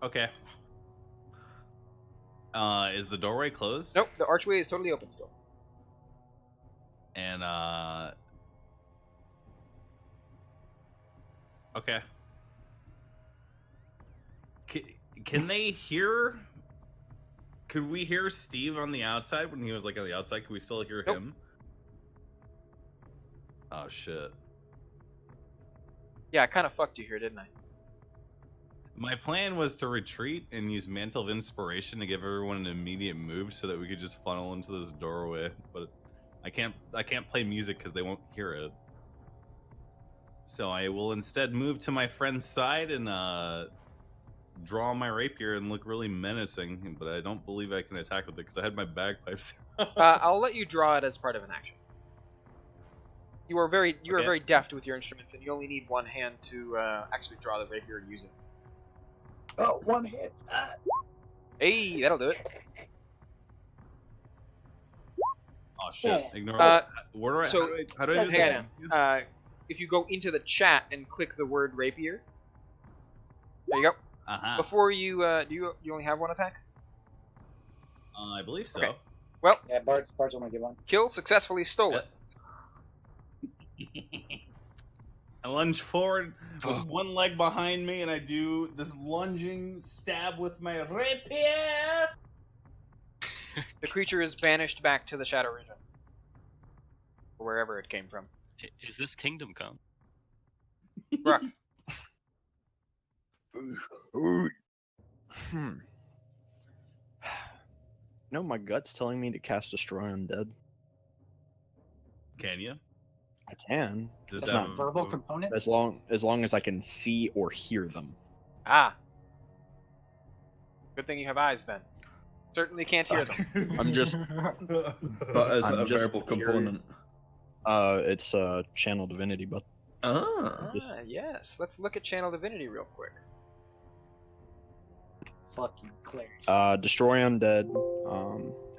Okay. Is the doorway closed? Nope, the archway is totally open still. And okay. Can they hear? Could we hear Steve on the outside when he was like on the outside? Could we still hear Nope. him? Oh shit. Yeah, I kind of fucked you here, didn't I? My plan was to retreat and use Mantle of Inspiration to give everyone an immediate move so that we could just funnel into this doorway, but I can't play music because they won't hear it. So I will instead move to my friend's side and draw my rapier and look really menacing, but I don't believe I can attack with it because I had my bagpipes. I'll let you draw it as part of an action. You are very deft with your instruments, and you only need one hand to actually draw the rapier and use it. Oh, one hit. Hey, that'll do it. Oh shit! Ignore Uh, that. Where do I? so, how do I use hang that? on. If you go into the chat and click the word rapier, there you go. Uh-huh. Before you, you only have one attack? I believe so. Okay. Well, Yeah, Bart's only get one. kill successfully stolen. I lunge forward with one leg behind me, and I do this lunging stab with my rapier. The creature is banished back to the Shadow Region, or wherever it came from. Is this Kingdom Come? Bruh. No, my gut's telling me to cast Destroy Undead. Can you? I can. Does That's that not have- Verbal component? As long as I can see or hear them. Ah. Good thing you have eyes then. Certainly can't hear them. I'm just But as I'm a just verbal curious. component. It's Channel Divinity, but Ah. Ah, yes. Let's look at Channel Divinity real quick. Fucking Claire's. Destroy Undead.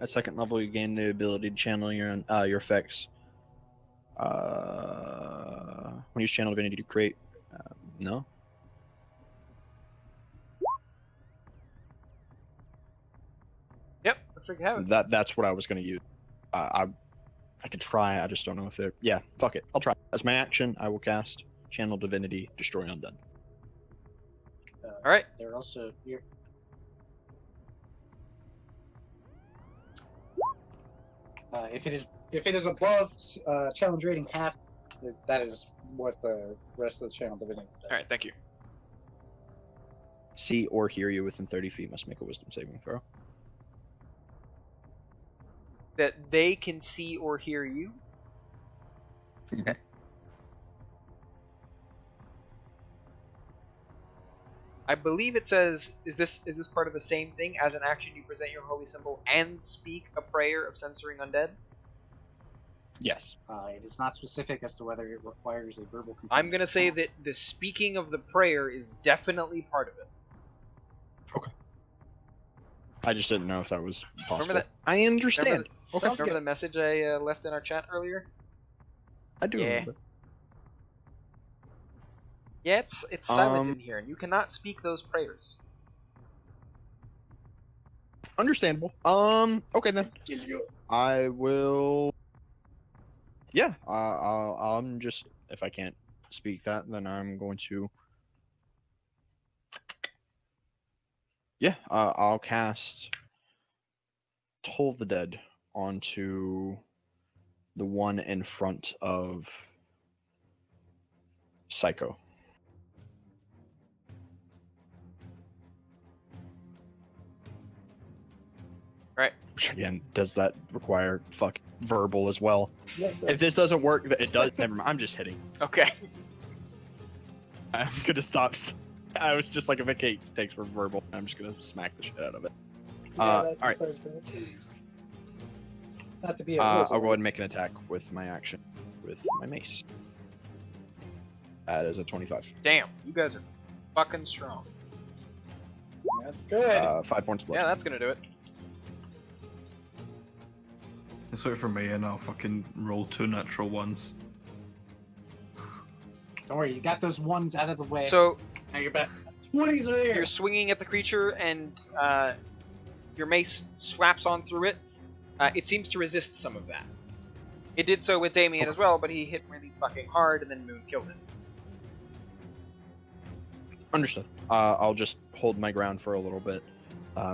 At second level, you gain the ability to channel your effects. When you use Channel Divinity to create, no. Yep, looks like you have it. That's what I was going to use. I could try. I just don't know if they're. Yeah, fuck it. I'll try. As my action, I will cast Channel Divinity, Destroy Undead. Alright. They're also here. If it is above challenge rating half, that is what the rest of the channel divinity does. All right, thank you. See or hear you within 30 feet must make a wisdom saving throw. That they can see or hear you. Okay. I believe it says, is this part of the same thing? As an action, you present your holy symbol and speak a prayer of censoring undead? Yes. It is not specific as to whether it requires a verbal component. I'm going to say that the speaking of the prayer is definitely part of it. Okay. I just didn't know if that was possible. Remember that? I understand. Remember the message I left in our chat earlier? I do Yeah. remember. Yeah, it's silent in here, and you cannot speak those prayers. Understandable. Okay then. I will. Yeah. I'm just, if I can't speak that, then I'm going to. Yeah. I'll cast Toll the Dead onto the one in front of Psycho. Right. Which again, does that require verbal as well? Yeah, If this doesn't work, it does. Never mind. I'm just hitting. Okay. I'm gonna stop. I was just like, if it takes for verbal, I'm just gonna smack the shit out of it. All right. Not to be a I'll wizard. go ahead and make an attack with my action with my mace. That is a 25. Damn, you guys are fucking strong. That's good. 5 points of Yeah, bludgeoning. that's gonna do it. Just wait for me and I'll fucking roll 2 natural ones. Don't worry, you got those ones out of the way. So now you're back. 20s are there. you're swinging at the creature, and your mace swaps on through it. It seems to resist some of that. It did so with Damien as well, but he hit really fucking hard, and then Moon killed it. Understood. I'll just hold my ground for a little bit,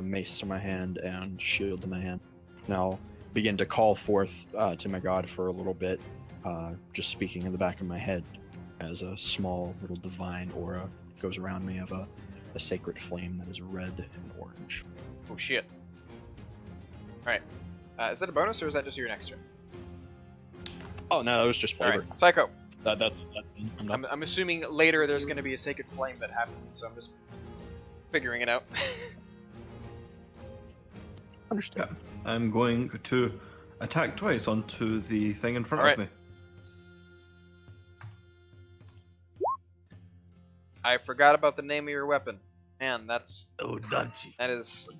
mace to my hand and shield to my hand. And I'll begin to call forth to my god for a little bit, just speaking in the back of my head as a small little divine aura goes around me of a sacred flame that is red and orange. Oh shit. Alright. Is that a bonus, or is that just your next turn? Oh no, that was just flavor. Alright, Psycho. That's I'm done. I'm assuming later there's going to be a sacred flame that happens, so I'm just figuring it out. Understood. I'm going to attack twice onto the thing in front Alright. of me. I forgot about the name of your weapon. Man, that is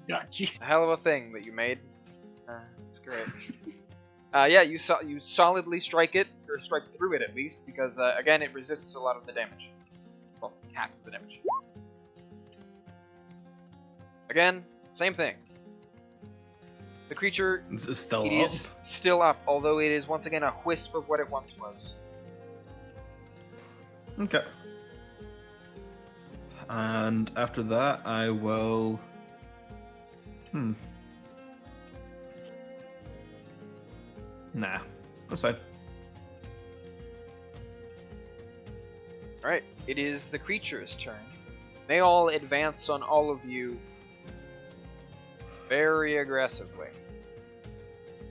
Gotcha. a hell of a thing that you made. That's great. Yeah, you solidly strike it, or strike through it at least, because again, it resists a lot of the damage. Well, half of the damage. Again, same thing. The creature It's still is up. still up, although it is once again a wisp of what it once was. Okay. And after that, I will. Nah, that's fine. Alright, it is the creature's turn. They all advance on all of you very aggressively.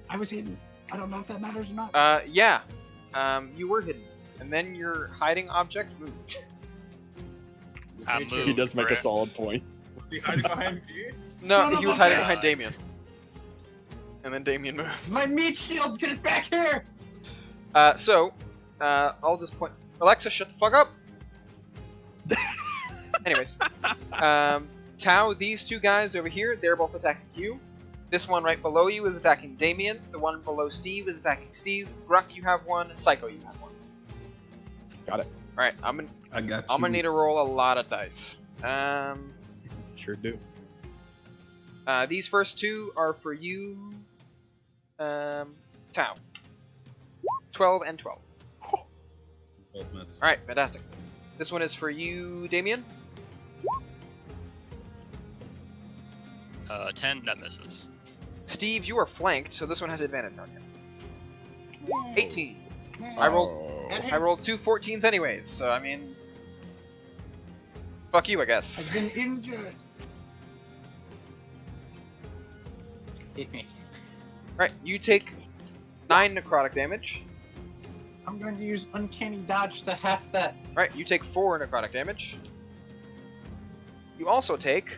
I was hidden. I don't know if that matters or not. Yeah. You were hidden. And then your hiding object moved. I moved. He does make a Brett. solid point. Was he hiding behind me? No, Son he of was a hiding bitch. behind Damien. And then Damien moved. My meat shield, get it back here! I'll just point. Alexa, shut the fuck up! Anyways. Tau, these two guys over here, they're both attacking you. This one right below you is attacking Damien. The one below Steve is attacking Steve. Gruck, you have one. Psycho, you have one. Got it. Alright, I'm I got you. gonna need to roll a lot of dice. Sure do. These first two are for you, Tau. 12 and 12. Both miss. Alright, fantastic. This one is for you, Damien. 10, that misses. Steve, you are flanked, so this one has advantage on you. 18. I rolled Oh. I rolled 2 14s anyways, so I mean, fuck you, I guess. I've been injured. Hit me. Right, you take 9 necrotic damage. I'm going to use uncanny dodge to half that. Right, you take 4 necrotic damage. You also take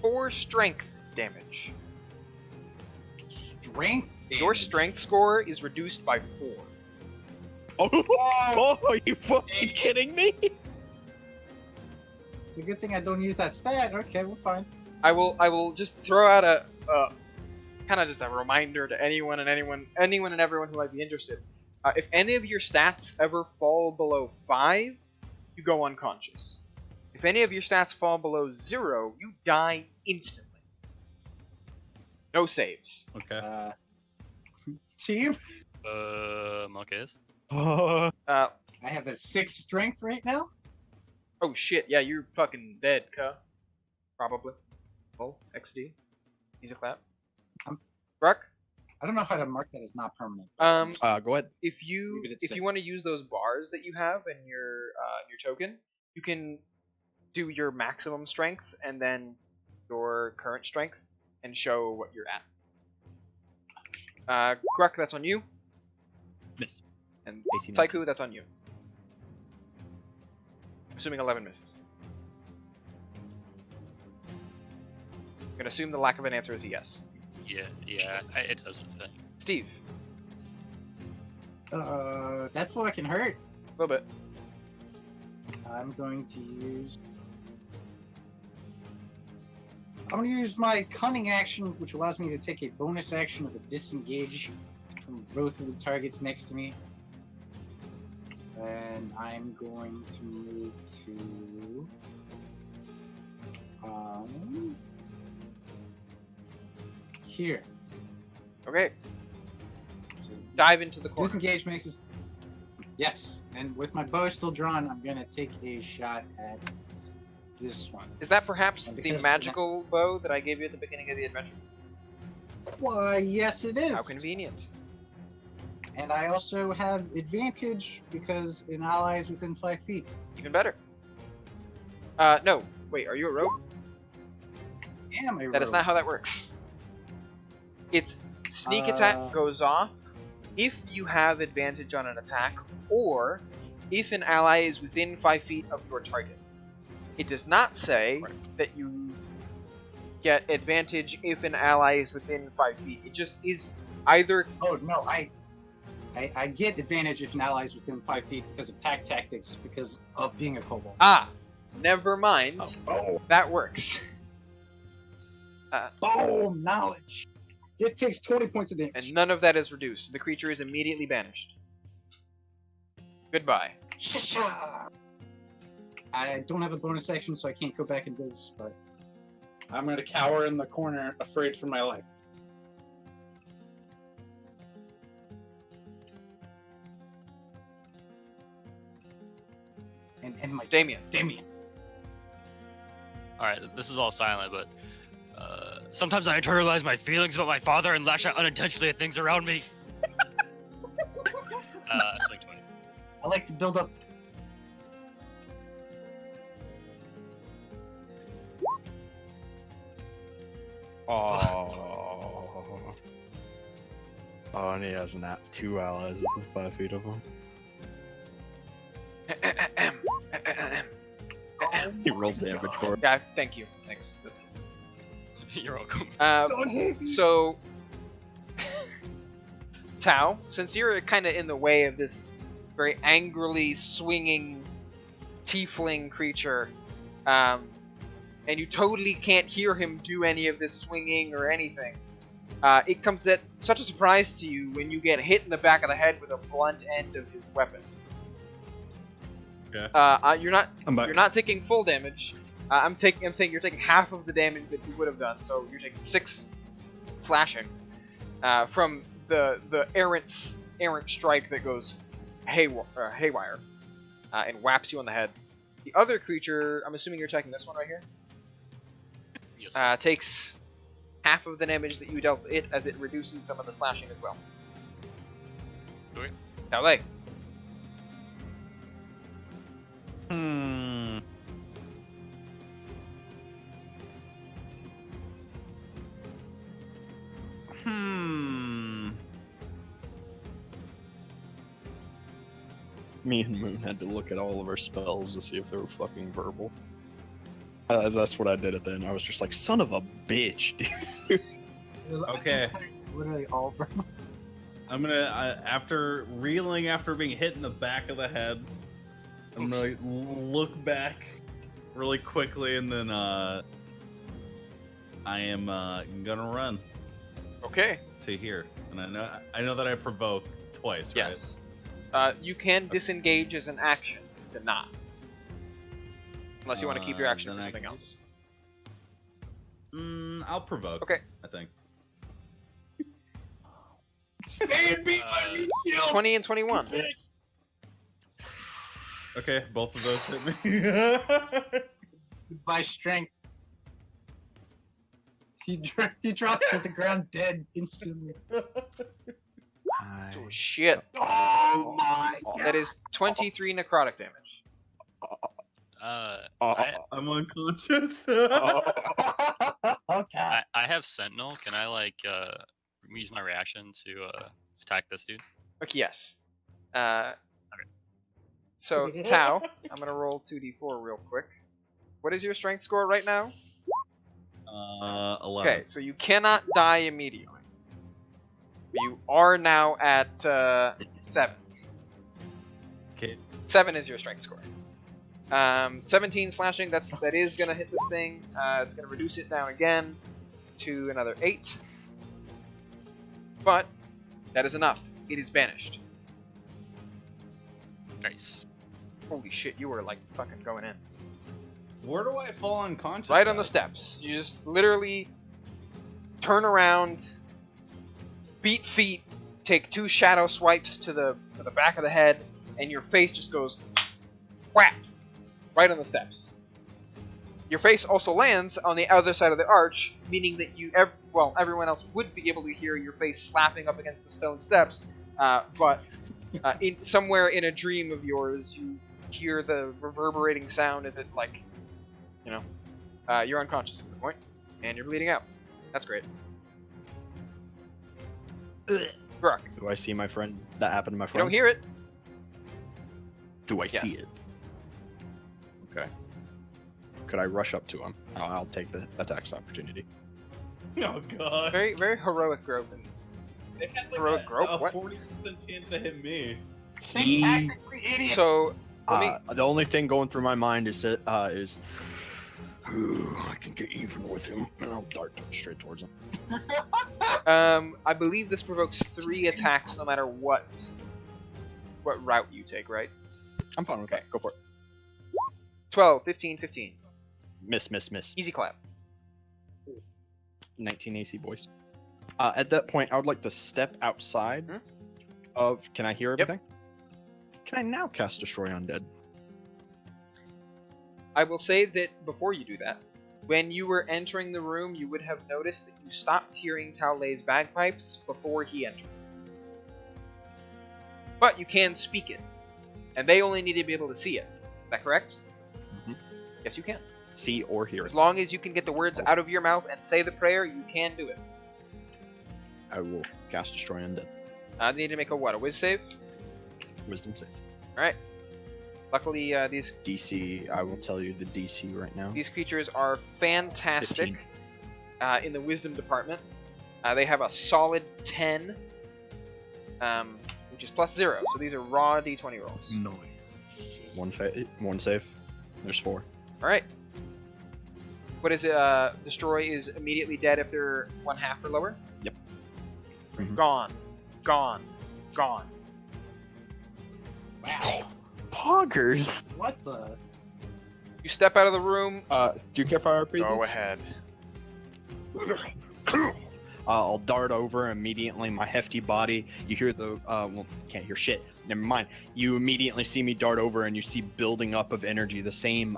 4 strength damage. Strength. Your damage. strength score is reduced by 4. Oh, are you fucking kidding me? It's a good thing I don't use that stat. Okay, we're fine. I will just throw out a kind of just a reminder to anyone and everyone who might be interested. If any of your stats ever fall below 5, you go unconscious. If any of your stats fall below 0, you die instantly. No saves. Okay. Team, Monkeys. Oh, Uh, I have a 6 strength right now. oh shit, yeah, you're fucking dead, cuh. Probably. Oh, XD. Easy clap. Ruck, I don't know how to mark that as not permanent. go ahead. if you Leave it at if 6. you want to use those bars that you have in your token, you can do your maximum strength and then your current strength and show what you're at. Gruk, that's on you. Miss. And AC 19. Taiku, that's on you. Assuming 11 misses. I'm gonna assume the lack of an answer is a yes. Yeah, it does. Steve, That fucking hurt. a little bit. I'm going to use. I'm going to use my cunning action, which allows me to take a bonus action of a disengage from both of the targets next to me. And I'm going to move to. Here. Okay, So dive into the corner. disengage makes us. Yes, and with my bow still drawn, I'm going to take a shot at this one. Is that perhaps And the because- magical bow that I gave you at the beginning of the adventure? Why, yes, it is. How convenient. And I also have advantage because an ally is within 5 feet. Even better. No. Wait, are you a rogue? Am I That is not how that works. Its sneak attack goes off if you have advantage on an attack, or if an ally is within 5 feet of your target. It does not say that you get advantage if an ally is within 5 feet. It just is either. Oh no, I get advantage if an ally is within 5 feet because of pack tactics because of being a kobold. Ah, never mind. Oh, That works. boom! Knowledge. It takes 20 points of damage. And none of that is reduced. The creature is immediately banished. Goodbye. Shisha! I don't have a bonus action, so I can't go back and do this, but I'm gonna cower in the corner, afraid for my life. And my Damien. Alright, this is all silent, but sometimes I internalize my feelings about my father and lash out unintentionally at things around me. Swing 20. I like to build up. Oh. Oh, and he has 2 allies within 5 feet of him. He rolled damage for it. Yeah, thank you. Thanks. That's You're welcome. Don't hit me. So, Tao, since you're kind of in the way of this very angrily swinging tiefling creature, and you totally can't hear him do any of this swinging or anything, it comes at such a surprise to you when you get hit in the back of the head with a blunt end of his weapon. Okay. You're not I'm back. You're not taking full damage. I'm saying you're taking half of the damage that you would have done. So you're taking 6 slashing from the errant strike that goes haywire and whaps you on the head. The other creature, I'm assuming you're attacking this one right here, Yes. takes half of the damage that you dealt it as it reduces some of the slashing as well. Okay. Calais. Hmm. Me and Moon had to look at all of our spells to see if they were fucking verbal. That's what I did at the end. I was just like, son of a bitch, dude. Okay. Literally all verbal. I'm gonna after reeling after being hit in the back of the head. I'm gonna look back really quickly and then I am gonna run Okay. to here. And I know that I provoked twice, right? Yes. You can disengage as an action to not. Unless you want to keep your action then for I something can- else. I'll provoke. Okay. I think. Stay and beat my meat shield. 20 and 21. Okay, both of those hit me. By strength. He drops to the ground dead instantly. Oh shit. Oh my god. That is 23 necrotic damage. I'm unconscious. Oh god. I have Sentinel. Can I like use my reaction to attack this dude? Okay, yes. So, Tau, I'm gonna roll 2d4 real quick. What is your strength score right now? 11. Okay, so you cannot die immediately. You are now at 7. Okay. 7 is your strength score. 17 slashing, that is gonna hit this thing. It's gonna reduce it down again to another 8. But that is enough. It is banished. Nice. Holy shit, you were like fucking going in. Where do I fall unconscious? Right on the at? steps. You just literally turn around, beat feet, take 2 shadow swipes to the back of the head, and your face just goes whap right on the steps. Your face also lands on the other side of the arch, meaning that everyone else would be able to hear your face slapping up against the stone steps, but somewhere in a dream of yours, you hear the reverberating sound as it you're unconscious at the point, and you're bleeding out. That's great. Grok, Do I see my friend? That happened to my you friend? don't hear it. Do I Yes. see it? Okay. Could I rush up to him? I'll take the attack's opportunity. Oh god. Very, very heroic Groven. They had like Heroic Grope? a What? 40% chance to hit me. Think tactically, idiots. So, let me. The only thing going through my mind is I can get even with him, and I'll dart straight towards him. I believe this provokes 3 attacks no matter what route you take, right? I'm fine with that. Go for it. 12, 15, 15. Miss. Easy clap. 19 AC, boys. At that point, I would like to step outside of... Can I hear Yep. everything? Can I now cast Destroy Undead? I will say that before you do that, when you were entering the room, you would have noticed that you stopped hearing Taulei's bagpipes before he entered. But you can speak it, and they only need to be able to see it. Is that correct? Mhm. Yes, you can. See or hear As it. long as you can get the words out of your mouth and say the prayer, you can do it. I will cast Destroy Undead. They need to make a what? A whiz save? Wisdom save. Alright. Luckily, these DC, I will tell you the DC right now. creatures are fantastic 15. in the wisdom department. They have a solid 10, which is plus 0. So these are raw d20 rolls. Noise. One save. There's 4. Alright. What is it? Destroy is immediately dead if they're 1/2 or lower? Yep. Mhm. Gone. Gone. Gone. Wow. Poggers! What the? You step out of the room. Do you care if I repeat Go this? ahead. I'll dart over immediately. My hefty body. You hear the can't hear shit. Never mind. You immediately see me dart over, and you see building up of energy. The same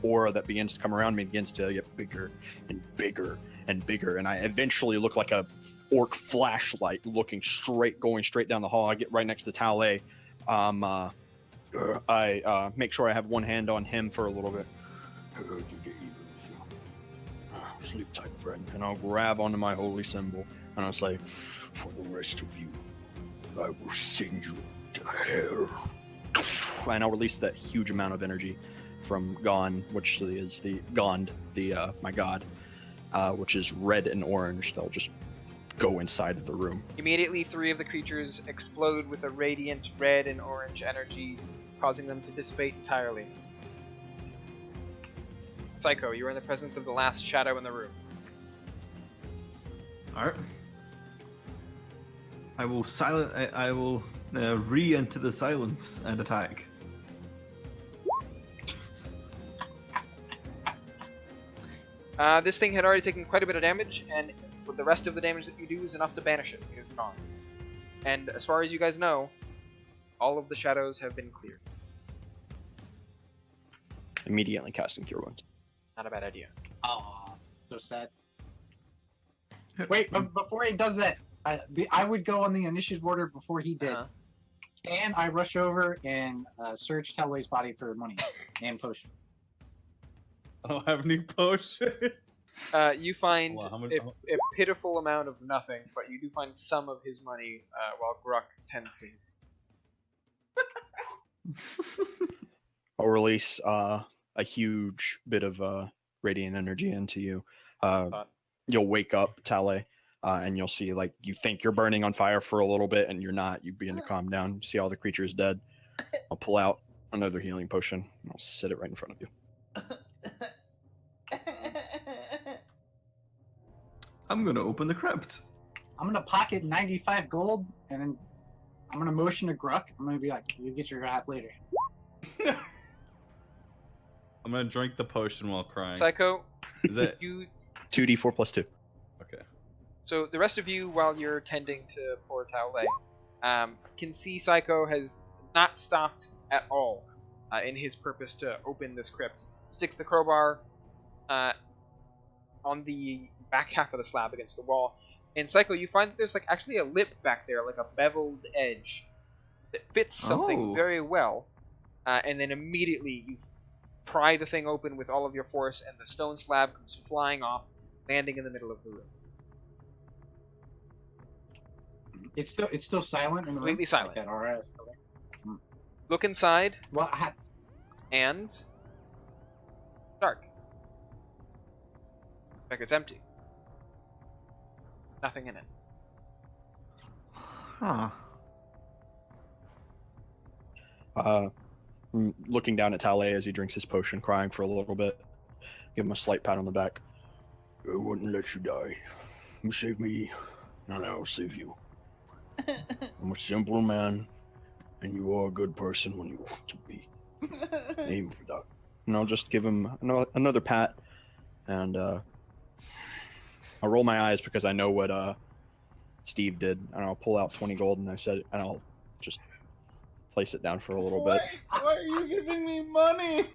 aura that begins to come around me begins to get bigger and bigger and bigger, and I eventually look like a orc flashlight going straight down the hall. I get right next to Tale. I make sure I have one hand on him for a little bit. Sleep tight, friend. And I'll grab onto my holy symbol and I'll say, for the rest of you, I will send you to hell. And I'll release that huge amount of energy from Gond, which is the Gond, my god, which is red and orange. They'll just go inside of the room. Immediately, 3 of the creatures explode with a radiant red and orange energy, causing them to dissipate entirely. Psycho, you are in the presence of the last shadow in the room. Alright. I will re-enter the silence and attack. This thing had already taken quite a bit of damage, and the rest of the damage that you do is enough to banish it. It is gone. And as far as you guys know, all of the shadows have been cleared. Immediately casting Cure Wounds. Not a bad idea. Oh, so sad. Wait, but before he does that, I would go on the initiative order before he did. Can I rush over and search Telway's body for money and potion? I don't have any potions. You find Well, a pitiful amount of nothing, but you do find some of his money while Gruck tends to. I'll release a huge bit of radiant energy into you. You'll wake up, Tale, and you'll see, like, you think you're burning on fire for a little bit, and you're not. You begin to calm down. You see all the creatures dead. I'll pull out another healing potion, and I'll set it right in front of you. I'm going to open the crypt. I'm going to pocket 95 gold, and then I'm going to motion to Gruck. I'm going to be like, you get your half later. I'm gonna drink the potion while crying. Psycho, Is it? you 2d4 plus 2. Okay. So the rest of you, while you're tending to poor Tale, can see Psycho has not stopped at all in his purpose to open this crypt. Sticks the crowbar on the back half of the slab against the wall. And Psycho, you find that there's like actually a lip back there, like a beveled edge that fits something very well. And then immediately you pry the thing open with all of your force, and the stone slab comes flying off, landing in the middle of the room. It's still silent in the room? Completely silent. Like that RS. Look inside, Well, and dark. Like it's empty. Nothing in it. Huh. Looking down at Tale as he drinks his potion, crying for a little bit. Give him a slight pat on the back. I wouldn't let you die. You saved me, and I'll save you. I'm a simple man, and you are a good person when you want to be. Aim for that. And I'll just give him another pat, and I'll roll my eyes because I know what Steve did, and I'll pull out 20 gold, and I'll just place it down for a little bit. Why are you giving me money?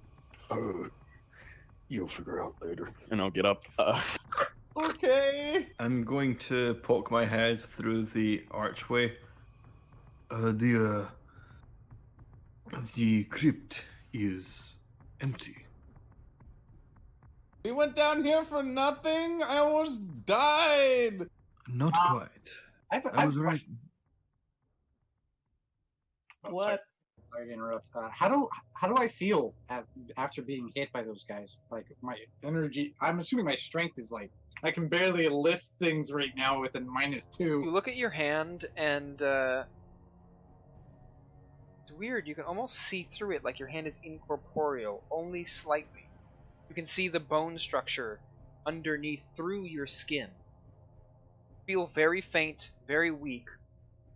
You'll figure out later. And I'll get up. Okay. I'm going to poke my head through the archway. The crypt is empty. We went down here for nothing. I almost died. Not quite. I was right. What? Sorry to interrupt. How do I feel after being hit by those guys? Like my energy. I'm assuming my strength is like I can barely lift things right now with a -2. You look at your hand, and it's weird. You can almost see through it, like your hand is incorporeal, only slightly. You can see the bone structure underneath through your skin. Feel very faint, very weak.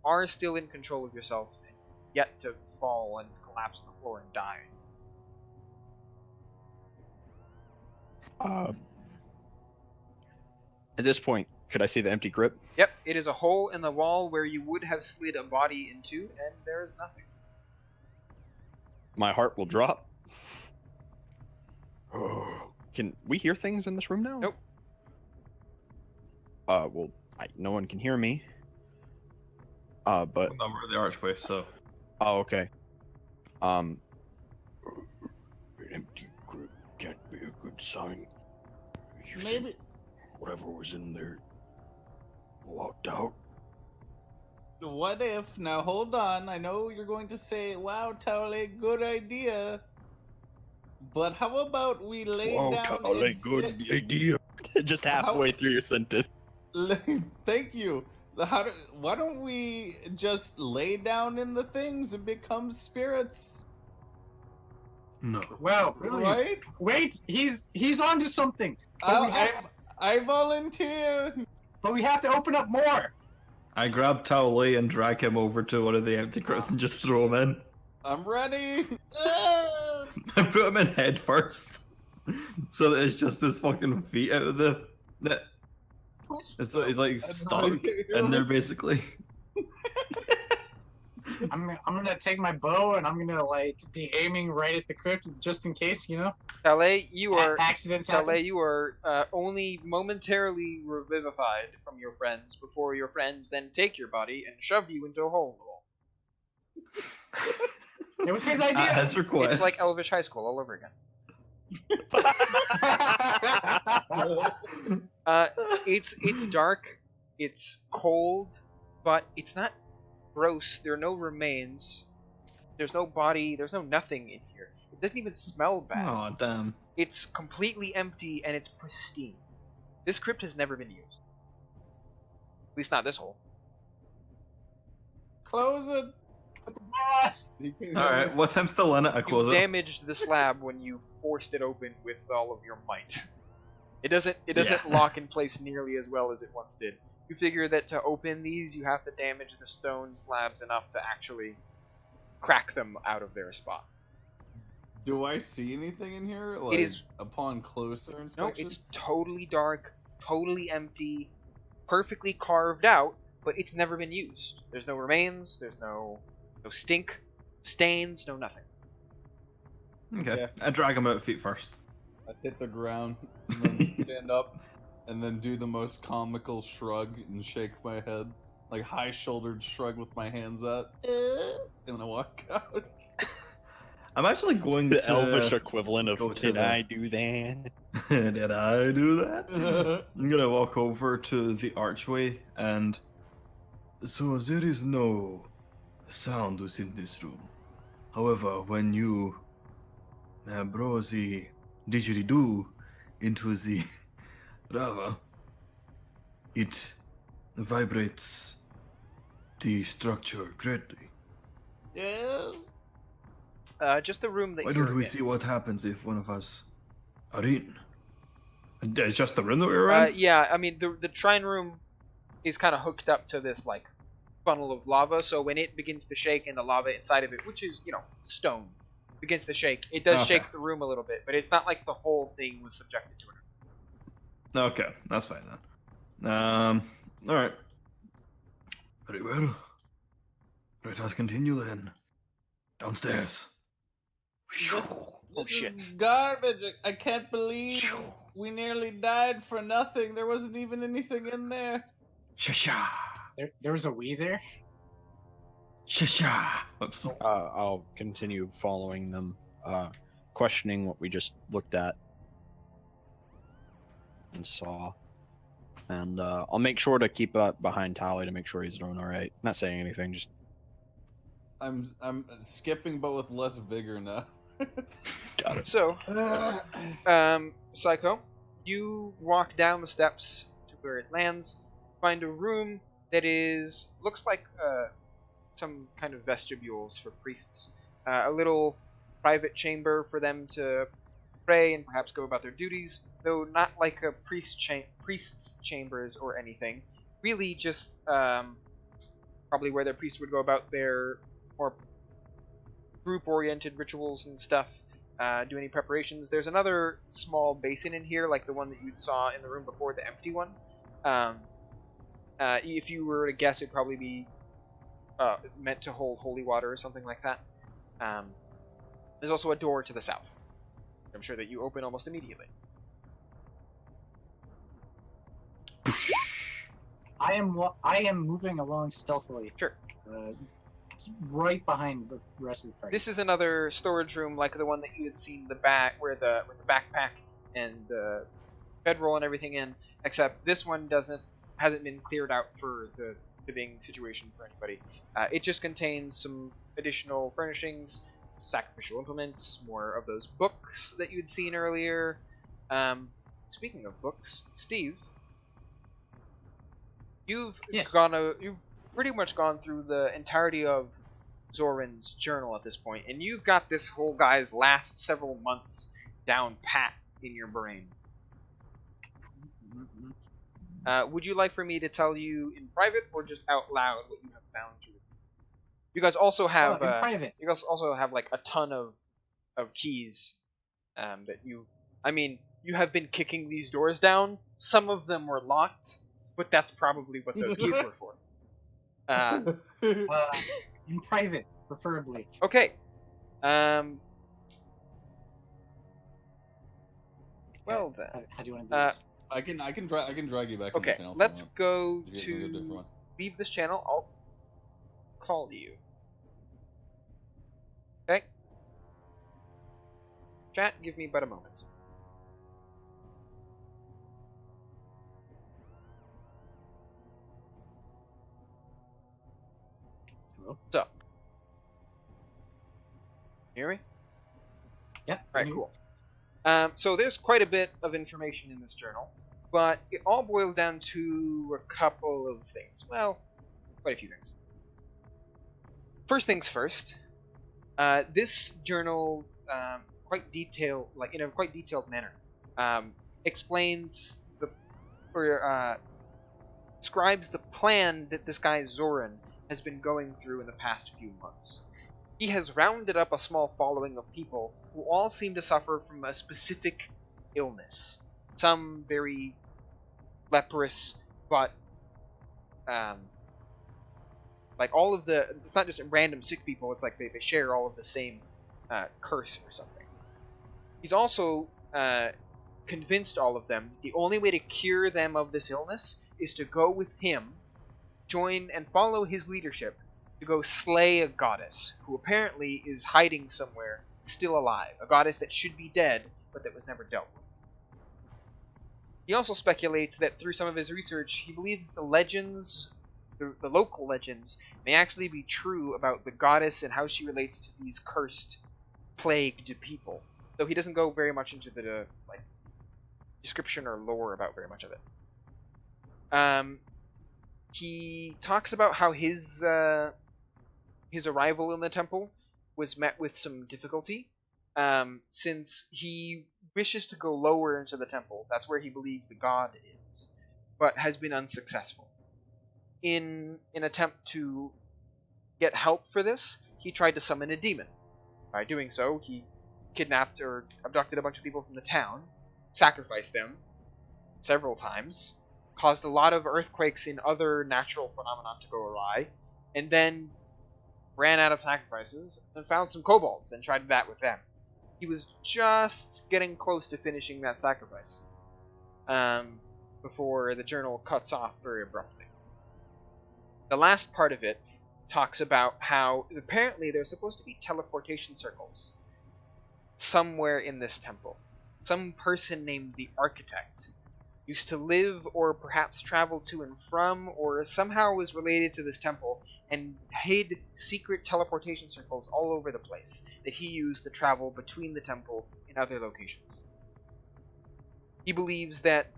Are still in control of yourself, and yet to fall and collapse on the floor and die. At this point, could I see the empty crypt? Yep, it is a hole in the wall where you would have slid a body into, and there is nothing. My heart will drop. Can we hear things in this room now? Nope. Well, no one can hear me. But No, we're at the archway, so. oh, okay. An empty crypt can't be a good sign. You think Maybe. whatever was in there walked out. What if? Now hold on. I know you're going to say, "Wow, Taole, good idea." But how about we lay Wow, down Taole, and good sit- idea. Just halfway through your sentence. Thank you. Why don't we just lay down in the things and become spirits? No. Well, brilliant. Right? Wait, he's onto something. But, I volunteer. but we have to open up more. I grab Taole and drag him over to one of the empty crypts and just throw him in. I'm ready. I put him in head first. So that it's just his fucking feet out of the. It's like stuck in there basically. I'm gonna take my bow and I'm gonna like be aiming right at the crypt just in case, you know. Tale, you are accidents Tale, happen. you are only momentarily revivified from your friends before your friends then take your body and shove you into a hole in the wall. It was his idea. At his request. It's like Elvish High School all over again. It's dark, it's cold, but it's not gross. There are no remains. There's no body. There's no nothing in here. It doesn't even smell bad. Oh damn. It's completely empty and it's pristine. This crypt has never been used. At least not this hole. Close it. Alright, with him still in it, I You close it. damaged the slab when you forced it open with all of your might. It doesn't Yeah. lock in place nearly as well as it once did. You figure that to open these, you have to damage the stone slabs enough to actually crack them out of their spot. Do I see anything in here? Like, is- upon closer No, inspection. it's totally dark, totally empty, perfectly carved out, but it's never been used. There's no remains, there's no stink, stains, no nothing. Okay. Yeah. I drag him out feet first. I hit the ground and then stand up and then do the most comical shrug and shake my head. Like high-shouldered shrug with my hands up. And then I walk out. I'm actually going The to Elvish equivalent go of to "Did the- I do that?" Did I do that? I'm gonna walk over to the archway and. So there is no sound within this room. However, when you bro the didgeridoo into the lava, it vibrates the structure greatly. Yes. Just the room that Why you're don't we in. see what happens if one of us are in? It's just the room that we're in? Yeah, I mean the shrine room is kind of hooked up to this like funnel of lava, so when it begins to shake and the lava inside of it, which is stone, begins to shake, it does Okay. shake the room a little bit, but it's not like the whole thing was subjected to it. Okay, that's fine then. Alright. Very well. Let us continue then. Downstairs. This shit. is garbage. I can't believe we nearly died for nothing. There wasn't even anything in there. Shasha! There was a we there. Shasha! Oops. I'll continue following them, questioning what we just looked at and saw. And I'll make sure to keep behind Tally to make sure he's doing all right. Not saying anything, just I'm skipping, but with less vigor now. got it. So, Psycho, you walk down the steps to where it lands, find a room that looks like some kind of vestibules for priests. A little private chamber for them to pray and perhaps go about their duties, though not like a priest's chambers or anything. Really just probably where their priests would go about their more group-oriented rituals and stuff, do any preparations. There's another small basin in here, like the one that you saw in the room before, the empty one. If you were to guess, it'd probably be meant to hold holy water or something like that. There's also a door to the south. I'm sure that you open almost immediately. I am moving along stealthily. Sure. Right behind the rest of the party. This is another storage room like the one that you had seen the back with the backpack and the bedroll and everything in, except this one hasn't been cleared out for the living situation for anybody. It just contains some additional furnishings, sacrificial implements, more of those books that you had seen earlier. Speaking of books, Steve, you've pretty much gone through the entirety of Zoran's journal at this point, and you've got this whole guy's last several months down pat in your brain. Would you like for me to tell you in private or just out loud what you have found? You guys also have in private. You guys also have like a ton of keys that you have been kicking these doors down. Some of them were locked, but that's probably what those keys were for. In private, preferably. Okay. Well then. How do you want to do this? I can drag you back. Okay, in the channel let's if you go want. You guys wanna go to different one? leave this channel. I'll call you. Okay. Chat, give me but a moment. Hello? So. Hear me? Yeah. Alright, cool. So there's quite a bit of information in this journal, but it all boils down to a couple of things. Well, quite a few things. First things first, this journal, in a quite detailed manner, explains describes the plan that this guy Zoran has been going through in the past few months. He has rounded up a small following of people who all seem to suffer from a specific illness. Some very leprous, but like all of the, it's not just random sick people, it's like they share all of the same curse or something. He's also convinced all of them that the only way to cure them of this illness is to go with him, join and follow his leadership, to go slay a goddess who apparently is hiding somewhere, still alive. A goddess that should be dead, but that was never dealt with. He also speculates that through some of his research, he believes that the legends, the local legends, may actually be true about the goddess and how she relates to these cursed, plagued people. Though he doesn't go very much into the description or lore about very much of it. He talks about how his arrival in the temple was met with some difficulty, since he wishes to go lower into the temple. That's where he believes the god is, but has been unsuccessful. In an attempt to get help for this, he tried to summon a demon. By doing so, he kidnapped or abducted a bunch of people from the town, sacrificed them several times, caused a lot of earthquakes and other natural phenomena to go awry, and then ran out of sacrifices and found some kobolds and tried that with them. He was just getting close to finishing that sacrifice before the journal cuts off very abruptly. The last part of it talks about how apparently there's supposed to be teleportation circles somewhere in this temple. Some person named the Architect used to live or perhaps travel to and from or somehow was related to this temple and hid secret teleportation circles all over the place that he used to travel between the temple and other locations. He believes that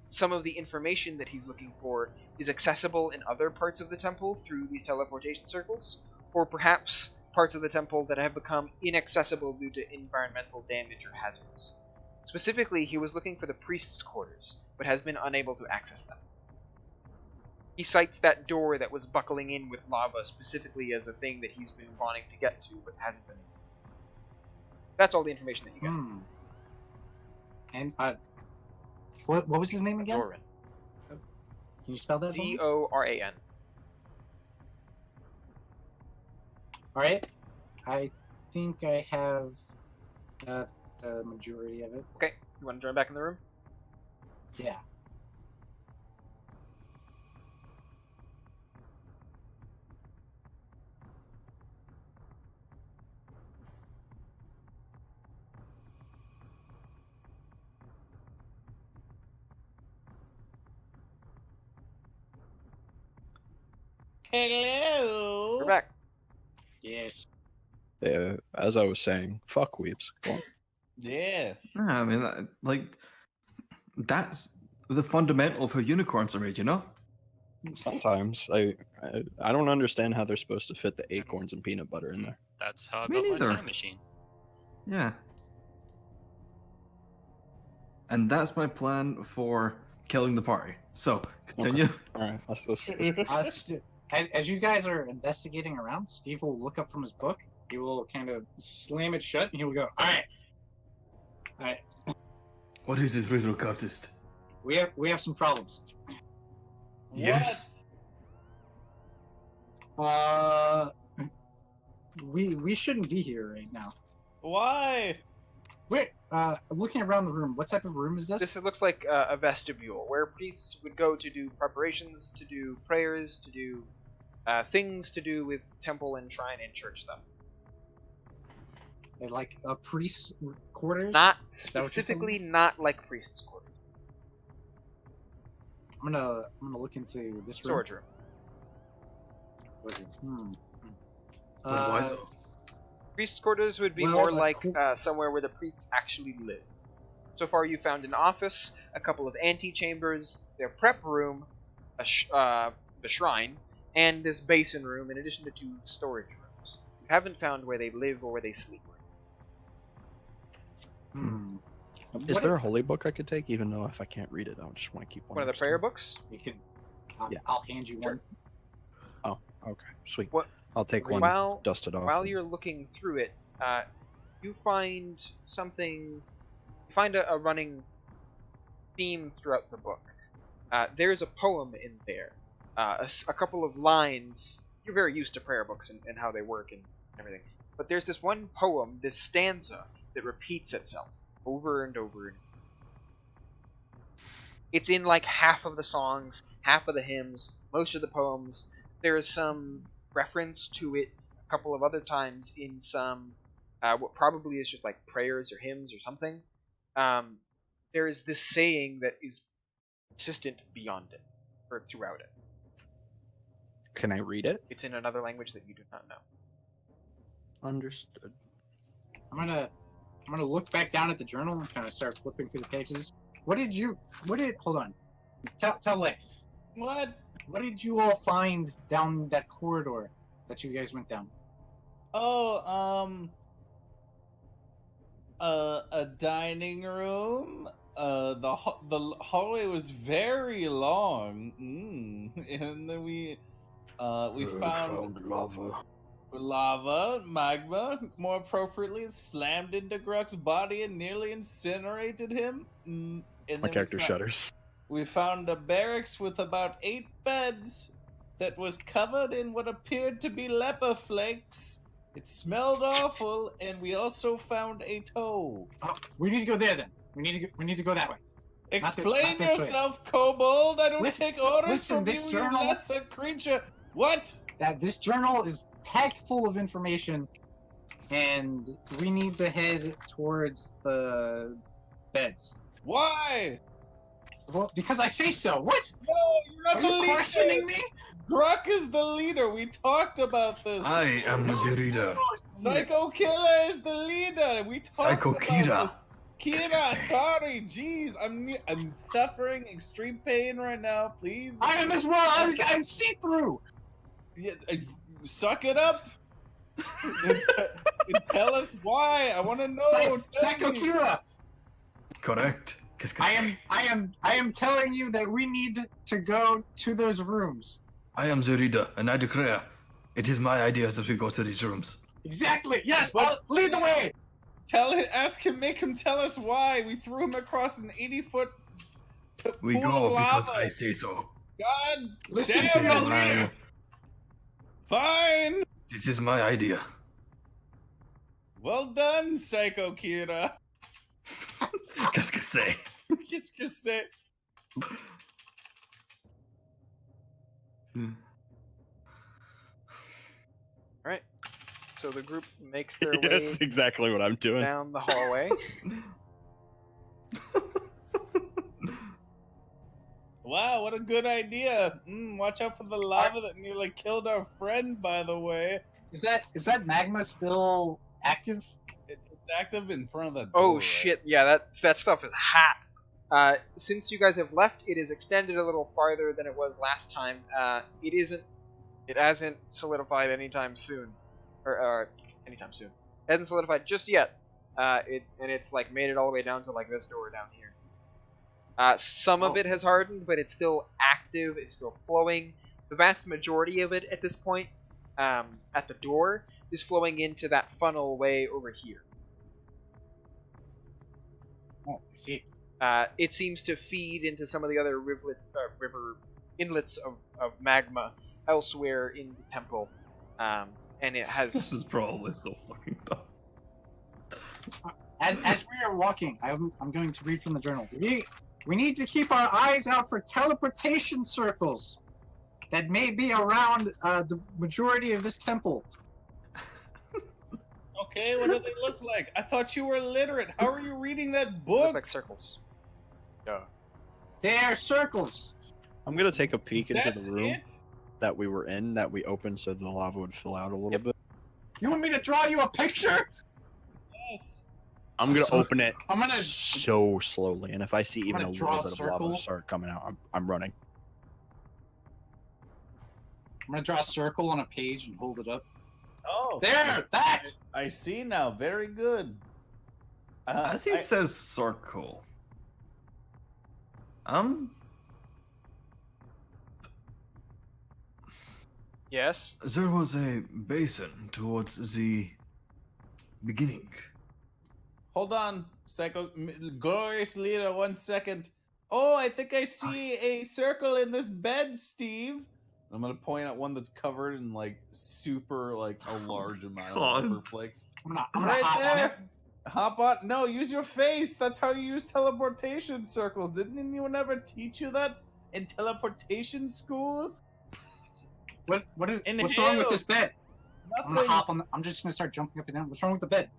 some of the information that he's looking for is accessible in other parts of the temple through these teleportation circles, or perhaps parts of the temple that have become inaccessible due to environmental damage or hazards. Specifically, he was looking for the priest's quarters, but has been unable to access them. He cites that door that was buckling in with lava specifically as a thing that he's been wanting to get to, but hasn't been able. That's all the information that you get. And, what was his name again? Zoran. Can you spell that? Zoran. Alright. I think I have the majority of it. Okay, you want to join back in the room? Yeah. Hello. We're back. Yes. Yeah, as I was saying, fuck weeps. Go on. Yeah. I mean, that's the fundamental of how unicorns are made, you know? Sometimes I don't understand how they're supposed to fit the acorns and peanut butter in there. That's how I Me built my neither. time machine. Yeah. And that's my plan for killing the party. So, continue. All right, let's As you guys are investigating around, Steve will look up from his book. He will kind of slam it shut, and he will go, "All right, What is this riddle, cultist? we have some problems. Yes. We shouldn't be here right now. Why? Wait, looking around the room, what type of room is this? This looks like a vestibule where priests would go to do preparations, to do prayers, to do things to do with temple and shrine and church stuff. Like a priest's quarters? Not Is that what you're saying? specifically, not like priest's quarters. I'm gonna look into this room. Storage room. Why so? Priest's quarters would be Well, more a like cool- somewhere where the priests actually live. So far, you found an office, a couple of antechambers, their prep room, the shrine, and this basin room, in addition to 2 storage rooms. You haven't found where they live or where they sleep. Is there a holy book I could take? Even though if I can't read it, I just want to keep One of the prayer books? You can. Yeah. I'll hand you Sure. one. Oh, okay, sweet. What- I'll take one. While Dust it off. while you're looking through it, you find something. You find a running theme throughout the book. There's a poem in there. A couple of lines. You're very used to prayer books and how they work and everything. But there's this one poem, this stanza, that repeats itself over and over and it's in like half of the songs, half of the hymns, most of the poems. There is some reference to it a couple of other times in some what probably is just like prayers or hymns or something. There is this saying that is consistent beyond it, or throughout it. Can I read it? It's in another language that you do not know. Understood. I'm gonna look back down at the journal and kind of start flipping through the pages. Hold on. Tell Leigh. What? What did you all find down that corridor that you guys went down? Oh, a dining room. The hallway was very long. And then we found lava, magma, more appropriately, slammed into Gruk's body and nearly incinerated him. And My then character shudders. we found a barracks with about 8 beds that was covered in what appeared to be leper flakes. It smelled awful, and we also found a toe. Oh, we need to go there then. We need to go that way. Explain not this way. yourself, kobold! I don't Listen- take orders listen, from this you, journal- you lesser creature! What? That this journal is packed full of information, and we need to head towards the beds. Why? Well, because I say so. What? No, you're not Are the you leader! questioning me? Gruk is the leader. We talked about this. I am Zerida. Psycho Killer is the leader. We talked Psycho about Kira. this. Kira, sorry, jeez, I'm suffering extreme pain right now. Please. I am as well. I'm see-through. Yeah, suck it up. and tell us why. I want to know. Tell Psycho me. Kira. Correct. I am telling you that we need to go to those rooms. I am Zerida, and I declare it is my ideas as we go to these rooms. Exactly. Yes. But- Lead the way. Ask him, make him tell us why we threw him across an 80-foot. We go because I say so. God, Listen damn to your it. leader. Fine. This is my idea. Well done, Psycho Kira. Qu'est-ce que c'est? Qu'est-ce que c'est? Alright. So the group makes their Yes, way exactly what I'm doing. down the hallway. Wow, what a good idea. Watch out for the lava that nearly killed our friend, by the way. Is that magma still active? It's active in front of the door. Oh right? shit! Yeah, that stuff is hot. Since you guys have left, it is extended a little farther than it was last time. It hasn't solidified anytime soon, or anytime soon. It hasn't solidified just yet. It's like made it all the way down to like this door down here. Some of it has hardened, but it's still active. It's still flowing. The vast majority of it at this point, at the door, is flowing into that funnel way over here. Oh, I see. It seems to feed into some of the other river inlets of magma elsewhere in the temple, and it has. This is probably so fucking dumb. As we are walking, I'm going to read from the journal. We need to keep our eyes out for teleportation circles that may be around the majority of this temple. Okay, what do they look like? I thought you were literate. How are you reading that They book? look like circles. Duh. They are circles. I'm gonna take a peek into That's the room it? that we were in, that we opened so the lava would fill out a little Yep. bit. You want me to draw you a picture? Yes. I'm gonna open it I'm gonna. so slowly, and if I see even gonna a draw little a bit of lava circle. start coming out, I'm running. I'm gonna draw a circle on a page and hold it up. Oh. There, that. I see now. Very good. As he says circle, Yes. there was a basin towards the beginning. Hold on, glorious leader. 1 second. Oh, I think I see a circle in this bed, Steve. I'm gonna point at one that's covered in like super like a large amount God. of pepper flakes. I'm gonna Right hop on it. there. Hop on. No, use your face. That's how you use teleportation circles. Didn't anyone ever teach you that in teleportation school? What's wrong with Inhale. this bed? I'm gonna Nothing. hop on. I'm just gonna start jumping up and down. What's wrong with the bed?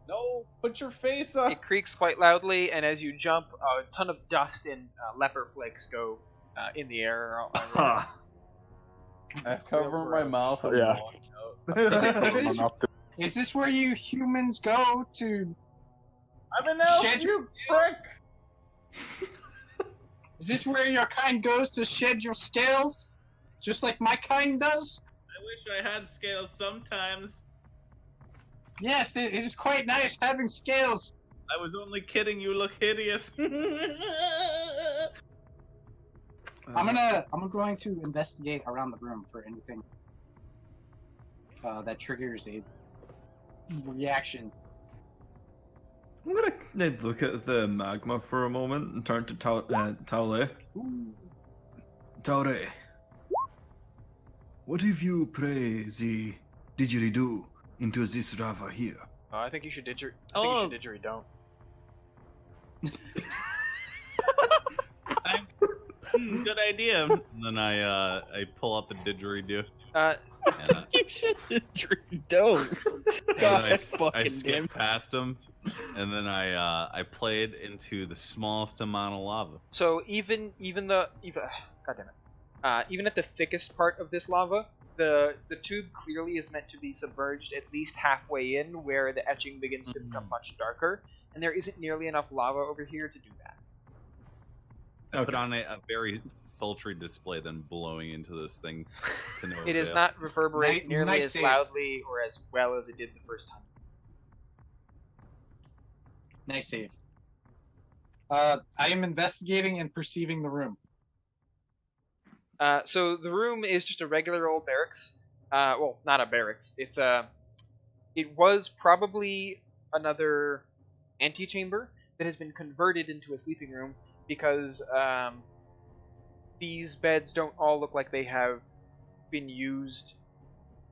No, put your face up. It creaks quite loudly, and as you jump, a ton of dust and leper flakes go in the air. Ha! I cover my gross. mouth and Yeah. walk out. Is this where you humans go to? I'm an elf, Shed you prick! Is this where your kind goes to shed your scales, just like my kind does? I wish I had scales sometimes. Yes, it is quite nice having scales. I was only kidding, you look hideous. I'm going to investigate around the room for anything that triggers a reaction. I'm gonna look at the magma for a moment and turn to Taule. Taure, what have you, pray, the didgeridoo into this lava here? I think you should didgeridoo. Good idea. And then I pull out the didgeridoo. And, You should don't. and then I fucking skip damn. past him, and then I play it into the smallest amount of lava. So even at the thickest part of this lava, the tube clearly is meant to be submerged at least halfway in, where the etching begins to become much darker, and there isn't nearly enough lava over here to do that. I put on a very sultry display, then blowing into this thing to no It does avail. not reverberate nearly nice as save. loudly or as well as it did the first time. Nice save. I am investigating and perceiving the room. So the room is just a regular old barracks. Well, not a barracks. It was probably another antechamber that has been converted into a sleeping room because these beds don't all look like they have been used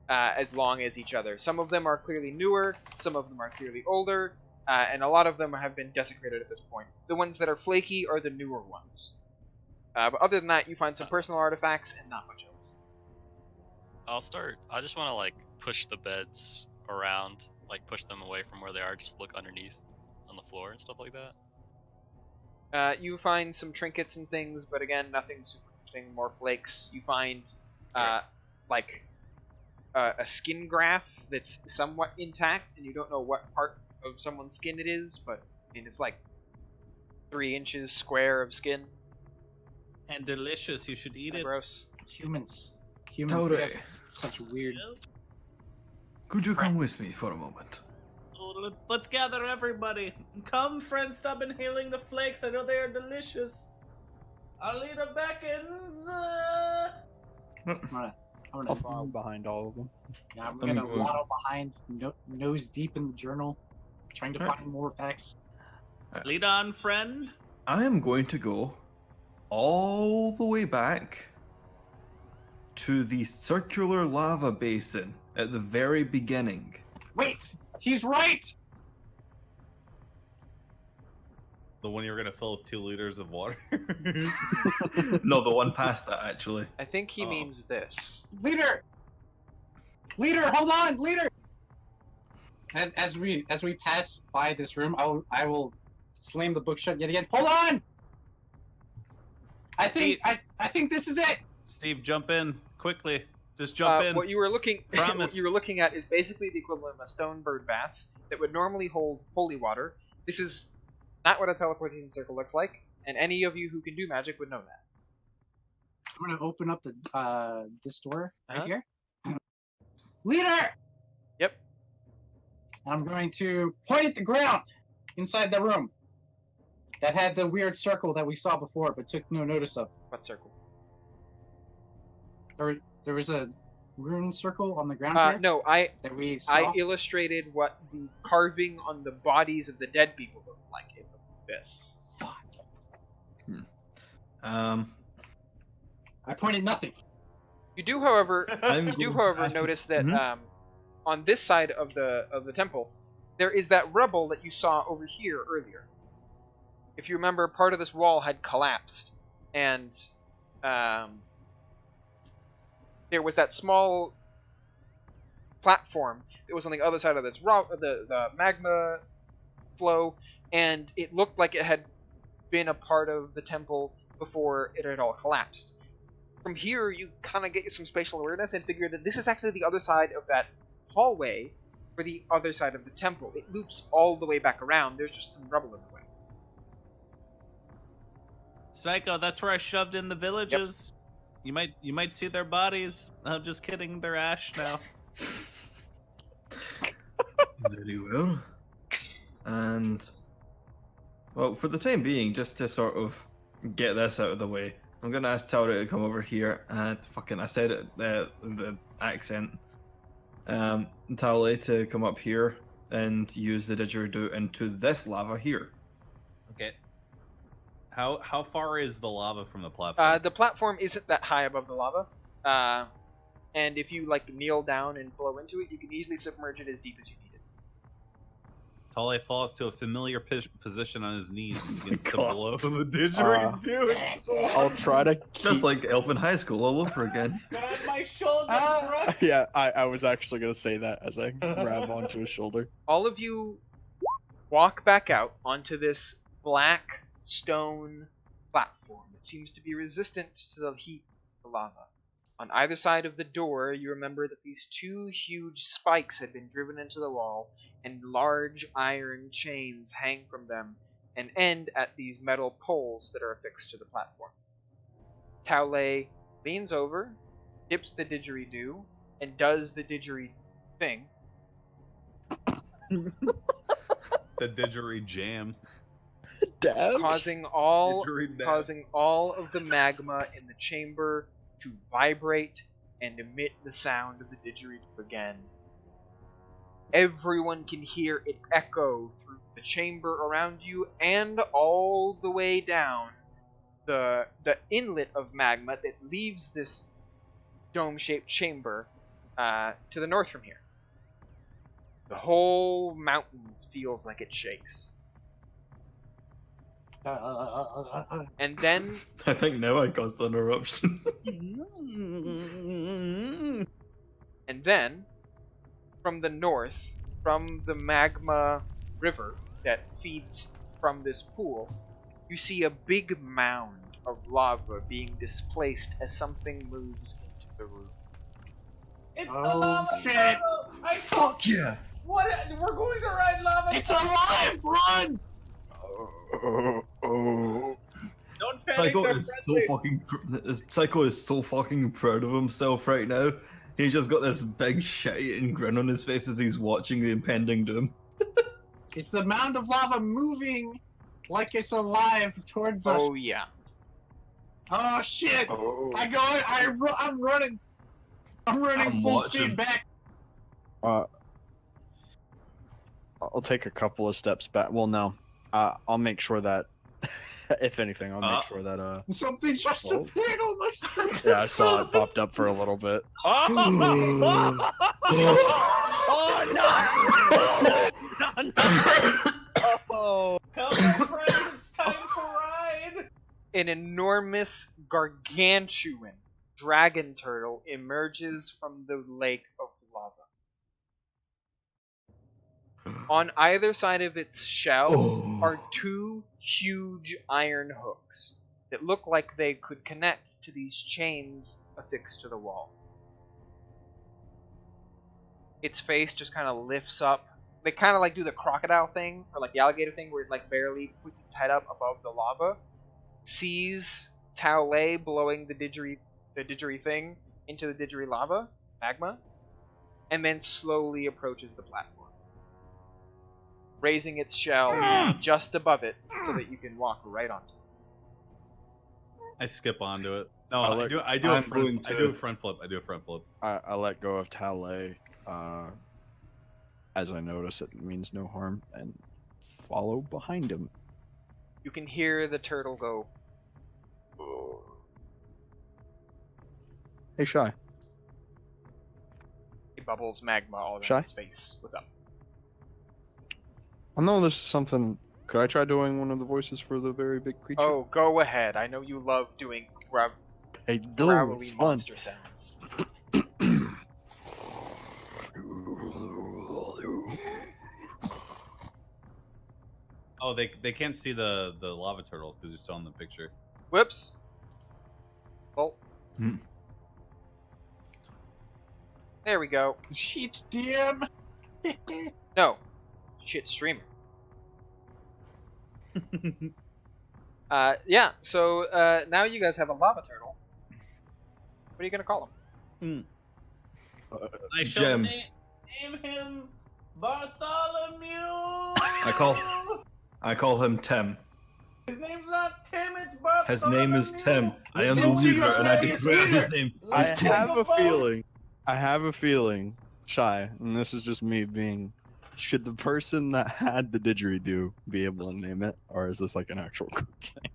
as long as each other. Some of them are clearly newer, some of them are clearly older, and a lot of them have been desecrated at this point. The ones that are flaky are the newer ones. But other than that, you find some personal artifacts and not much else. I just want to like push the beds around, like push them away from where they are, just look underneath on the floor and stuff like that. You find some trinkets and things, but again, nothing super interesting. More flakes. You find like a skin graft that's somewhat intact, and you don't know what part of someone's skin it is, but I mean it's like 3 inches square of skin. And delicious. You should eat it. Gross. Humans Totally. have such weird. Could you come with me for a moment? Oh, let's gather everybody. Come, friends, stop inhaling the flakes. I know they are delicious. Our leader beckons. I'm gonna I'll follow behind all of them. Yeah, I'm I'm gonna going- waddle behind, nose deep in the journal, trying to find more facts. Lead on, friend. I am going to go all the way back to the circular lava basin at the very beginning. Wait, he's right. The one you're gonna fill with 2 liters of water. No, the one past that, actually. I think he Oh. means this. Leader, hold on, leader. As we pass by this room, I will slam the book shut yet again. Hold on. I think this is it. Steve, jump in quickly. Just jump in. What you were looking what Promise. you were looking at is basically the equivalent of a stone bird bath that would normally hold holy water. This is not what a teleportation circle looks like, and any of you who can do magic would know that. I'm gonna open up the this door right Uh-huh. here. Leader. Yep. I'm going to point at the ground inside the room that had the weird circle that we saw before, but took no notice of. What circle? There was a rune circle on the ground here No, I that we saw. I illustrated what the carving on the bodies of the dead people looked like. It looked like this. Fuck. I pointed nothing. You do, however, I'm you do, going however, past it. notice that Mhm. on this side of the temple, there is that rubble that you saw over here earlier. If you remember, part of this wall had collapsed, and there was that small platform that was on the other side of this the magma flow, and it looked like it had been a part of the temple before it had all collapsed. From here, you kind of get some spatial awareness and figure that this is actually the other side of that hallway for the other side of the temple. It loops all the way back around. There's just some rubble in the way. Psycho, that's where I shoved in the villages. You might see their bodies. I'm just kidding. They're ash now. Very well. And, well, for the time being, just to sort of get this out of the way, I'm going to ask Tauri to come over here and, I said it, the accent. Tauri to come up here and use the didgeridoo into this lava here. Okay. How far is the lava from the platform? The platform isn't that high above the lava, and if you like kneel down and blow into it, you can easily submerge it as deep as you need it. Tale falls to a familiar position on his knees and begins to God. blow the didgeridoo. I'll try to keep... Just like Elfin High School all over again. Grab my shoulders, Grok. Yeah, I was actually going to say that as I grab onto his shoulder. All of you walk back out onto this black stone platform. It seems to be resistant to the heat of the lava. On either side of the door, you remember that these 2 huge spikes had been driven into the wall, and large iron chains hang from them and end at these metal poles that are affixed to the platform. Taule leans over, dips the didgeridoo, and does the didgeridoo thing. The didgeridoo jam. Dabs? causing all Didgeridoo. of the magma in the chamber to vibrate and emit the sound of the didgeridoo again. Everyone can hear it echo through the chamber around you and all the way down the inlet of magma that leaves this dome-shaped chamber to the north from here. The whole mountain feels like it shakes. And then I think now I caused the interruption. And then, from the north, from the magma river that feeds from this pool, you see a big mound of lava being displaced as something moves into the room. It's the Oh, lava shit. turtle! Fuck yeah! What? We're going to ride lava. It's alive! Run! Don't panic. Psycho they're is friendly. so fucking. Psycho is so fucking proud of himself right now. He's just got this big shit-eating grin on his face as he's watching the impending doom. It's the mound of lava moving like it's alive towards us. Oh yeah. Oh shit! Oh. I'm running. I'm running I'm full watching. speed back. I'll take a couple of steps back. Well, no. I'll make sure that, if anything, I'll make sure that. Something just Oh. appeared on my screen. Yeah, I saw it popped up for a little bit. Oh no! Oh. Come on, friends, it's time to ride. An enormous, gargantuan dragon turtle emerges from the lake of lava. On either side of its shell are two huge iron hooks that look like they could connect to these chains affixed to the wall. Its face just kind of lifts up. They kind of like do the crocodile thing, or like the alligator thing, where it like barely puts its head up above the lava, sees Tao Lei blowing the didgeridoo thing into the didgeridoo lava, magma, and then slowly approaches the platform, raising its shell just above it so that you can walk right onto it. I skip onto it. No, I I look- do. I do I'm going I do a to- front flip. I do a front flip. I let go of Tao Lei, as I notice it means no harm, and follow behind him. You can hear the turtle go. Hey, Shy. It bubbles magma all around Shy? its face. What's up? I know this is something. Could I try doing one of the voices for the very big creature? Oh, go ahead. I know you love doing hey, dude, growly it's fun. monster sounds. Oh, they can't see the lava turtle because you're still in the picture. Whoops. Well. Hmm. There we go. Shit, DM. No. Shit streamer. Yeah, so now you guys have a lava turtle. What are you gonna call him? I shall Gem. name him Bartholomew. I call him Tim. His name's not Tim, it's Bartholomew. His name is Tim. I am the Listen to leader, your and I players declare here. his name I is Tim. have a feeling. I have a feeling, Shy, and this is just me being. Should the person that had the didgeridoo be able to name it, or is this like an actual thing?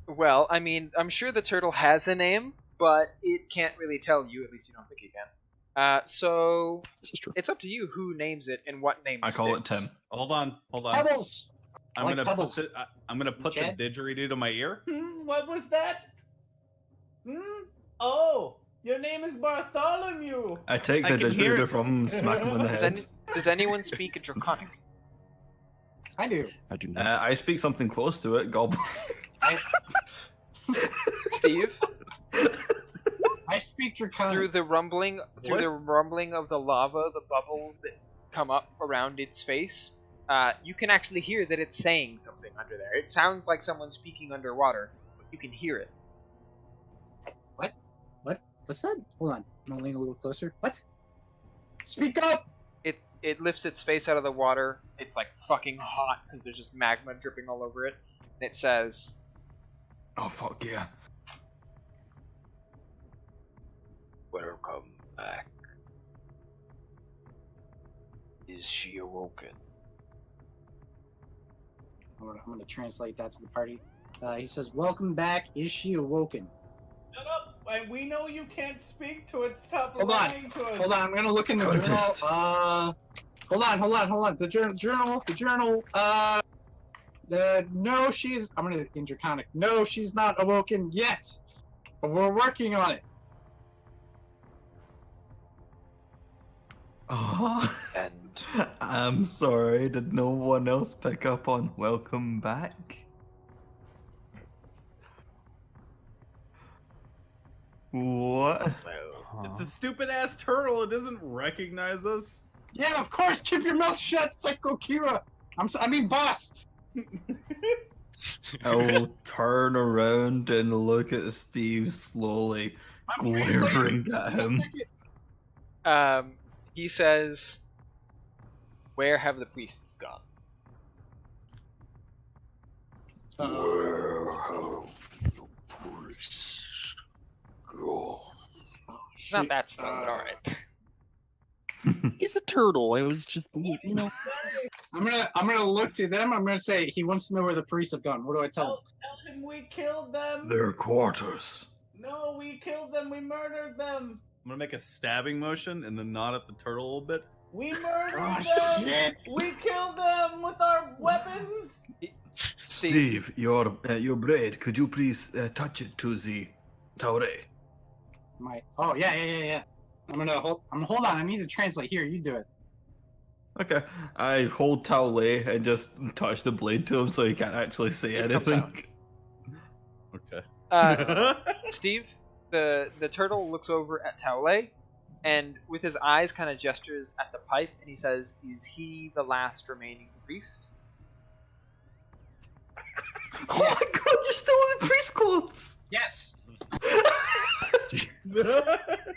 Well, I mean, I'm sure the turtle has a name, but it can't really tell you. At least you don't think it can. So This is true. it's up to you who names it and what name. I call it sticks. Tim. Hold on. Pebbles. I'm like gonna pebbles. put the, I'm gonna put the Chad? didgeridoo to my ear. What was that? Oh, your name is Bartholomew. I take I the can hear didgeridoo it. from him and smack him in the Does, head. does anyone speak a Draconic? I do. I do not. I speak something close to it, Goblin. Steve, I speak Draconic. through the rumbling of the lava, the bubbles that come up around its face, you can actually hear that it's saying something under there. It sounds like someone speaking underwater, but you can hear it. What's that? Hold on. I'm gonna lean a little closer. What? Speak up! It lifts its face out of the water. It's like fucking hot because there's just magma dripping all over it. And it says, Oh fuck yeah! Welcome back. Is she awoken? I'm gonna translate that to the party. He says, "Welcome back. Is she awoken?" Shut up! We know you can't speak to it. Stop Hold on. lying to us. Hold on. I'm gonna look in the journal. Contest. Hold on. The journal. No, she's. I'm gonna in Draconic. No, she's not awoken yet. But we're working on it. Oh, And I'm sorry. Did no one else pick up on "Welcome back"? What? It's a stupid ass turtle. It doesn't recognize us. Yeah, of course. Keep your mouth shut, Psycho Kira. I mean, boss. I'll turn around and look at Steve slowly, glaring at him. He says, "Where have the priests gone?" Where have the priests gone? It's not that slow, but all right. He's a turtle. It was just, you know. I'm gonna look to them. I'm gonna say he wants to know where the priests have gone. What do I tell him? Tell him we killed them. Their quarters. No, we killed them. We murdered them. I'm gonna make a stabbing motion and then nod at the turtle a little bit. We murdered Oh, them. shit. We killed them with our weapons. Steve, your braid, could you please touch it to the Taure? Oh yeah. I'm gonna hold on. I need to translate. Here, you do it. Okay. I hold Taule and just touch the blade to him so he can't actually say It comes anything. Okay. Steve, the turtle looks over at Taule, and with his eyes kind of gestures at the pipe, and he says, "Is he the last remaining priest?" Oh my god, you're still in priest clothes! Yes. Do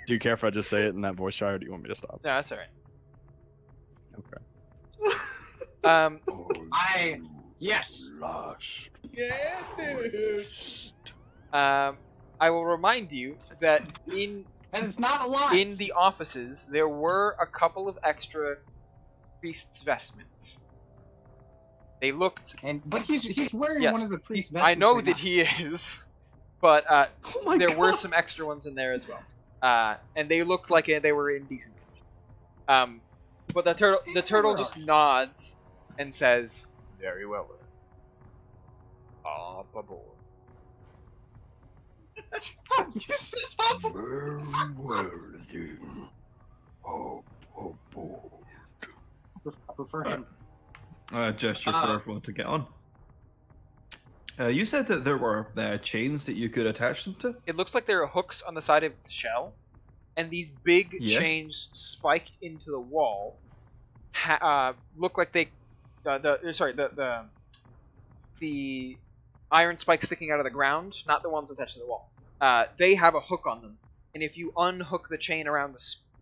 you care if I just say it in that voice, Shire, or do you want me to stop? No, that's all right. Okay. Yes. Last Yeah, dude. I will remind you that And it's not a lie. in the offices there were a couple of extra priest's vestments. They looked. But he's wearing Yes, one of the priest's I vestments know right that now. he is, but Oh my there were God. some extra ones in there as well, and they looked like they were in decent condition. But the turtle just nods and says, "Very well, then. Up aboard." This is awful. very well then. Up aboard. I prefer him. Gesture for everyone to get on. You said that there were chains that you could attach them to? It looks like there are hooks on the side of its shell, and these big Yeah. chains spiked into the wall look like they the iron spikes sticking out of the ground, not the ones attached to the wall. They have a hook on them, and if you unhook the chain around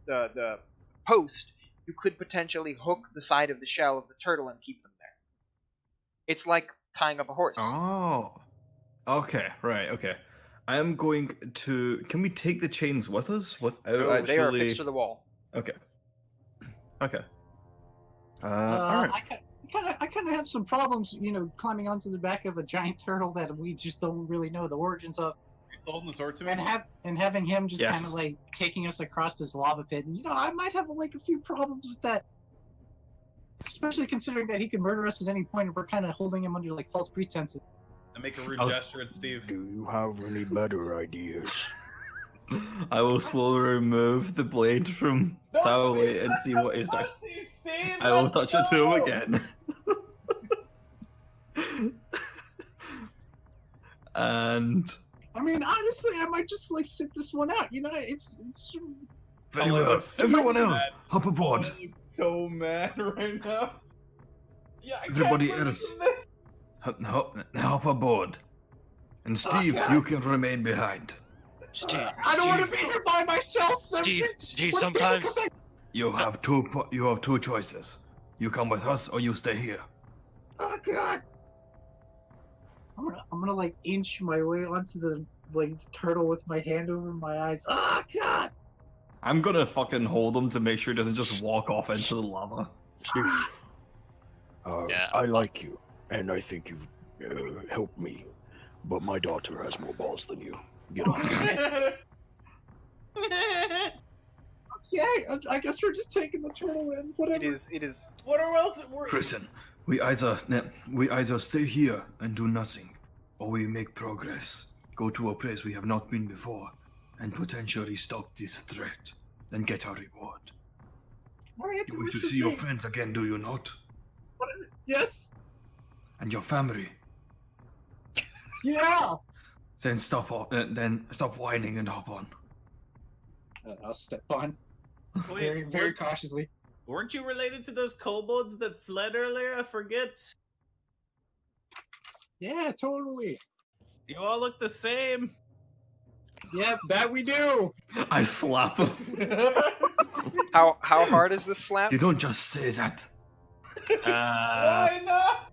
the post, you could potentially hook the side of the shell of the turtle and keep them there. It's like tying up a horse. Oh. Okay, right, okay. I am going to... Can we take the chains with us without No, actually... they are affixed to the wall. Okay. Okay. Alright. I kind of have some problems, climbing onto the back of a giant turtle that we just don't really know the origins of, You still holding the sword to me? and having him just Yes. kind of like taking us across this lava pit. And I might have like a few problems with that, especially considering that he could murder us at any point, and we're kind of holding him under like false pretenses. I make a rude I was- gesture at Steve. Do you have any better ideas? I will slowly remove the blade from Don't Taole be and such see a what is there. pussy, Steve. I will Let's touch it to him go. again. And I mean, honestly, I might just like sit this one out. It's very Oh, it well. looks so Everyone else, sad. hop aboard. Oh, I'm so mad right now. Yeah, I Everybody can't believe else. this. Hop aboard. And Steve, yeah. you can remain behind. Steve, I don't want to be here by myself. Steve, When people sometimes come back- You have two choices. You come with us or you stay here. Oh God! I'm gonna like inch my way onto the like turtle with my hand over my eyes. Oh God! I'm gonna fucking hold him to make sure he doesn't just walk off into the lava. Steve, Yeah. I like you, and I think you've helped me, but my daughter has more balls than you. Get on. Yeah, I guess we're just taking the turtle in. Whatever. It is. What else? We're... Listen, we either stay here and do nothing, or we make progress, go to a place we have not been before, and potentially stop this threat, then get our reward. You wish to see your friends again, do you not? Yes. And your family. Yeah. Then stop whining and hop on. I'll step on Wait, very, very cautiously. weren't you related to those kobolds that fled earlier? I forget. Yeah, totally. You all look the same. Yep, that we do. I slap him. How hard is this slap? You don't just say that. Why not?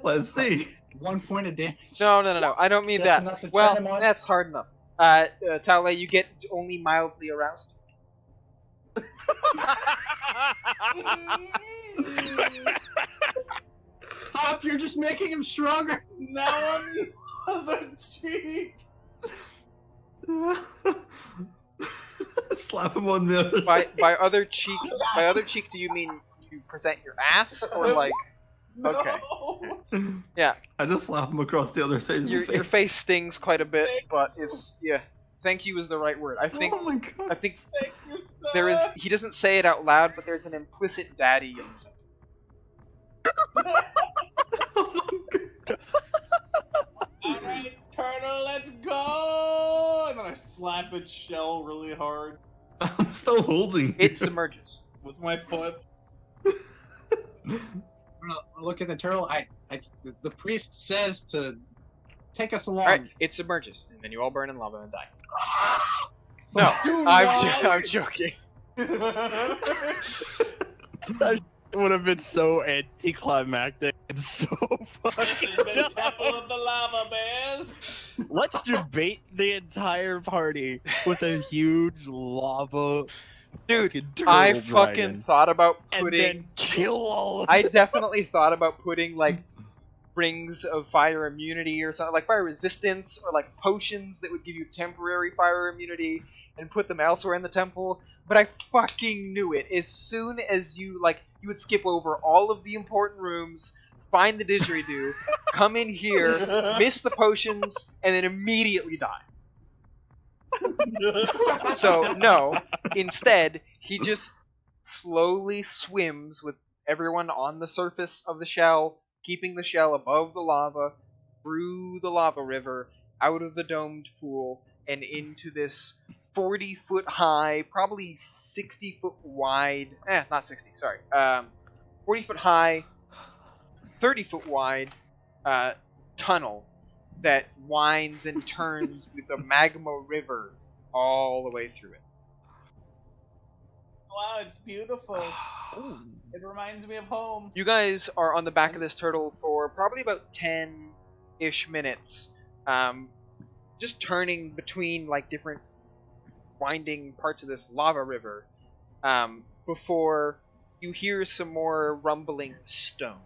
Let's see. 1 point of damage. No. I don't mean Just that. enough to turn Well, him on? that's hard enough. Tale, you get only mildly aroused. Stop! You're just making him stronger. Now on the other cheek. Slap him on the other By side. by other cheek, do you mean you present your ass or like? Okay. No. Yeah. I just slap him across the other side of Your the face. your face stings quite a bit, but is yeah. Thank you is the right word. I think Oh my god. I think Thank you, sir. there is. He doesn't say it out loud, but there's an implicit daddy in the sentence. Alright, turtle, let's go! And then I slap its shell really hard I'm still holding. It submerges. with my foot. Look at the turtle. The priest says to take us along. All right, it submerges, and then you all burn in lava and die. No, Do I'm joking. That would have been so anticlimactic and so This is the temple of the lava bears. Let's just bait the entire party with a huge lava Dude, fucking I turtle fucking dragon, thought about and putting. then kill all of I them. definitely thought about putting like rings of fire immunity or something, like fire resistance, or like potions that would give you temporary fire immunity, and put them elsewhere in the temple. But I fucking knew it. As soon as you would skip over all of the important rooms, find the didgeridoo, come in here, miss the potions, and then immediately die. So no, instead he just slowly swims with everyone on the surface of the shell, keeping the shell above the lava, through the lava river, out of the domed pool, and into this 40-foot high, probably 60-foot wide, not 60, sorry, 40-foot high, 30-foot wide tunnel that winds and turns with a magma river all the way through it. Wow, it's beautiful. It reminds me of home. You guys are on the back of this turtle for probably about 10-ish minutes, just turning between like different winding parts of this lava river, before you hear some more rumbling stone.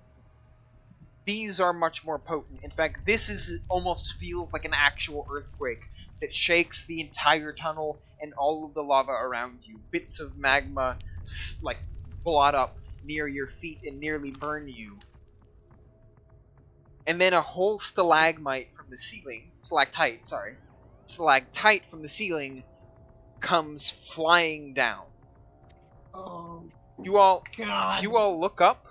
These are much more potent. In fact, this almost feels like an actual earthquake that shakes the entire tunnel and all of the lava around you. Bits of magma like blot up near your feet and nearly burn you. And then a whole stalagmite from the ceiling, stalactite from the ceiling comes flying down. Oh You all God! look up,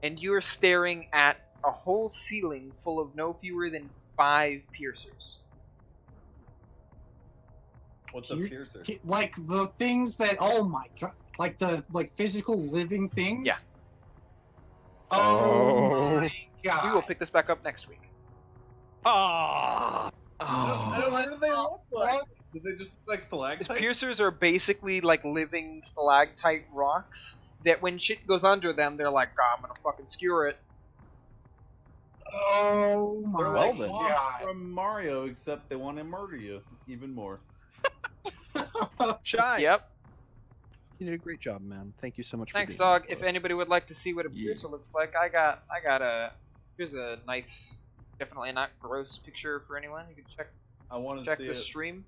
and you are staring at a whole ceiling full of no fewer than 5 piercers. What's a Pier- piercer? Like the things that. Oh my God! Like the physical living things. Yeah. Oh my God! We will pick this back up next week. Ah, Oh. What do they look like? Did they just look like These stalactites? piercers are basically like living stalactite rocks that when shit goes under them, they're like, "God, I'm gonna fucking skewer it." Oh my They're like then. mobs God! from Mario, except they want to murder you even more. Shy. Yep. You did a great job, man. Thank you so much. Thanks, for being dog. here If for us. anybody would like to see what a Yeah. piercer looks like, I got here's a nice, definitely not gross picture for anyone. You can I want to check see the it. stream.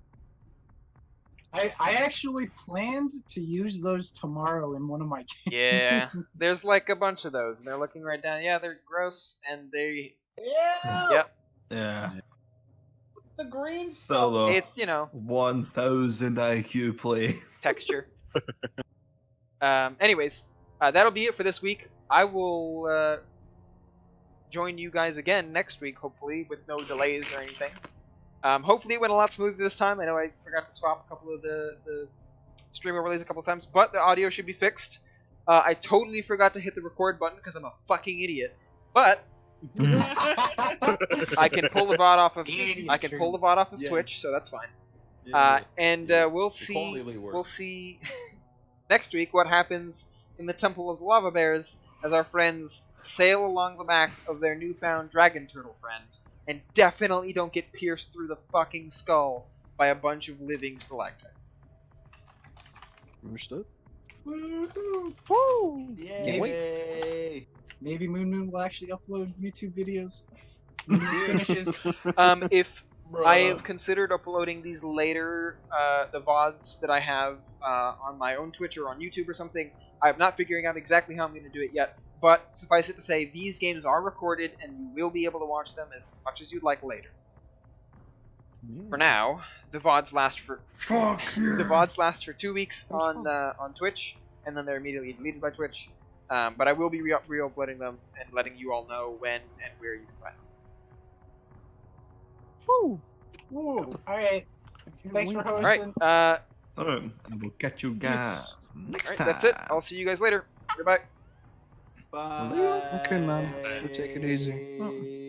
I actually planned to use those tomorrow in one of my games. Yeah, there's like a bunch of those, and they're looking right down. Yeah, they're gross, and they. Yeah. Yep. Yeah. What's the green Still stuff? though. It's 1000 IQ play. texture. Anyways, that'll be it for this week. I will join you guys again next week, hopefully, with no delays or anything. Hopefully it went a lot smoother this time. I know I forgot to swap a couple of the stream overlays a couple of times, but the audio should be fixed. I totally forgot to hit the record button because I'm a fucking idiot. But I can pull the VOD off of Yeah. Twitch, so that's fine. Yeah. And we'll The quality see. really works. We'll see next week what happens in the Temple of the Lava Bears as our friends sail along the back of their newfound dragon turtle friend, and definitely don't get pierced through the fucking skull by a bunch of living stalactites. Understood. Woohoo! Woo! Yay! Maybe Moon will actually upload YouTube videos. when this finishes. If Bruh. I have considered uploading these later, the VODs that I have on my own Twitch or on YouTube or something. I'm not figuring out exactly how I'm going to do it yet, but suffice it to say, these games are recorded and you will be able to watch them as much as you'd like later. For now, the VODs last for the VODs last for 2 weeks on Twitch, and then they're immediately deleted by Twitch. But I will be re-uploading them and letting you all know when and where you can find them. Woo! Woo! Alright. Thanks for All hosting. right, Alright, I will catch you guys next all time. right, that's it. I'll see you guys later. Goodbye. Bye. Okay, man. Take it easy.